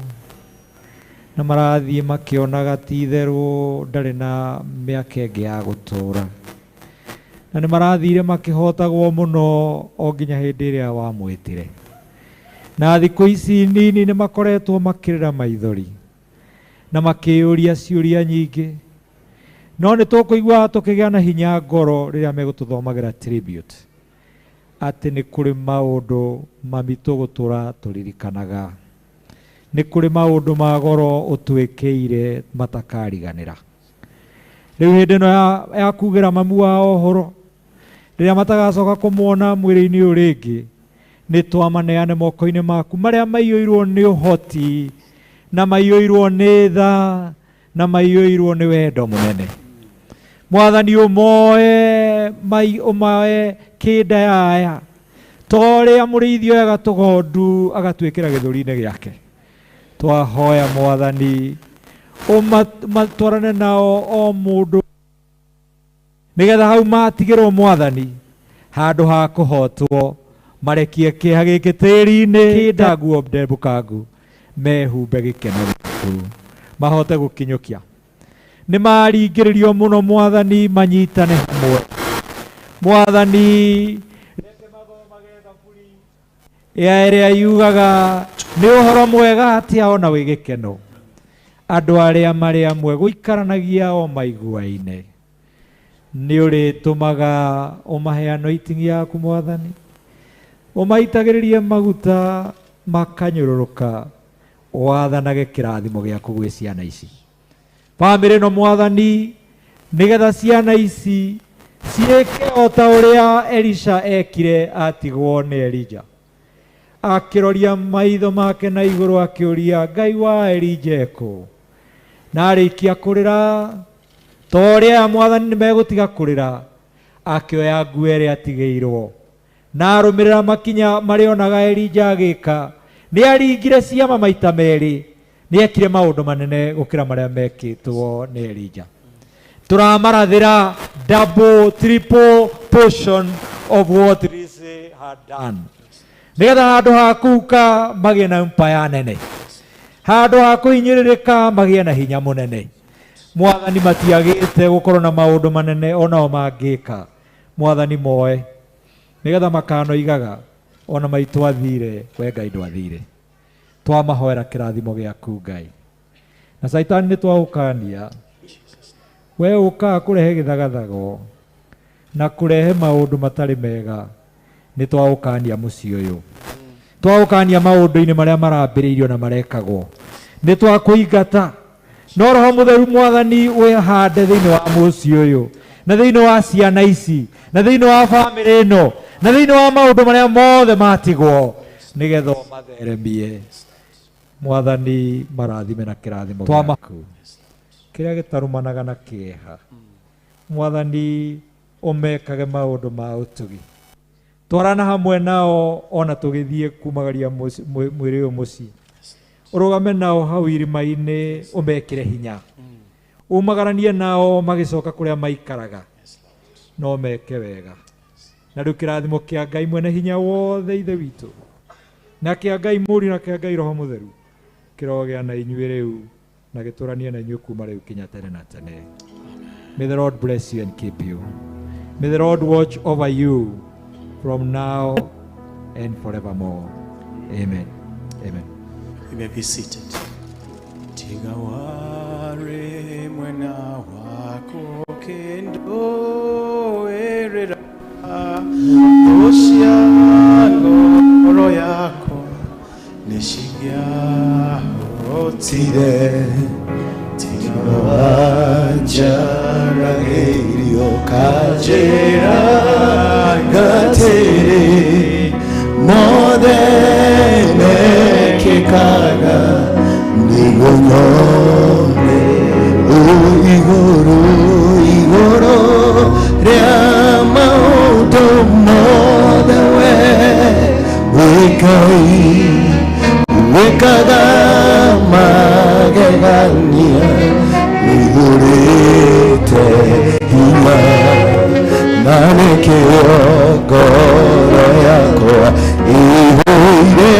na marathiĩ makĩonaga ti itherũ ndarĩ na mĩaka ĩngĩ ya gũtũra, na nĩ marathire makĩhotagwo mũno o nginya hĩndĩ ĩrĩa wamwĩtire. Na thikũ ici nini nĩ makoretwo makĩrĩra maithori na makĩũria ciũria nyingĩ, no nĩ tũkũigua tũkĩgĩa na hinya ngoro rĩrĩa megũtũthomagĩra tribute atĩ nĩ kũrĩ maũndũ mami tũgũtũra tũririkanaga, nĩ kũrĩ maũndũ ma goro ũtwĩkĩire matakariganĩra, riu hindi no ya kugira mamu wao horo riria matagacoka kumuona mwiri-ini uyu ringi ni twamaneane moko-ini maku maria maiyuirwo ni uhoti na maiyuirwo ni tha na maiyuirwo ni wendo munene. Mwathani umoe mai umae kindayaya toria murithio yaga tugondu agatwikira githuri-ini giake. Twahoya Mwathani umatwarane nao o mundu nigetha hau matigirwo Mwathani handu ha kuhotwo marekie kiha giki tiri-ini kindaguo ndebukangu mehumbe gikeno giku mahote gukinyukia ni maringiririo muno Mwathani manyitane hamwe. Mwathani ya iria yugaga ni uhoro mwega atia ona wi gikeno andu aria mari amwe guikaranagia o maigua-ine ni uritumaga umahe anointing yaku Mwathani umaitagiririe maguta makanyururuka wathanage kirathimo giaku gwi ciana ici family no Mwathani nigetha ciana ici cieke ota uria Elisha ekire atigwo ni Elija akiroria maitho make na iguru akiuria Ngai wa Elija eko na arikia kurira toria Mwathani megutiga kurira akioya nguo iria atigeirwo na arumirira makinya marionaga Elija agika ni aringire ciama maita meri ni ekire maundu manene gukira maria mekitwo ni Elija. Turamarathira double triple portion of what Lizzie had done nigetha handu ha kuka magie na empire nene handu ha kuhinyiririka magie na hinya munene. Mwathani matiagite gukorwo na maundu manene onao mangika Mwathani moe nigetha makano igaga ona maitu athire we Ngai ndwathire. Twamahoera kirathimo giaku Ngai na Saitani ni twaukania we uka kurehe githagathago na kurehe maundu matari mega ni twaukania muci uyu twaukania maundu-ini maria marambiriirio na marekagwo ni twakuingata no Roho Mutheru Mwathani wihande thiini wa muci uyu na thiini wa ciana ici na thiini wa family ino na thiini wa maundu maria mothe matigwo nigetha matheremie Mwathani marathime na kirathimo giaku kiria gitarumanaga na kieha Mwathani umekage maundu ma utugi twarana hamwe nao ona tugithie kumagaria mwiri uyu muci urugame nao hau irima-ini umekire hinya umagaranie nao magicoka kuria maikaraga no meke wega na riu kirathimo kia Ngai mwene hinya wothe ithe witu na kia Ngai muri na kia Ngai Roho Mutheru kirogia na inyuĩ riu na gituranie na inyuĩ kuma riu kinya tene na tene. May the Lord bless you and keep you. May the Lord watch over you from now and forevermore. Amen. Amen. You may be seated. Tigaware mwena wako kendo erera oshiano oro yako nishigia otire tigawajara gerio kajera gatere modene kekaga nigonyone igoro ria mauto modewe wekaga magegania igurite hima nanekeo ngoro yakwa ihuire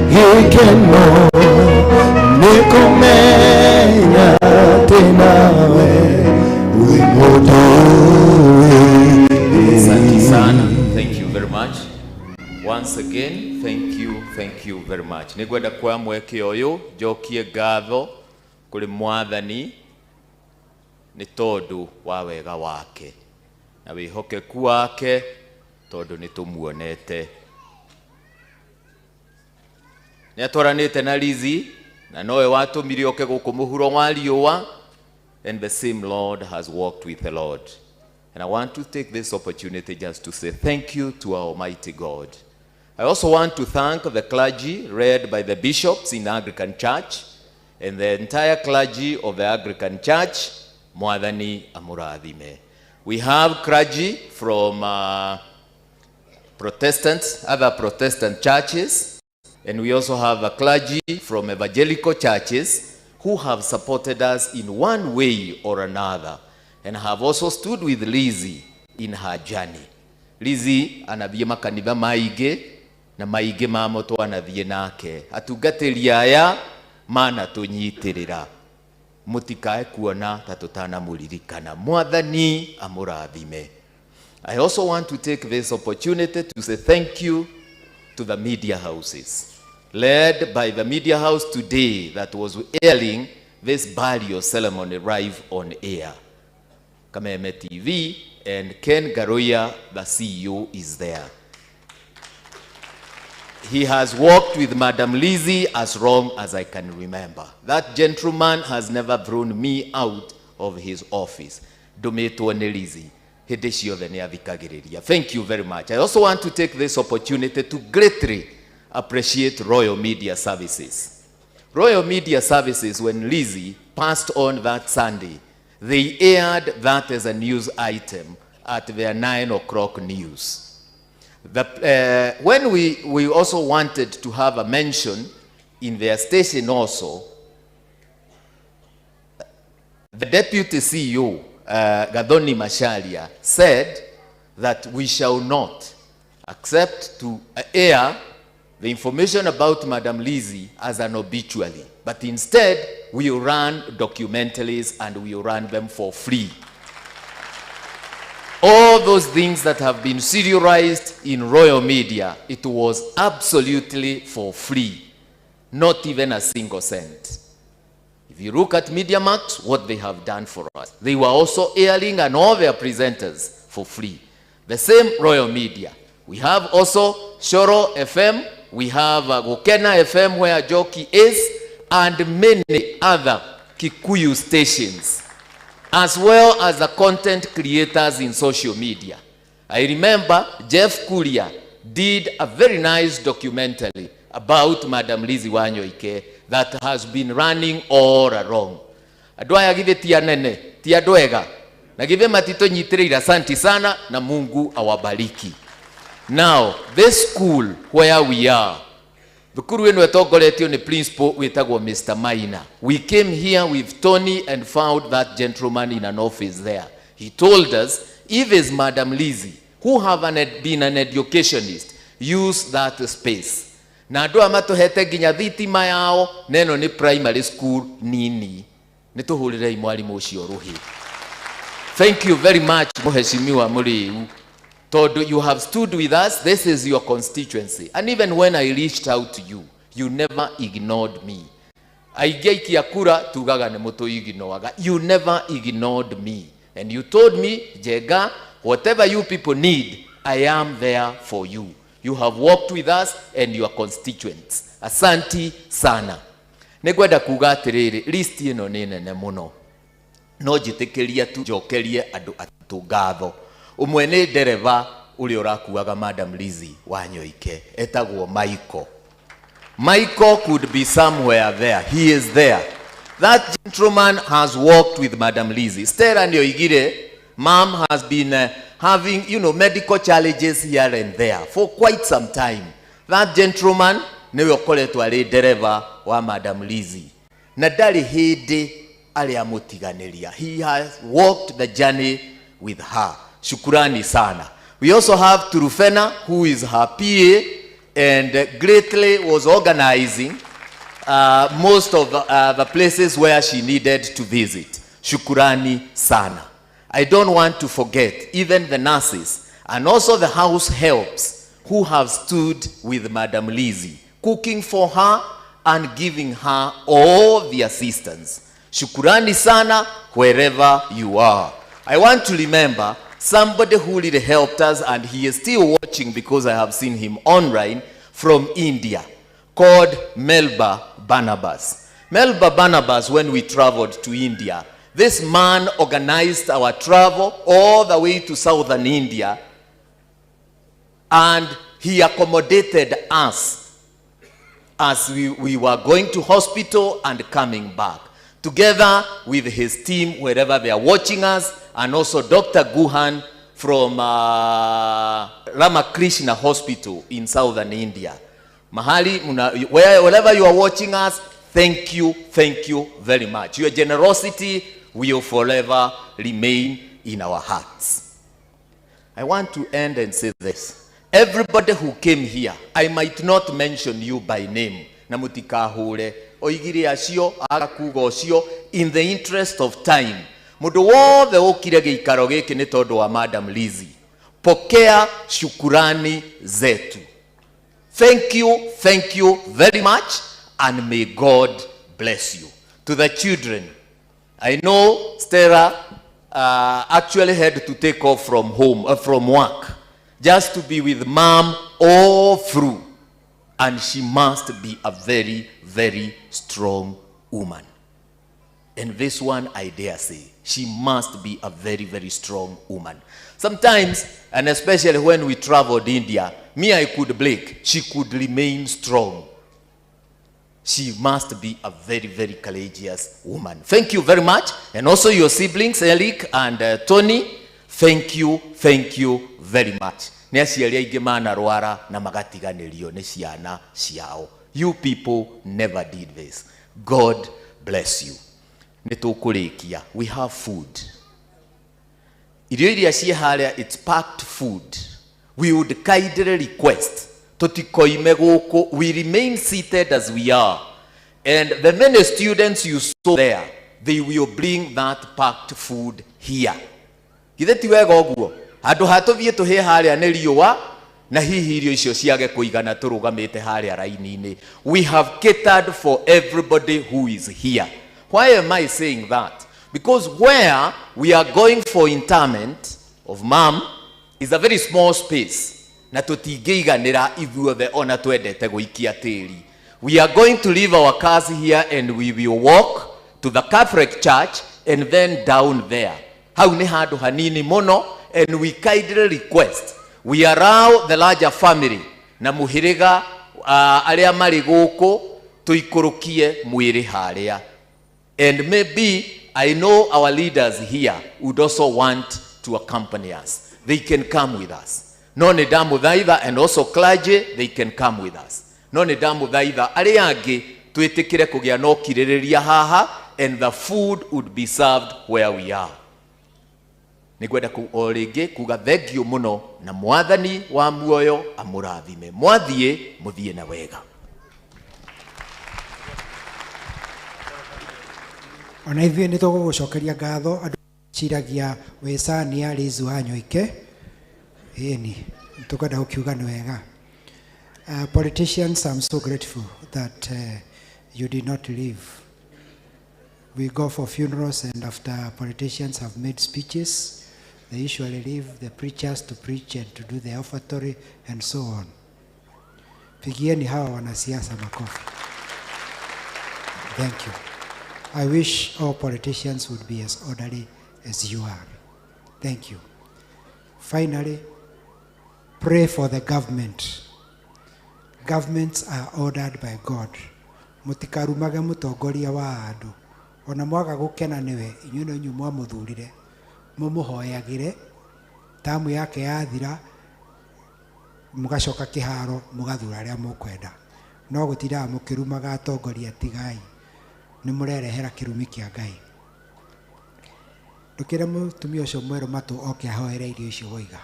gikeno nikumenya ati nawe wi mundu. Asante sana. Thank you very much. Once again, thank you very much. Nigwenda kwa mweke uyu njokie ngatho kuri Mwathani ni tondu wa wega wake na wihokeku wake tondu ni tumuonete. Ni atwaranite na Lizzie na nowe watumire oke guku muhuro wa riũa and the same Lord has walked with the Lord. And I want to take this opportunity just to say thank you to our Almighty God. I also want to thank the clergy led by the bishops in the Anglican Church and the entire clergy of the Anglican Church. Mwathani amurathime. We have clergy from Protestants, other Protestant churches, and we also have a clergy from evangelical churches who have supported us in one way or another and have also stood with Lizzie in her journey. Lizzie anathie makanitha maige na maige mamoto anathie nake atungatĩri aya mana tunyitirira mutikae kuona ta tutanamuririkana. Mwathani amurathime. I also want to take this opportunity to say thank you to the media houses, led by the media house today that was airing this burial ceremony live on air. Kameme TV, and Ken Garoya, the CEO, is there. He has worked with Madam Lizzie as long as I can remember. That gentleman has never thrown me out of his office. Dometo ne Lizzie. Thank you very much. I also want to take this opportunity to greatly appreciate Royal Media Services. Royal Media Services, when Lizzie passed on that Sunday, they aired that as a news item at their 9 o'clock news. When we also wanted to have a mention in their station also, the deputy CEO, Gadoni Masharia, said that we shall not accept to air the information about Madam Lizzie as an obituary, but instead we will run documentaries and we will run them for free. All those things that have been serialized in Royal Media, it was absolutely for free, not even a single cent. If you look at Media Max, what they have done for us, they were also airing and all their presenters for free. The same Royal Media. We have also Shoro FM, we have Gokena FM where Joki is, and many other Kikuyu stations, as well as the content creators in social media. I remember Jeff Kuria did a very nice documentary about Madam Lizzie Wanyoike that has been running all along. Adwaya give tia nene, tia doega. Na give matito nyitirira santi sana na Mungu awabariki. Now, this school where we are, the wenu etogoletio ni principal wetagwo Mr. Maina. We came here with Tony and found that gentleman in an office there. He told us, if it's Madam Lizzie, who have been an educationist, use that space. Na andu amatuhete nginya thitima yao neno ni primary school nini nituhurirei mwalimu ucio ruhi. Thank you very much muheshimiwa Muriu. Todo, you have stood with us. This is your constituency, and even when I reached out to you, you never ignored me. Aigeikia kura tugaga ne mutu ignoraga. You never ignored me, and you told me, Jega, whatever you people need, I am there for you. You have worked with us and your constituents. Asanti sana. Negwenda kuga atiriri, list ino ni nene muno. No jitikiria tu jokerie andu atugatho. Umwe ni dereva uri urakuaga Madam Lizzie Wanyoike, etagwo Michael. Michael could be somewhere there. He is there. That gentleman has worked with Madam Lizzie. Stella Nyoigire, mom has been having, medical challenges here and there for quite some time. That gentleman, niwe okoletwo ari dereva wa Madam Lizzie. Na ndari hindi ari amutiganiria. He has walked the journey with her. Shukurani sana. We also have Turufena, who is her PA and greatly was organizing most of the places where she needed to visit. Shukurani sana. I don't want to forget even the nurses and also the house helps who have stood with Madam Lizzie, cooking for her and giving her all the assistance. Shukurani sana wherever you are. I want to remember somebody who really helped us, and he is still watching because I have seen him online, from India, called Melba Barnabas. Melba Barnabas, when we traveled to India, This man organized our travel all the way to southern India, and he accommodated us as we were going to hospital and coming back, together with his team wherever they are watching us, and also Dr. Guhan from Ramakrishna Hospital in southern India. Mahali, wherever you are watching us, thank you very much. Your generosity will forever remain in our hearts. I want to end and say this. Everybody who came here, I might not mention you by name. Namutikahule, oigiri asio, akakugo osio, in the interest of time. Mundu wothe ukire giikaro giki ni tondu wa Madam Lizzie. Pokea shukurani zetu. Thank you very much, and may God bless you. To the children, I know Stella actually had to take off from home, from work, just to be with mom all through. And she must be a very, very strong woman. And this one, I dare say, she must be a very, very strong woman. Sometimes, and especially when we traveled India, me, I could blink. She could remain strong. She must be a very, very courageous woman. Thank you very much. And also your siblings, Eric and Tony, thank you very much. You people never did this. God bless you. We have food. It's packed food. We would kindly request we remain seated as we are, and the many students you saw there, they will bring that packed food here. We have catered for everybody who is here. Why am I saying that? Because where we are going for interment of mom is a very small space. We are going to leave our cars here and we will walk to the Catholic Church and then down there. And we kindly request, we allow the larger family na muhiriga aria mari guku tuikurukie mwiri haria. And maybe I know our leaders here would also want to accompany us. They can come with us. No ne damu dhaitha, and also clergy, they can come with us. No ne damu dhaitha, aria angi twetikire kugia no kiririria haha, and the food would be served where we are. Nigwenda kuorege kuga thengio muno na mwathani wa muoyo amurathime. Mwathie muthie na wega. Ona ithuĩ nĩ tũgũgũcokeria ngatho andũ ciragia wĩcania Lizzie Wanyoike. Ĩni tũkwenda gũkiuga nĩ wega. Politicians, I'm so grateful that you did not leave. We go for funerals, and after politicians have made speeches, they usually leave the preachers to preach and to do the offertory and so on. Pigieni hawa wanasiasa makofi. Thank you. I wish all politicians would be as orderly as you are. Thank you. Finally, pray for the government. Governments are ordered by God. Mutikarumaga mutongoria wa andu. Ona mwaga gukena niwe inyuĩ no inyuĩ mwamuthurire mumuhoyagire tamu yake yathira mugacoka kiharo mugathura aria mukwenda. No gutira mukirumaga atongoria tigai. Ni murerehera kirumi kia Ngai. Ndukire mutumia ucio mweru matu oke ahoere irio icio goiga.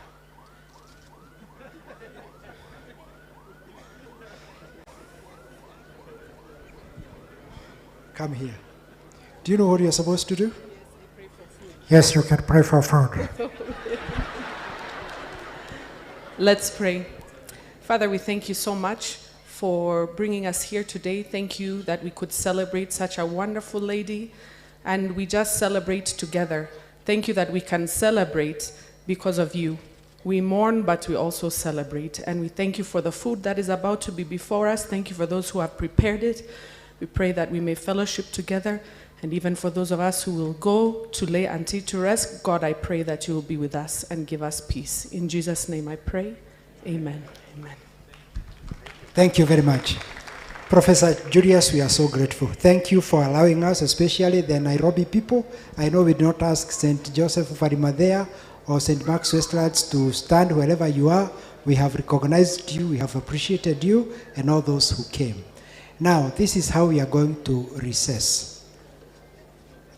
Come here. Do you know what you're supposed to do? Yes, you can pray for food. Let's pray. Father, we thank you so much for bringing us here today. Thank you that we could celebrate such a wonderful lady, and we just celebrate together. Thank you that we can celebrate because of you. We mourn, but we also celebrate. And we thank you for the food that is about to be before us. Thank you for those who have prepared it. We pray that we may fellowship together And even for those of us who will go to lay Auntie to rest, God, I pray that you will be with us and give us peace. In Jesus' name I pray. Amen. Amen. Thank you very much. Professor Julius, we are so grateful. Thank you for allowing us, especially the Nairobi people. I know we did not ask St. Joseph of Arimathea or St. Mark's Westlands to stand wherever you are. We have recognized you, we have appreciated you, and all those who came. Now, this is how we are going to recess.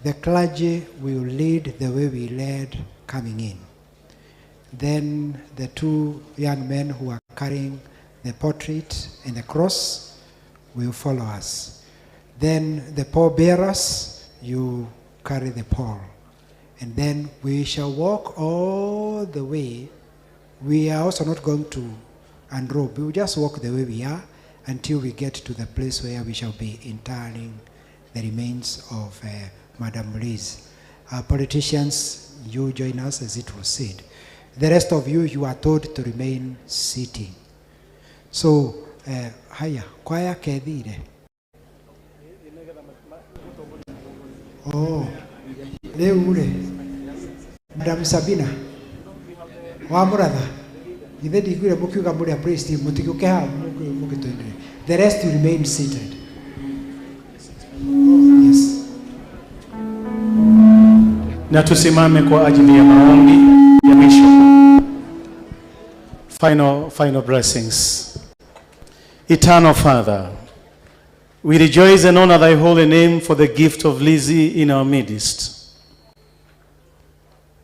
The clergy will lead the way we led coming in. Then the two young men who are carrying the portrait and the cross will follow us. Then the pallbearers, you carry the pall. And then we shall walk all the way. We are also not going to unrobe. We will just walk the way we are until we get to the place where we shall be interring the remains of Madame Liz. Politicians, you join us as it was said. The rest of you, you are told to remain sitting. So, haya, kwaya kethire. Oh, leure. Madame Sabina. Wa muratha. Ithe ndigwire mukiuga muri a praise team mutiguke ha mugitoindire. The rest will remain seated. Oh, yes. Na tusimame kwa ajili ya maombi ya mwisho. Final blessings. Eternal Father, we rejoice and honor thy holy name for the gift of Lizzie in our midst.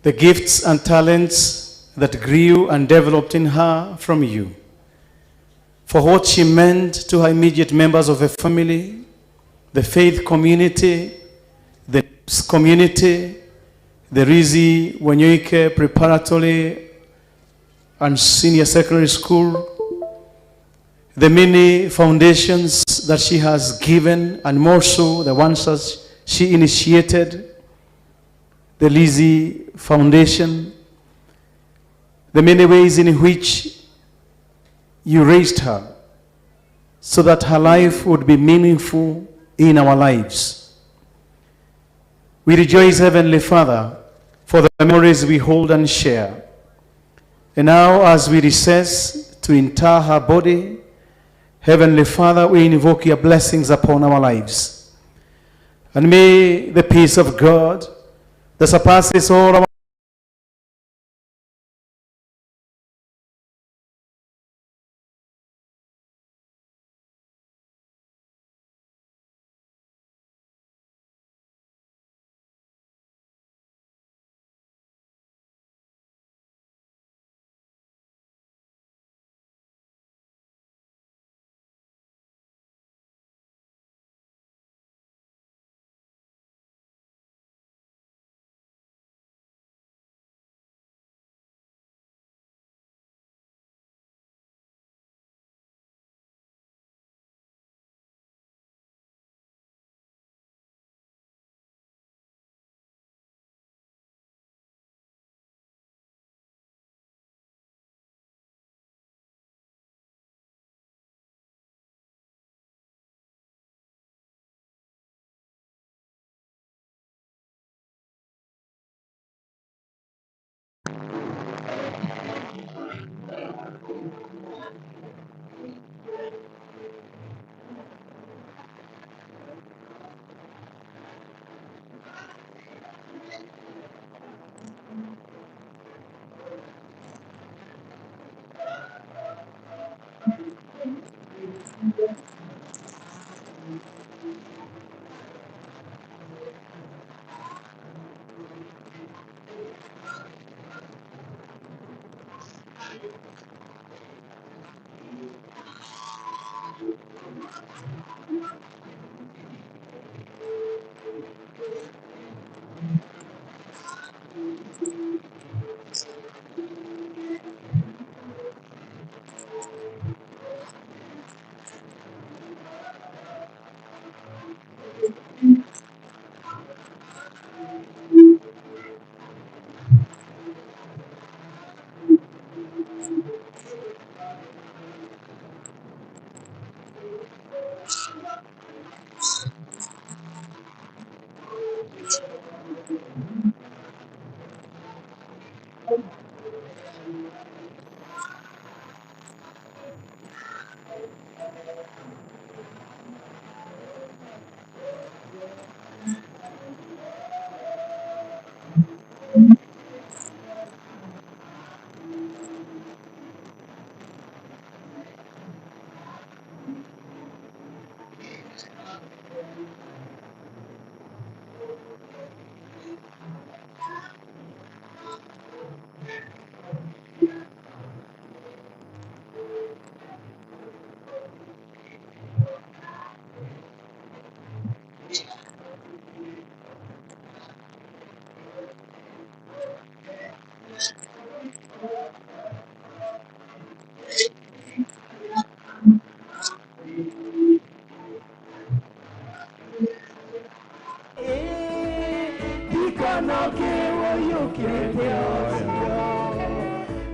The gifts and talents that grew and developed in her from you. For what she meant to her immediate members of the family, the faith community, the community, the Lizzie Wanyoike Preparatory and Senior Secondary School, the many foundations that she has given, and more so the ones that she initiated, the Lizzie Foundation, the many ways in which you raised her so that her life would be meaningful in our lives. We rejoice, Heavenly Father, for the memories we hold and share. And now as we recess to inter her body, Heavenly Father, we invoke your blessings upon our lives. And may the peace of God that surpasses all our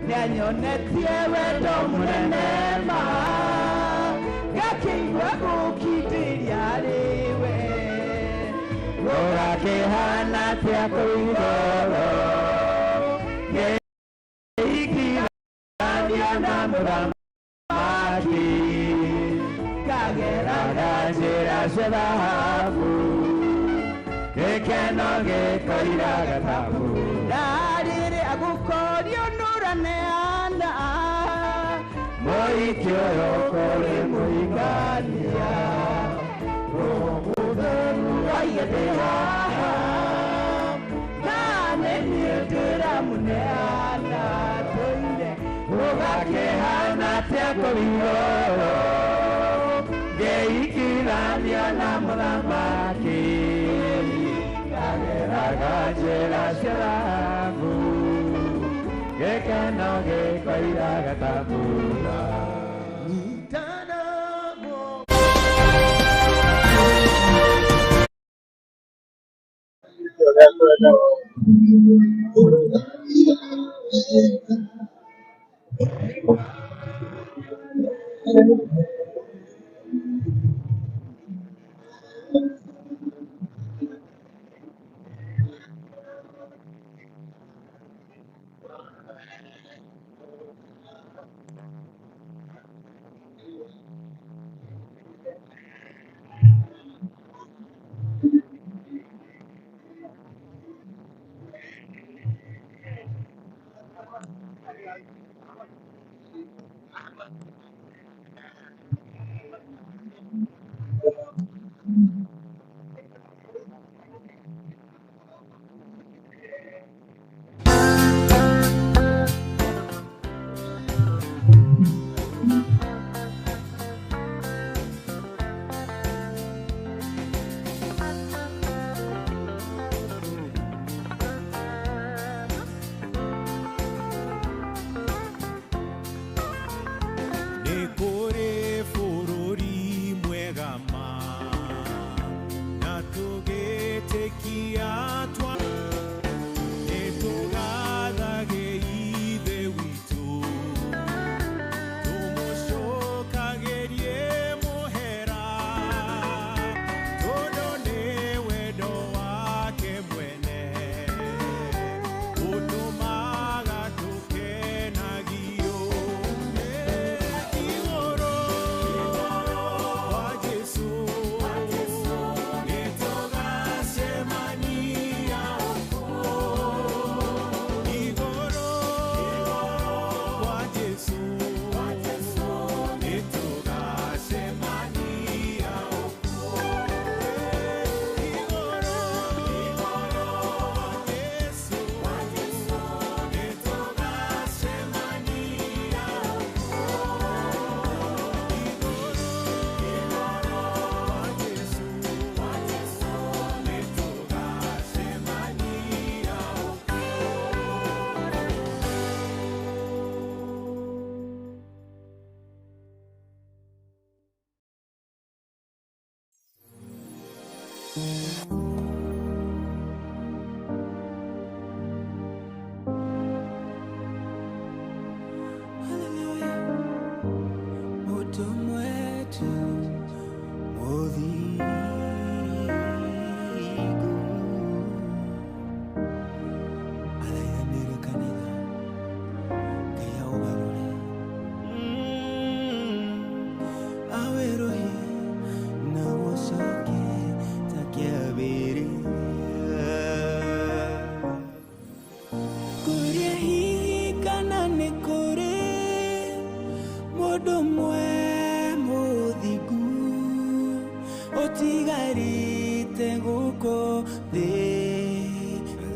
Nyanyonetie wendo munene ma gakiigua gũkindĩria rĩwe gũgakĩhana tia kũigoro gĩikirania na mũthamaki kageraga njĩra cia thahabu gĩkeno gĩkoira gathabu na rĩrĩ agũkorio nũraneana mũhiki ũyũ kũrĩ mũhikania mũtheru waiyete haha na nĩ niĩ ndĩramũneana tũire gũgakĩhana tia kũigoro ngĩikirania na mũthamaki kageraga njĩra cia thahabu gĩkeno gĩkoira gatambura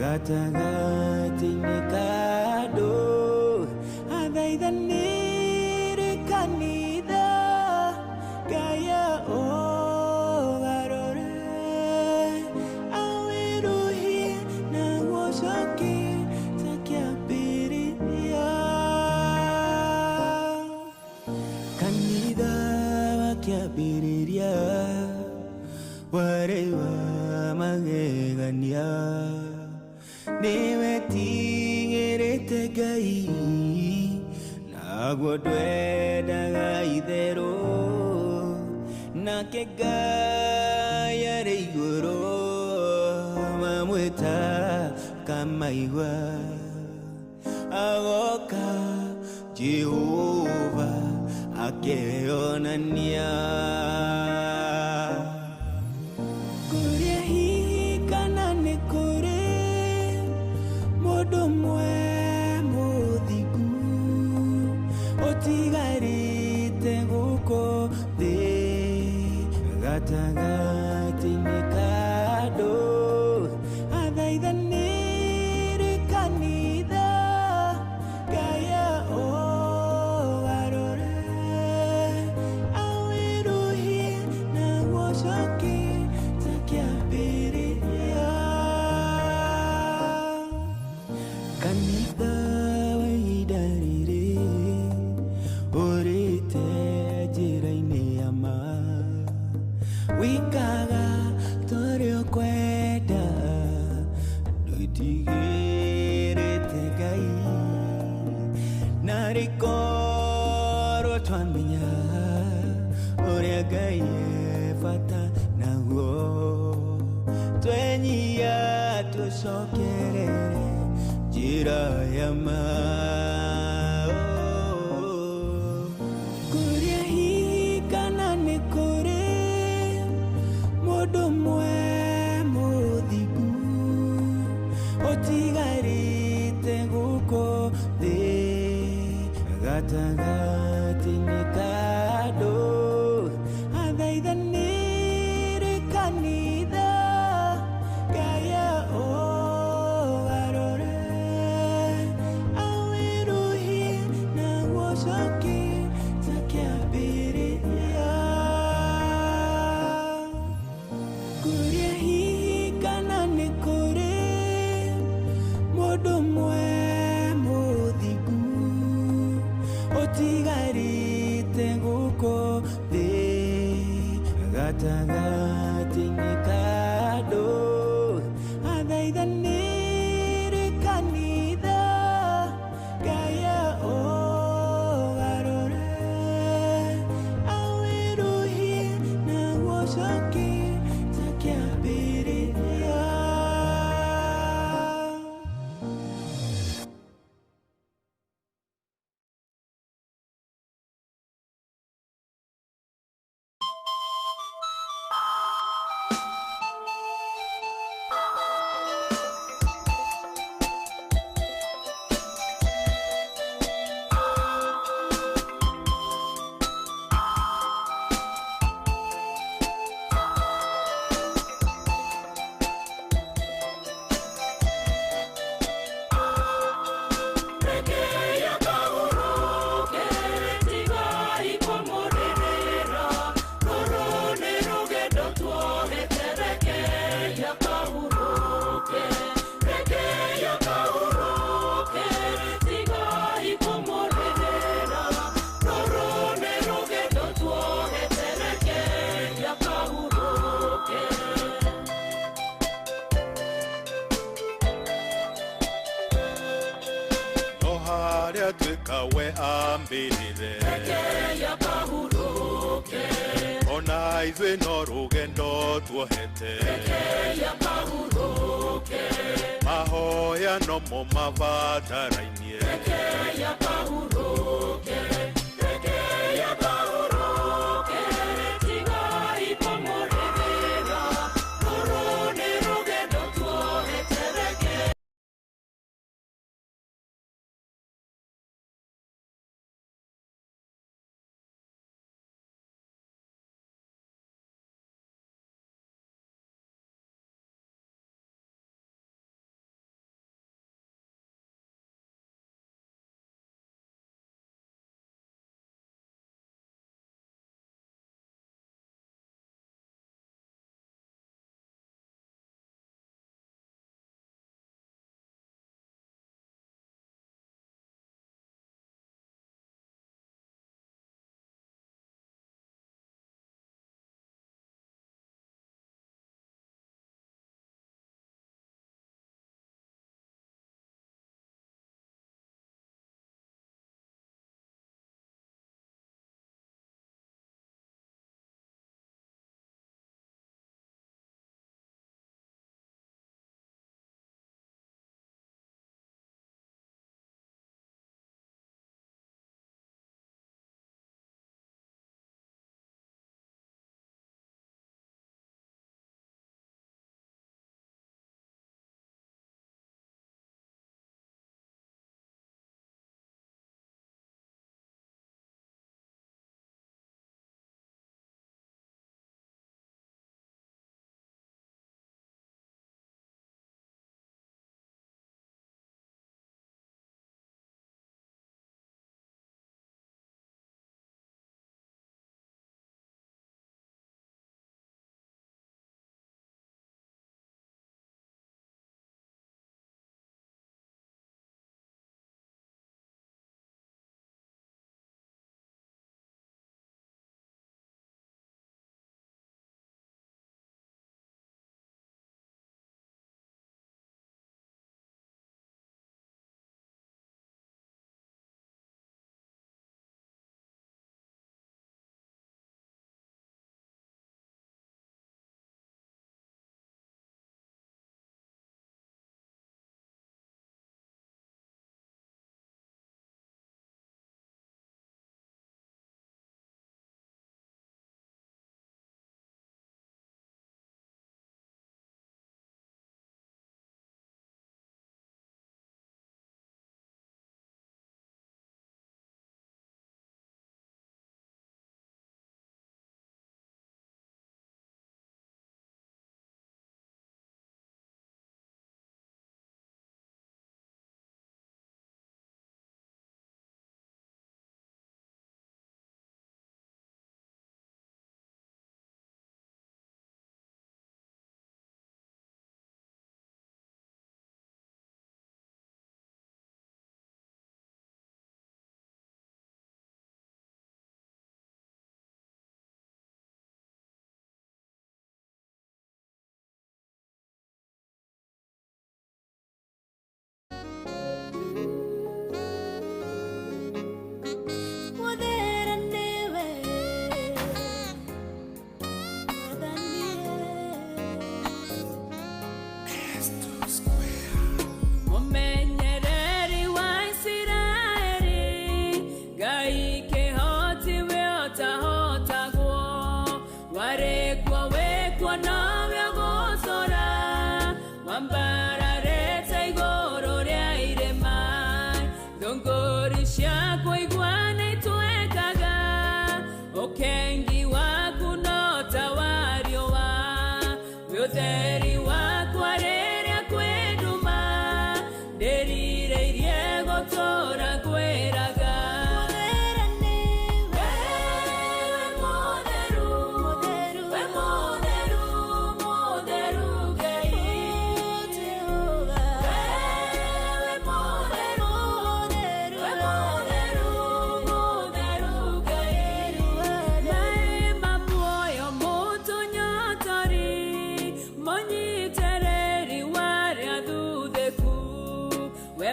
gatagatĩ-inĩ ka andũ athaithanĩre kanitha Ngai ũgarũre awĩruhie na gũcokia ta kĩambĩrĩria niwe tigĩrĩte Ngai naguo ndwendaga itherũ nake Ngai arĩ igũrũ mamwĩta kamaigua agoka Jehova akeyonania kũrĩa hihi kana nĩ kũrĩ mũndũ mwe mũthingu ũtigarĩte gũkũ thĩ gatagatĩ-inĩ ka andũ athaithanĩre kanitha Ngaya ũgarũre awĩruhie na gũcoke ta kĩambĩrĩria kanitha wa ihinda rĩrĩ ũrĩte njĩra-inĩ ya ma wikaga torĩa ũkwenda ndũtigĩrĩte Ngai na rĩkorwo twamenya ũrĩa Ngai bata naguo twenyia tũcokerere njĩra ya ma kũrĩa hihi kana nĩ kũrĩ mũndũ mwe mũthingu ũtigarĩte gũkũ thĩ gatagatĩ-inĩ ka andũ athaithanĩre kanitha Ngaya ũgarũre awĩruhie na gũcoke ta kĩambĩrĩria kũrĩa hihi kana nĩ kũrĩ mũndũ mwe mũthingu ũtigarĩte gũkũ thĩ gatagatĩ-inĩ ka andũ athaithanĩre kanitha Ngaya ũgarũre awĩruhie na gũcoke ta kĩambĩrĩria harĩa twĩka we ambĩrĩre ona ithuĩ no rũgendo tuohete mahoya no mo mabatarainie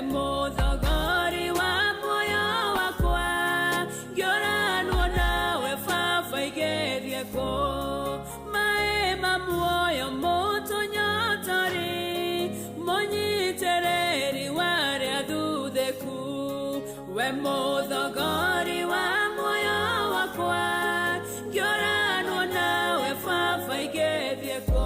muthogori wa moyo wakwa ngĩũranwo nawe baba igerie kũ maema muoyo mũtũnyotori mũnyitĩrĩri warĩa thuthĩku we muthogori wa moyo wakwa ngĩũranwo nawe baba igerie kũ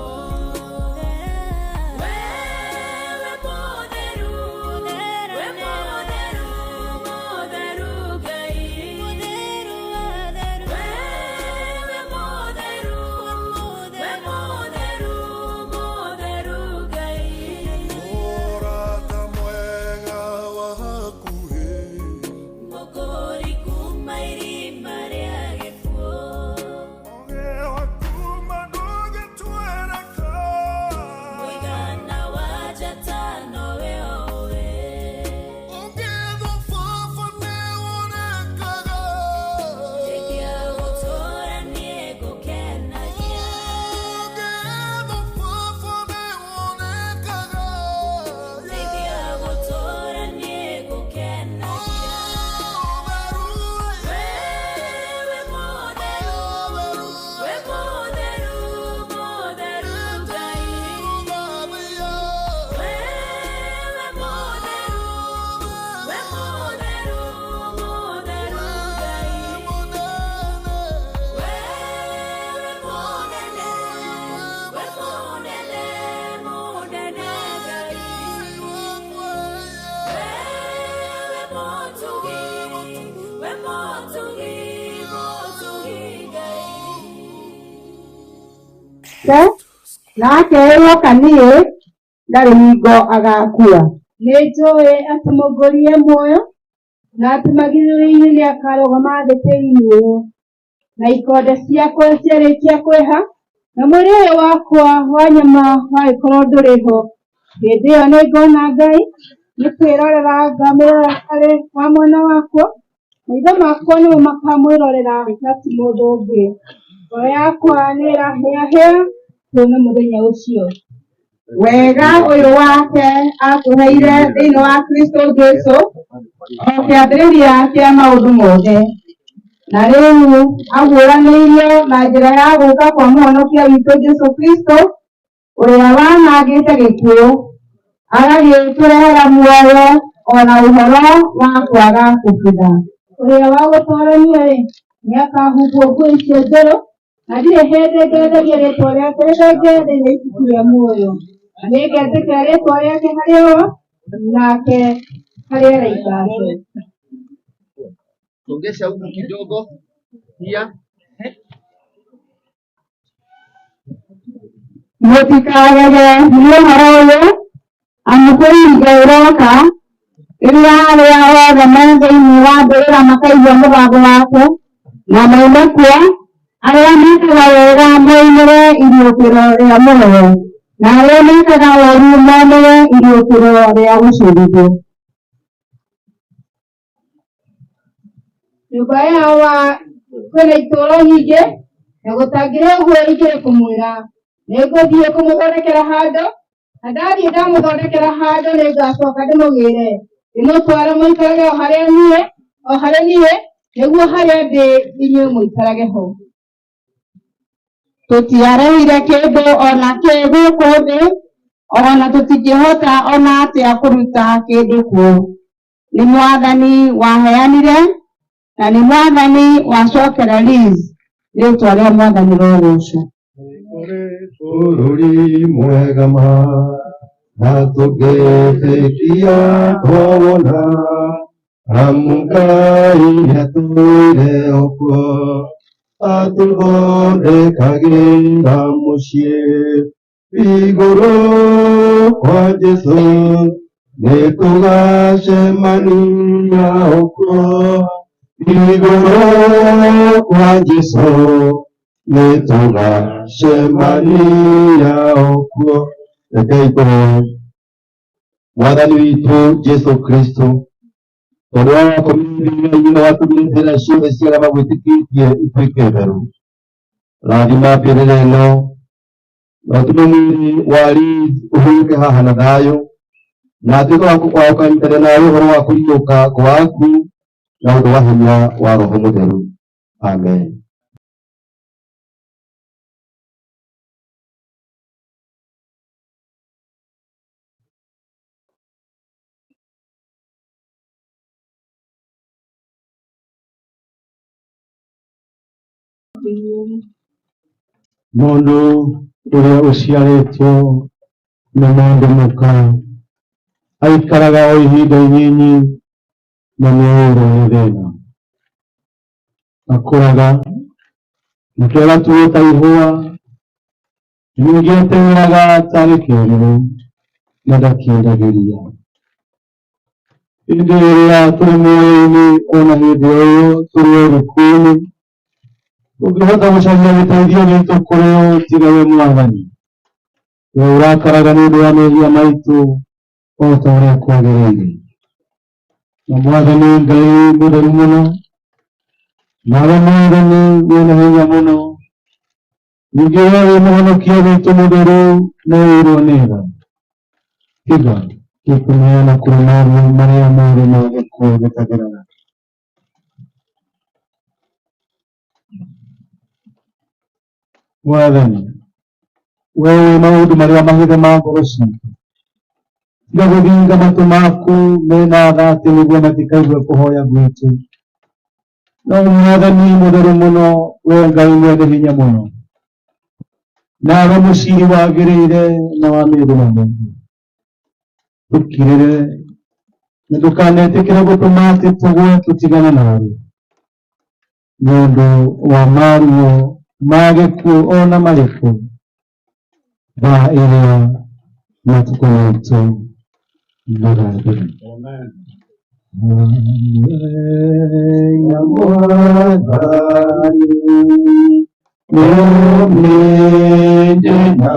nake yokanie ndarĩ hingo agakua nĩnjũĩ atĩ mũngũrie muoyo na atĩ magirĩrĩire nĩ akarũgama thĩ tĩri-inĩ ũyũ na ikonde ciakwa ciarĩkia kwĩha na mwĩrĩ ũyũ wakwa wa nyama wagĩkorwo ndũrĩ ho hĩndĩ ĩyo nĩ ngona Ngai nĩ kwĩrorera ngamwĩrora arĩ wa mwena wakwa maitho makwa nĩmo makamwĩrorera na ti mũndũ ũngĩ ngoro yakwa nĩ ĩrahĩahĩa kuona mũthenya ũcio wega ũyũ wake atũheire thĩinĩ wa Kristo Jesũ o kĩambĩrĩria kĩa maũndũ mothe na rĩu aguũranĩirio na njĩra ya gũũka kwa mũhonokia witũ Jesũ Kristo ũrĩa wanangĩte gĩkuũ agagĩtũrehera muoyo ona ũhoro wa kwaga kũbutha ũrĩa wa gũtooranio nĩ akahumbwo nguo icio njerũ na ndirĩ hĩndĩ ngetheria rĩtwa rĩake rĩrenge thĩinĩ ibuku rĩa muoyo na nĩngetĩkĩra rĩtwa rĩake harĩ o nake harĩ araika ake. Songesha huku kidogo pia. Mũtikagege nĩ ũhoro ũyũ amu kũringa ũroka rĩrĩa arĩa othe me thĩinĩ wa mbĩrĩra makaigua mũgambo wake na mauma kuo arĩa mekaga wega moimĩre iriũkĩro rĩa muoyo na arĩa mekaga ũũru moimĩre iriũkĩro rĩa gũcũrithio. Nyũmba yao kwĩna itũũro nyingĩ na gũtangĩrĩ ũguo ingĩrĩ kũmwĩra nĩngũthiĩ kũmũthondekera handũ na ndathiĩ ndamũthondekera handũ nĩngacoka ndĩmũgĩre ndĩmũtware mũikarage o harĩa niĩ nĩguo harĩa ndĩ inyuĩ mũikarage ho. Tũtiareire kĩndũ ona kĩ gũkũ thĩ ona tũtingĩhota ona atĩa kũruta kĩndũ kuo. Nĩ Mwathani waheanire na nĩ Mwathani wacokera Liz rĩtwa rĩa Mwathani rogocwo. Bũrũri mwega ma na tũngĩtĩkia twawona amu Ngai nĩatwĩre ũguo atũthondekagĩra mũciĩ igũrũ kwa Jesũ nĩtũgacemania ũguo igũrũ kwa Jesũ nĩtũgacemania ũguo. Rekei tũhoe. Mwathani witũ Jesũ Kristo tondũ wa kũmĩrĩria watũmire njĩra ciothe cia arĩa magwĩtĩkĩtie ituĩke theru rathima mbĩrĩra ĩno na ũtũme mwĩrĩ wa Liz ũhurũke haha na thayũ na atuĩke wa kũnyitana nawe ũhoro wa kũriũka gwaku na ũndũ wa hinya wa Roho Mũtheru. Amen. Mũndũ ũrĩa ũciarĩtwo nĩ mũndũ mũka aikaraga o ihinda inini na nĩoĩrwo nĩ thĩna. Akũraga nĩkĩo gatuo ta ihũa, ningĩ ateng'eraga tarĩ kĩruru na ndakĩendagĩria. Hĩndĩ ĩrĩa tũrĩ muoyo-inĩ ona hĩndĩ ũyũ tũrĩ ũrĩkũ-inĩ, ũngĩhota gũcaria gĩteithio gitũ kũrĩ ũ tiga we Mwathani, we ũrakaraga nĩ ũndũ wa mehia maitũ o ta ũrĩa kwagĩrĩire. Na Mwathani Ngai mũtheru mũno, nawe Mwathani wĩna hinya mũno, ningĩ we wĩ mũhonokia witũ mũtheru na ũirwo nĩ tha, tiga gĩkũneana kũrĩ maũndũ marĩa moru ma gĩkuũ gĩtathiraga. Mwathani, we wĩ maũndũ marĩa mahithe ma ngoro citũ, tiga gũthinga matũ maku mena tha atĩ nĩguo matikaigue kũhoya gwitũ. No Mwathani mũtheru mũno, we Ngai mwene hinya mũno, nawe mũciri wagĩrĩire na wa mĩndũ mĩingĩ, tũkirĩre na ndũkanetĩkĩre gũtũma atĩ tũgwe tũtigane nawe nĩ ũndũ wa maruo ma gĩkuũ ona marĩkũ thaa ĩrĩa matukũ maitũ magathira. Ya Mwathani nĩũmĩnde na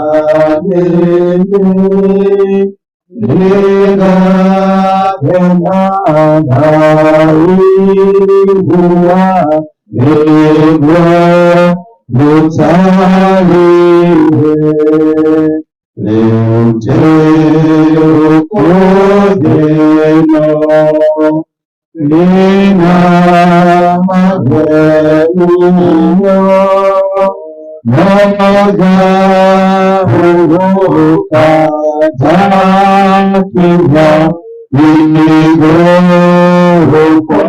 nĩndĩ nĩngathe na thaĩhua nĩguo gũtarĩre rĩu njĩũkũthĩno nĩna magerio nogahũgũka njakinya igũrũ kwa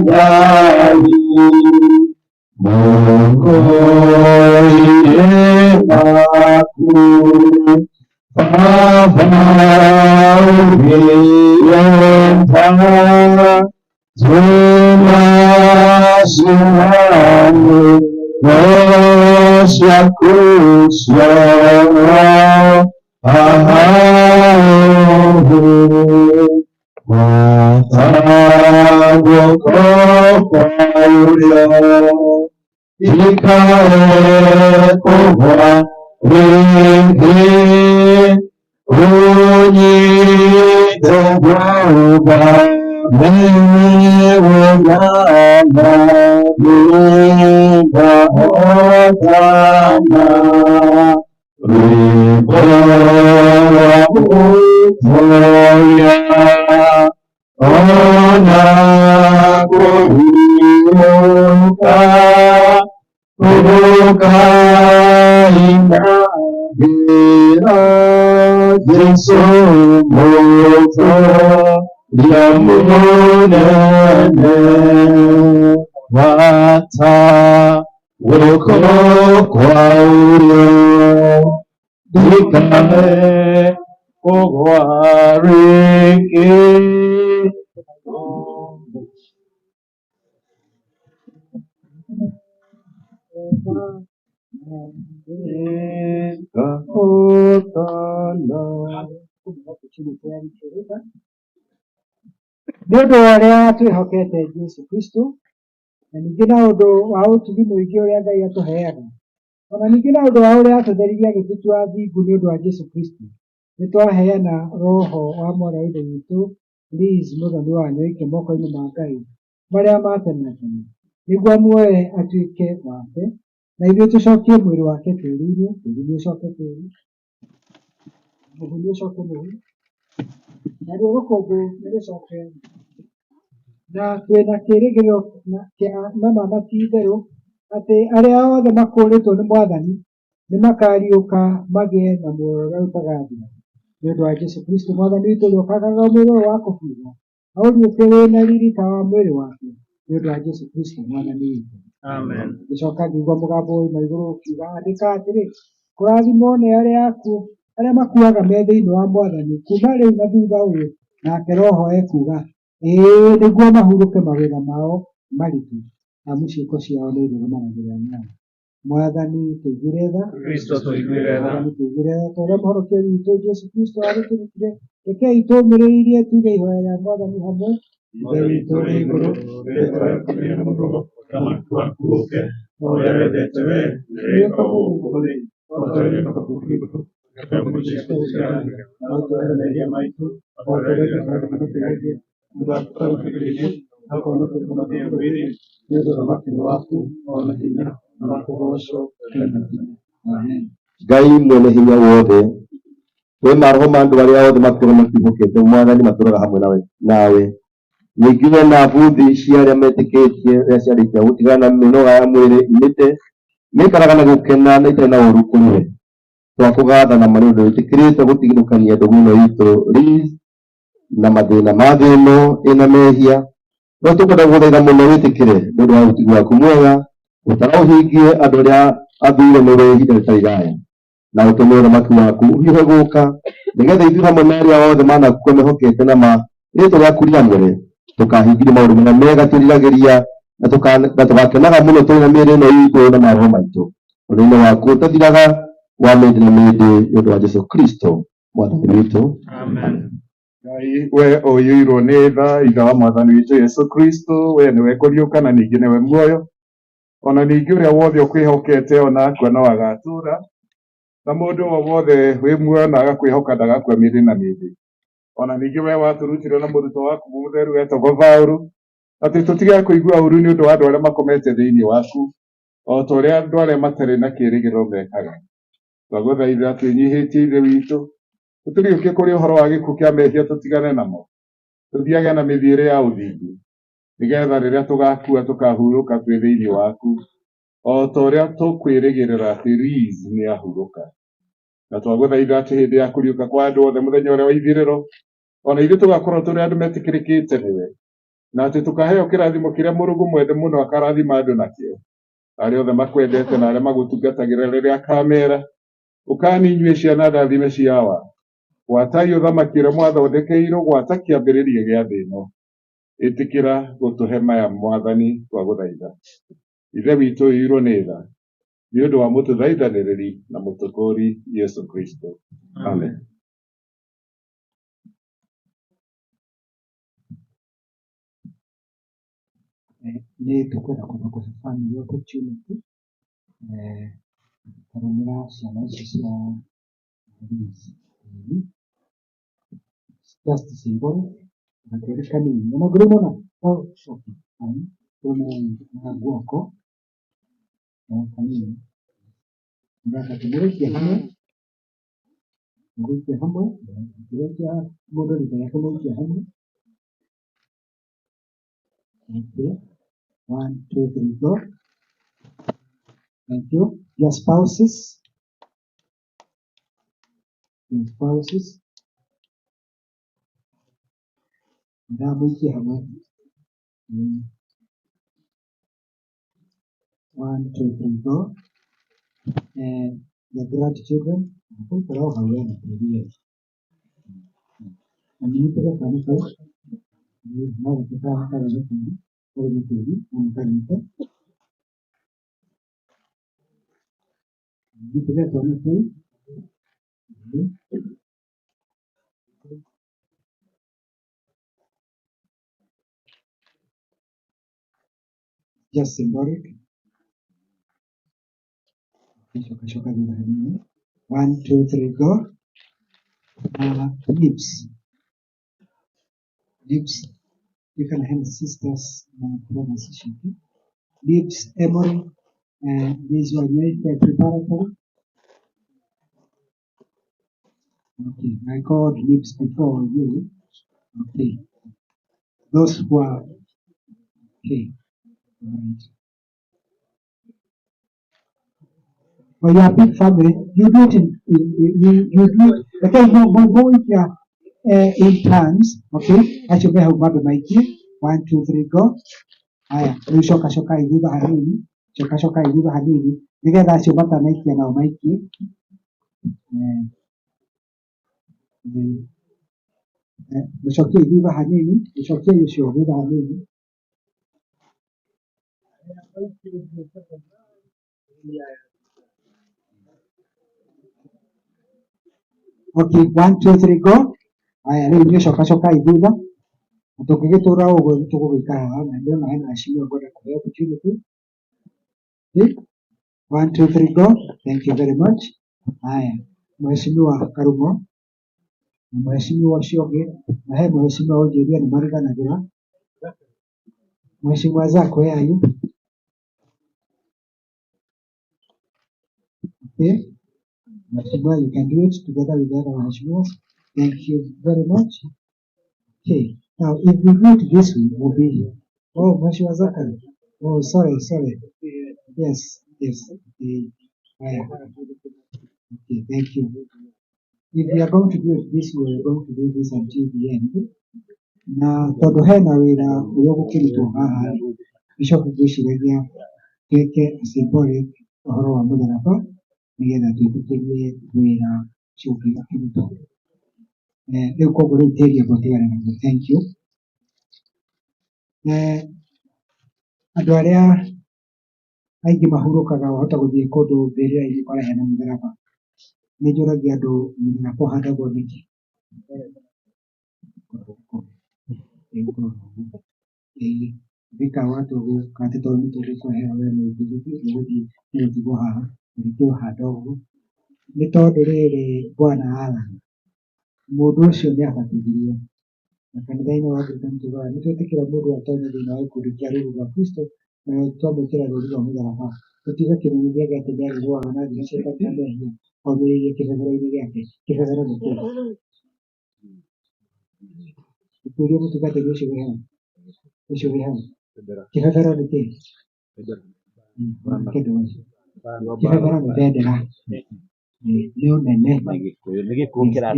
Ngai moko-inĩ maku. Baba ũgĩenda tũmaciane roho ciaku ciora ahaũhũ gwata guoko kwa ũrĩo ikae kũgwa rĩngĩ ũnyite guoga mewe ng'ana nĩngahotana rwĩmbo rwa gũtũũria ona kũriũka gũkainagĩra Jesũ mũtũũria mũnene wata guoko kwa ũrĩo ndikae kũgwa rĩngĩ. Nĩ ũndũ wa ũrĩa twĩhokete Jesũ Kristo, na ningĩ na ũndũ wa ũtugi mũingĩ ũrĩa Ngai atũheaga, ona ningĩ na ũndũ wa ũrĩa atũtheririe agĩtũtua thingu nĩ ũndũ wa Jesũ Kristo, nĩ twaheana roho wa mwana wa ithe witũ Lizzie Muthoni wa Wanyoike moko-inĩ ma Ngai marĩa ma tene na tene, nĩguo amuoye atuĩke wake, na ithuĩ tũcokie mwĩrĩ wake tĩĩri-inĩ, tĩĩri nĩ ũcoke tĩĩri, mũhu nĩ ũcoke mũhu, na na rwo rũkũngũ nĩ rũcoke na twĩna kĩĩrĩgĩrĩro na mama ti itherũ atĩ arĩa othe makũũrĩtwo nĩ Mwathani nĩ makariũka magĩe na muoyo ũrĩa ũtagathira nĩ ũndũ wa Jesũ Kristo Mwathani witũ ũrĩa ũkagaga mwĩrĩ ũyũ wa kũbutha aũriũke wĩna riri ta wa mwĩrĩ wake nĩ ũndũ wa Jesũ Kristo Mwathani witũ. Amen. Gĩcoka ngĩigua mũgambo na igũrũ ũkiuga andĩka atĩrĩ, kũrathimwo nĩ arĩa makuaga me thĩinĩ wa Mwathani kuma rĩu na thutha ũyũ, nake Roho ekuuga ĩĩ nĩguo mahurũke mawĩra mao maritũ amu ciĩko ciao nĩ irũmanagĩrĩra nao. Mwathani tũiguĩre tha, Kristo tũiguĩre tha. Mwathani tũiguĩre tha, tondũ mũhonokia witũ Jesũ Kristo agĩtũrutire, rekei tũmĩrĩirie tuge ihoya rĩa Mwathani hamwe. Ithe witũ ũrĩ igũrũ, rĩĩtwa rĩaku rĩrĩmũrwo, ũthamaki waku ũũke, o ũrĩa wendete wee, rĩĩtwo gũkũ thĩ, o ta ũrĩa wĩkagwo igũrũ. Reke mũciĩ tũciarane, na ũtũhere mehia maitũ, o ta ũrĩa twĩkaga tũgĩtĩrĩria, ndũgatũtũgĩrĩrie, no kũhonokia kuuma thĩ-inĩ, nĩ ũndũ ũthamaki nĩ waku, o na hinya, na kũgocwo tene na tene. Amen. Ngai mwene hinya wothe, we maroho ma andũ arĩa othe makorwo makwĩhokete Mwathani matũũraga hamwe nawe. Ningĩ we na buthi cia arĩa metĩkĩtie rĩrĩa ciarĩkia gũtigana na mĩnoga ya mwĩrĩ imĩte, maikaraga na gũkena na itarĩ na ũũru kũrĩ we. Twakũgatha na marĩ ũndũ wĩtĩkĩrĩte gũtigithũkania ndũgũ ĩno itũ Liz na mathĩna ma thĩ ĩno ĩna mehia, no tũkwenda gũthaitha mũno wĩtĩkĩre nĩ ũndũ wa ũtigi waku mwega, ũtaraũhingie andũ arĩa athuure nĩwe ihinda rĩtarĩ iraya, na ũtũme ũthamaki waku ũhiũhe gũũka, nĩgetha ithuĩ hamwe na arĩa othe manakua mehokete na rĩĩtwa rĩaku rĩamũre, tũkahingĩrio maũndũ marĩa mega twĩriragĩria, na tũgakenaga mũno tũrĩ na mĩĩrĩ ĩno itũ na maroho maitũ. Ũndũ-inĩ waku ũtathiraga wa mĩndĩ na mĩndĩ nĩ ũndũ wa Jesũ Kristo Mwathani witũ. Amen. Ngai we ũiyũirwo nĩ tha, ithe wa Mwathani witũ Jesũ Kristo, we nĩwe kũriũka na ningĩ nĩwe muoyo, ona ningĩ ũrĩa wothe ũkwĩhokete ona akua no agatũũra, na mũndũ o wothe wĩ muoyo na agakwĩhoka ndagakua mĩĩrĩ na mĩĩrĩ. Ona ningĩ we watũrutire na mũrutwo waku mũtheru wetagwo Paũlũ, atĩ tũtige kũigua ũũru nĩ ũndũ wa andũ arĩa makomete thĩinĩ waku, o ta ũrĩa andũ arĩa matarĩ na kĩĩrĩgĩrĩro mekaga. Twagũthaitha twĩnyihĩtie ithe witũ, tũtũriũkie kũrĩ ũhoro wa gĩkuũ kĩa mehia tũtigane namo, tũthiage na mĩthiĩre ya ũthingu, nĩgetha rĩrĩa tũgakua tũkahurũka twĩ thĩinĩ waku, o ta ũrĩa tũkwĩrĩgĩrĩra atĩ Liz nĩ ahurũka. Na twagũthaitha atĩ hĩndĩ ya kũriũka kwa andũ othe mũthenya ũrĩa wa ithirĩro, ona ithuĩ tũgakorwo tũrĩ andũ metĩkĩrĩkĩte nĩwe, na atĩ tũkaheo kĩrathimo kĩrĩa mũrũgu mwende mũno akarathima andũ nakĩo, arĩa othe makwendete na arĩa magũtungatagĩra rĩrĩa akameera, ũkani inyuĩ ciana ndathime ciawa, gwatai ũthamaki ũrĩa mwathondekeirwo gwata kĩambĩrĩria gĩa thĩ ĩno. Ĩtĩkĩra gũtũhe maya Mwathani twagũthaitha. Ithe witũ ũiyũirwo nĩ tha, nĩ ũndũ wa mũtũthaithanĩrĩri na mũtũkũũri Jesũ Kristo. Amen. Nĩ tũkwenda kwamba kũhe family opportunity kũrũmĩra ciana icio cia Liz. Just symbol na kĩrĩ kanini ona ngĩrĩmona na guoko kanini ngaka tũmũrĩkia hamwe ngĩrĩkia mũndũ rita yake mũrĩkia hamwe. Okay. 1, 2, 3, go. Thank you. Your spouses. Your spouses. Ndamuikie hamwe. 1, 2, 3, go. And the grandchildren. I think they're all aware of the years. And you take a funny now we can have a look just symbolic. 1, 2, 3, go. Lips. Lips. You can hand sisters brothers. Lips, Emory, and these Wanyoike preparatory. Okay, I called lips before you. Okay. Those who are okay. All right. Well, you are a big family. You do it you do it. Okay, go in turns. Okay. Acho beha ubabe maiki. 1, 2, 3, go. Haya, rĩu coka ithutha hanini, coka ithutha hanini, nĩgetha acio matanaikia nao maikie. Mũcokie ithutha hanini, mũcokie ũcio thutha hanini. Okay, 1, 2, 3, go. Haya, rĩu nĩ coka ithutha. Tũngĩgĩtũra ũguo tũgũgĩikara haha na ndĩrona hena aciria ngwenda kũheo opportunity. Okay. 1, 2, 3, go. Thank you very much. Haya, Mheshimiwa Karumo, Mheshimiwa ũcio ũngĩ, na he Mheshimiwa ũnjĩria nĩ mariganagĩra. Mheshimiwa Zako, where are you? Okay. Mheshimiwa, you can do it together with the other Mheshimiwas. Thank you very much. Okay. Now, if we do it this way, we'll be here. Oh, Mheshimiwa Zakari. Oh, sorry. Yes. Okay. Okay, thank you. If we are going to do it this way, we're going to do this until the end. Na tondũ hena wĩra ũrĩa ũgũkĩrutwo haha, Bishop ngwĩciragia twĩke symbolic ũhoro wa mũtharaba nĩgetha twĩtĩkĩrie wĩra ũcio ũngĩ ũkĩrutwo. Rĩu koguo rĩu tĩri ngũtigana naguo. Thank you. Andũ arĩa aingĩ mahurũkaga wahota gũthiĩ kũndũ mbĩrĩra-inĩ ũkora hena mũtharaba. Nĩ njũragia andũ mũtharaba ũhandagwo nĩkĩ? Thika watu kati tondũ nĩtũgũkũhera wee nĩũgũtigwo haha ũhanda ũguo. Nĩ tondũ rĩrĩ Bwana Alan, mũndũ ũcio nĩ abatithirio na kanitha-inĩ wa Anglican tugaga nĩtwĩtĩkĩra mũndũ atonye thĩinĩ wa gĩkundi kĩa rũru rwa Kristo na twamwĩkĩra rũri rwa mũtharaba. Tũtiga kĩmenyithia gĩake nĩarĩrũaga na thigĩ ciake mehia aumĩrĩire kĩbebero-inĩ gĩake. Kĩbebero nĩ kĩĩ? Ũkũria mũtungatĩri ũcio wĩ hau? Kĩbebero nĩ kĩĩ? Kĩbebero nĩ bendera. Nĩ ũnene.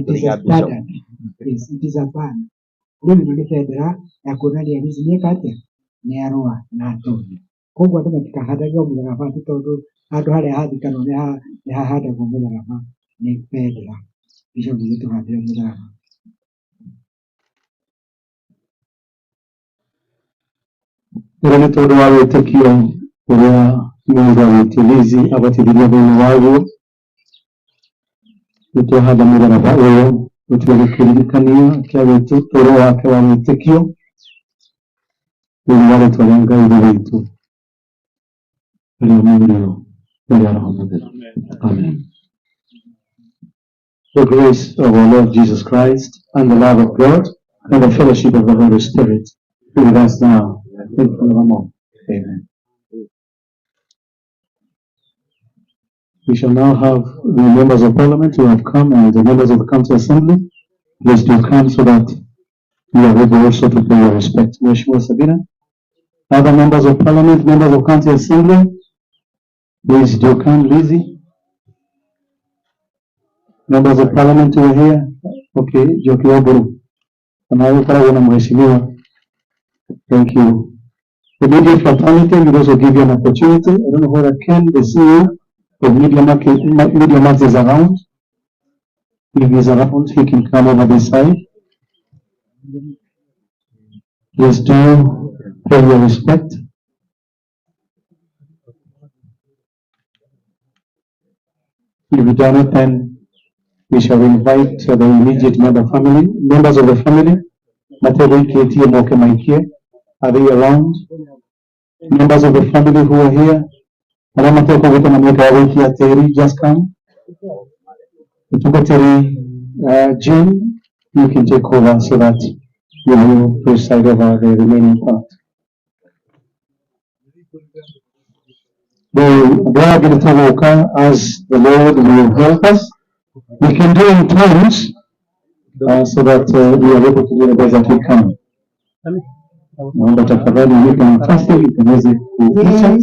It is a banner. Rĩu nĩ bendera ya kuonania Lizzie nĩeka atĩa? Nĩarũa na atonye. Koguo andũ matikahandage mũtharaba atĩ tondũ handũ harĩa hathikanwo nĩ hahandagwo mũtharaba, nĩ bendera. Bishop gĩtũhandĩre mũtharaba. Rĩrĩ nĩ tondũ wa wĩtĩkio ũrĩa mũndũ agĩtio Lizzie abatithirio thĩinĩ waguo. Nĩtwahanda mũtharaba ũyũ gũtuĩka kĩririkania kĩa ũtũũro wake wa wĩtĩkio thĩinĩ wa rĩĩtwa rĩa Ngai ithe witũ ũrĩa mũthũrĩro ũrĩa Roho Mũtheru. Amen. The grace of our Lord Jesus Christ and the love of God and the fellowship of the Holy Spirit be with us now and forevermore. Amen. We shall now have the members of Parliament who have come and the members of the County Assembly. Please do come so that you are able also to pay your respect. Mheshimiwa Sabina, other members of Parliament, members of County Assembly, please do come. Lizzie, members of Parliament who are here. Okay, Joki Oburu. Thank you. The media fraternity will also give you an opportunity. I don't know whether Ken, the CEO of Media Max is around. If he's around, he can come over this side. Please do pay your respect. If you don't it, then we shall invite the immediate members of the family. Are they around? Members of the family who are here, just come. Jim, you can take over so that you will preside over the remaining part. They are going to walk as the Lord will help us. We can do in tongues. so that we are able to do the best that we can. Naomba tafadhali nipe nafasi ikaweze kupisha.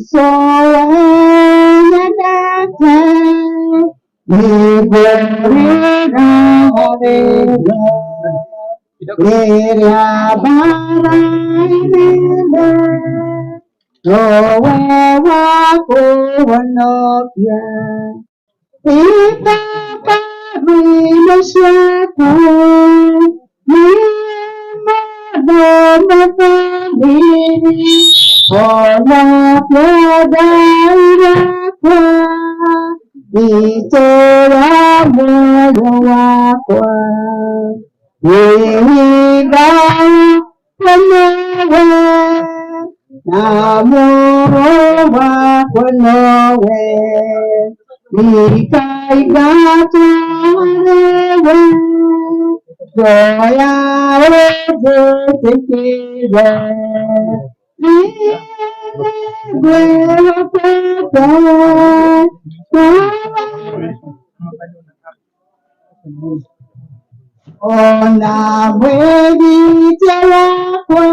Ona mwezi telakwa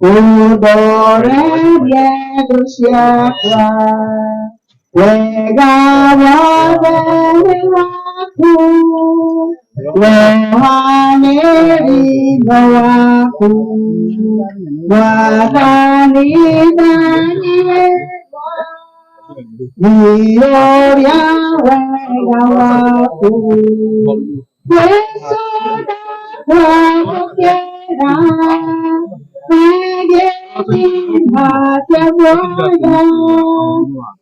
udore yedushakwa wega waku wahaneri waku wakani Gloria wega waku cuando quiera,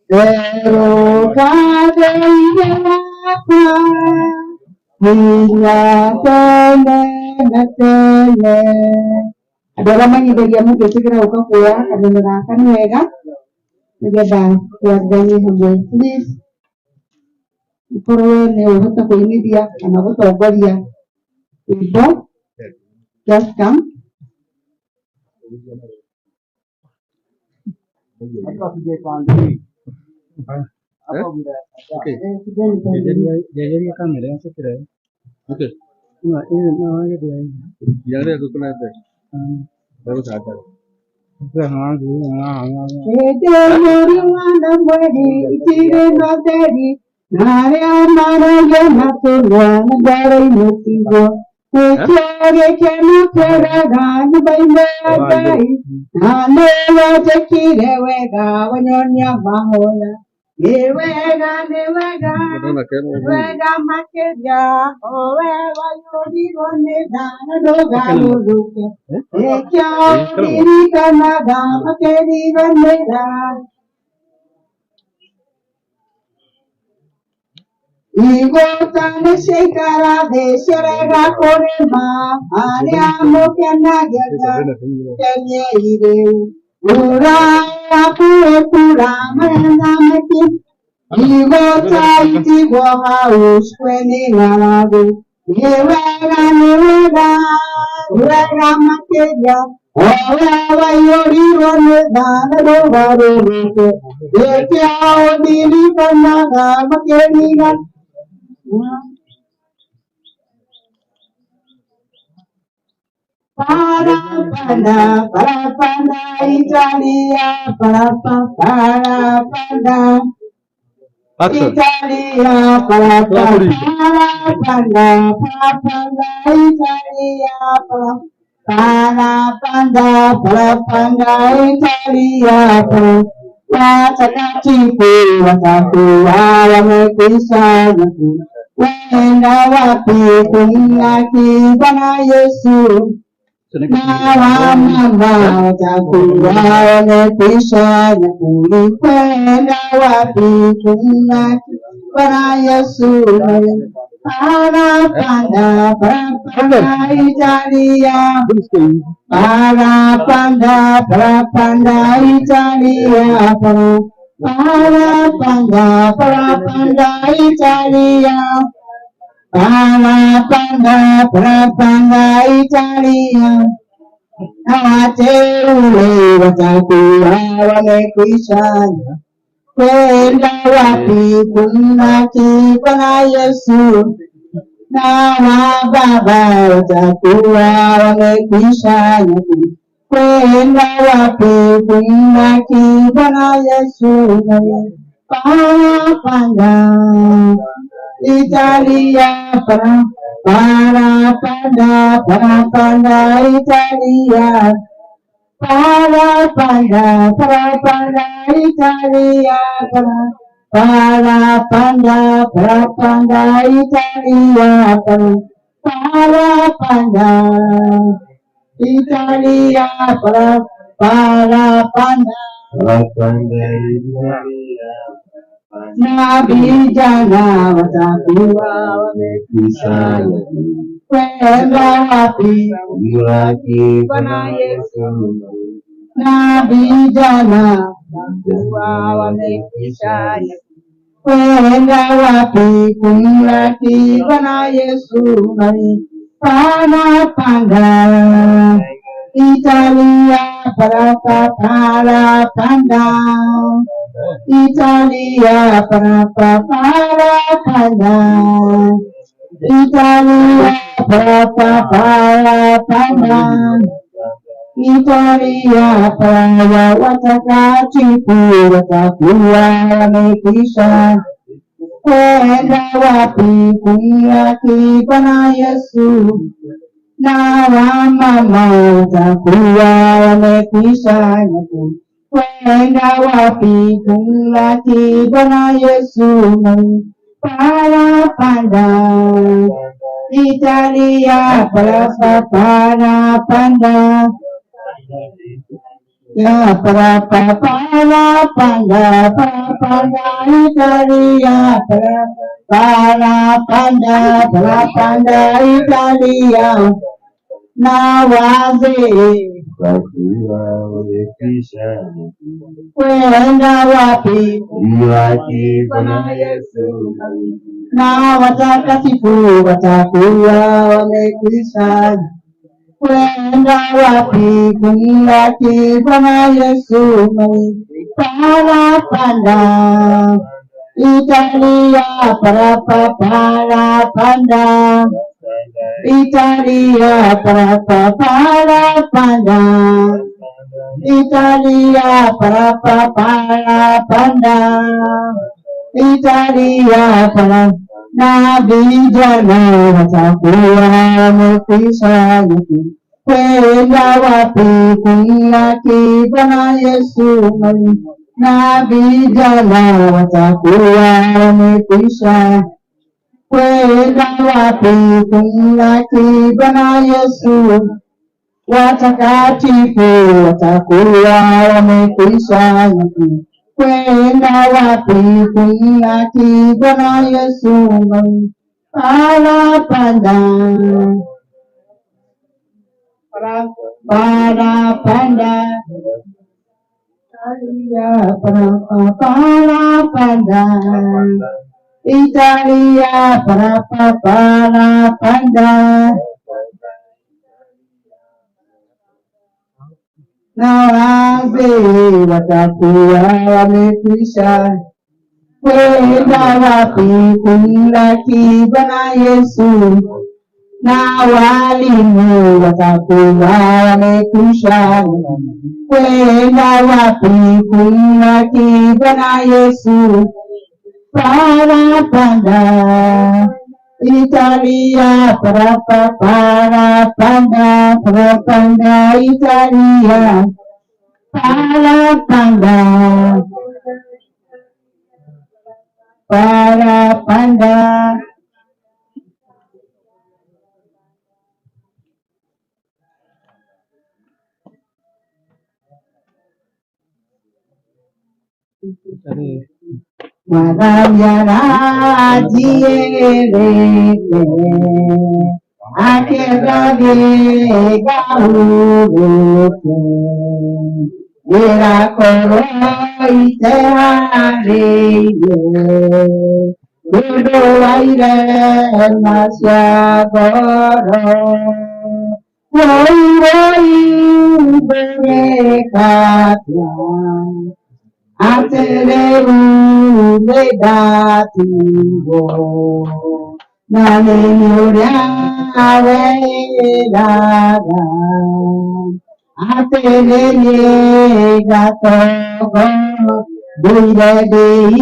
pero Padre de la paz, adalah menyediakan segera uka kuya ada neraka mereka negara keluarganya hamba please perlu neuhat aku ini dia karena aku tahu dia itu just come jadi kamera yang sekira oke nah ini namanya dia yang ada aku kena ada baru sadar Igotane shekara de sherega korema ane amo kanaga kenye ire ura apu epura mena meki igota iti boha ushkweni ngaragu Niwega urega makeja Ola yori wane dana dogaro ruke Eke ao dili kanaga makeniga Parapanda Italia parapanda Italia parapanda Italia parapanda Italia watakatifu watakuwa wamekusanyika wenda wapi kumlaki Bwana Yesu na wamama watakuwa wamekusanyika kwenda wapi kumlaki Bwana Yesu parapanda Italia parapanda Italia parapanda Italia parapanda Italia wateule watakuwa wamekwishana kwenda wapi kumlaki Bwana Yesu na baba watakuwa wamekwisha nyakua. Kwenda wapi kumlaki Bwana Yesu? Parapanda Italia, parapanda, parapanda Italia, parapanda, parapanda Italia, parapanda, parapanda Italia, parapanda Italia, parapanda, parapanda Italia. Na vijana watakuwa wamekwisha kwenda wapi kumlaki Bwana Yesu? Na vijana watakuwa wamekwisha kwenda wapi kumlaki Bwana Yesu? Parapanda Italia, parapanda Italia, parapanda Italia, parapanda Italia, para watakatifu watakuwa wamekwisha kwenda wapi kumlaki Bwana Yesu? Na wamama watakuwa wamekwisha kwenda wapi kumlaki Bwana Yesu? Parapanda Italia, parapanda ya parapanda, parapanda Italia, parapanda, parapanda Italia. Na wazee wakiwa wamekwisha kwenda wapi kumlaki Bwana Yesu? Na watakatifu watakuwa wamekwisha kwenda wapi kumlaki Bwana Yesu? Parapanda Italia, parapanda Italia, parapanda Italia, parapanda Italia, na vijana watakuwa wamekwisha kwenda wapi kumlaki Bwana Yesu? Na vijana watakuwa wamekwisha kwenda wapi kumlaki Bwana Yesu? Watakatifu watakuwa wamekwisha kwenda wapi kumlaki Bwana Yesu? Parapanda parapanda parapanda Italia, parapanda na wazee watakuwa wamekwisha kwenda wapi kumlaki Bwana Yesu? Na walimu watakuwa wamekwisha kwenda wapi kumlaki Bwana Yesu? Parapanda Italia, parapanda, parapanda Italia, parapanda, parapanda. Maravillaradiere aquel gaúcho miracolo y te haré todo aire demasiado voy Atereru negativo, Naninyura Veda Ateneye Gatogo Buire Dei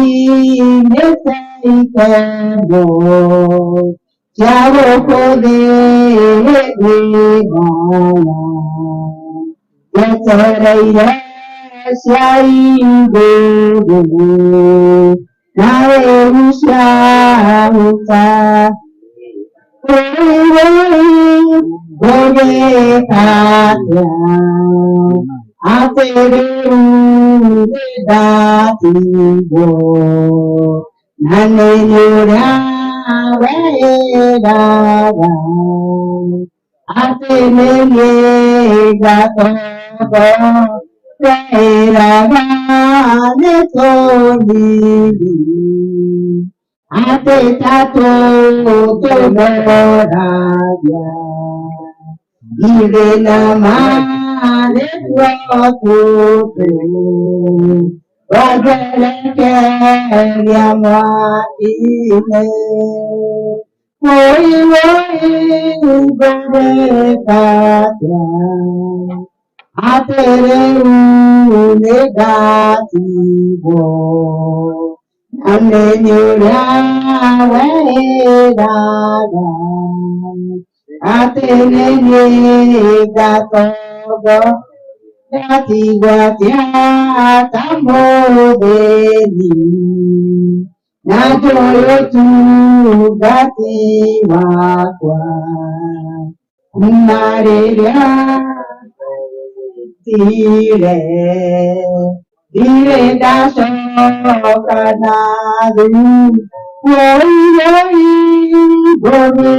Neseikendo Chavo Kode Devaya Yetsareya Shaidu Nare Ushauta Ate tato tonoradia, ire namane tuakutu, wajere keria maine, moi gore katia, atere negativo. Aleluya, Veda, Ateneye Gatogo, Gati Gatia, Tamodeni, Najoyo tu Gati Wakwa, Kumareya, Tire, Dire daso kanadu, woi gome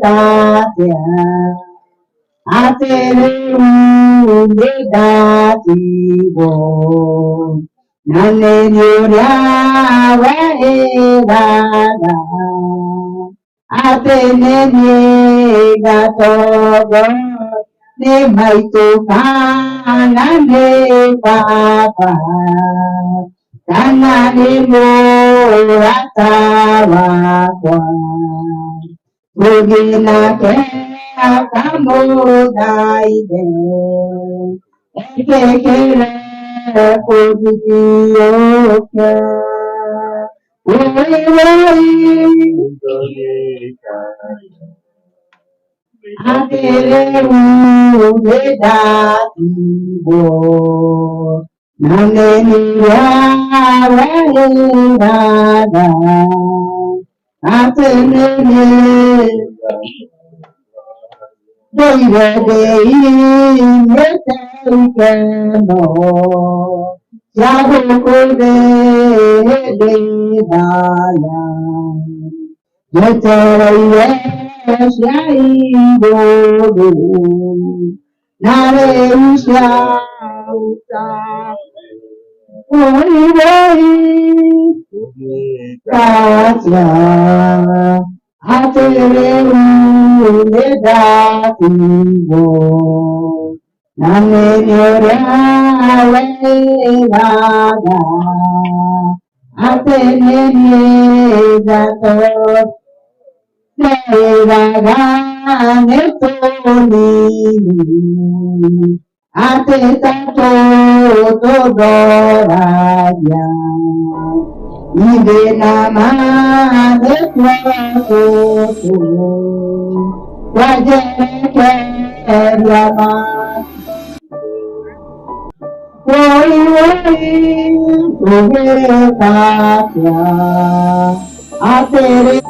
katia, atere medativo, nane nyura waedada, atene megatogo, ne maito kana ne papa. Kana nemo atawa kwa Mugina kera kamo daide Eke kere kudiyo kya Uwe Atere uwe datibo Nane niya wairada Atene Doire dei meteikeno Yago kode daya Yetere shaibodu Nare ushauta Oi Katya Atere Medativo Nane Nyora Veda Atene Megato Neraga Netoni Ate tato todoradia Ide namane tuakoto Wajere keryama Woi woi Uwe katya Atere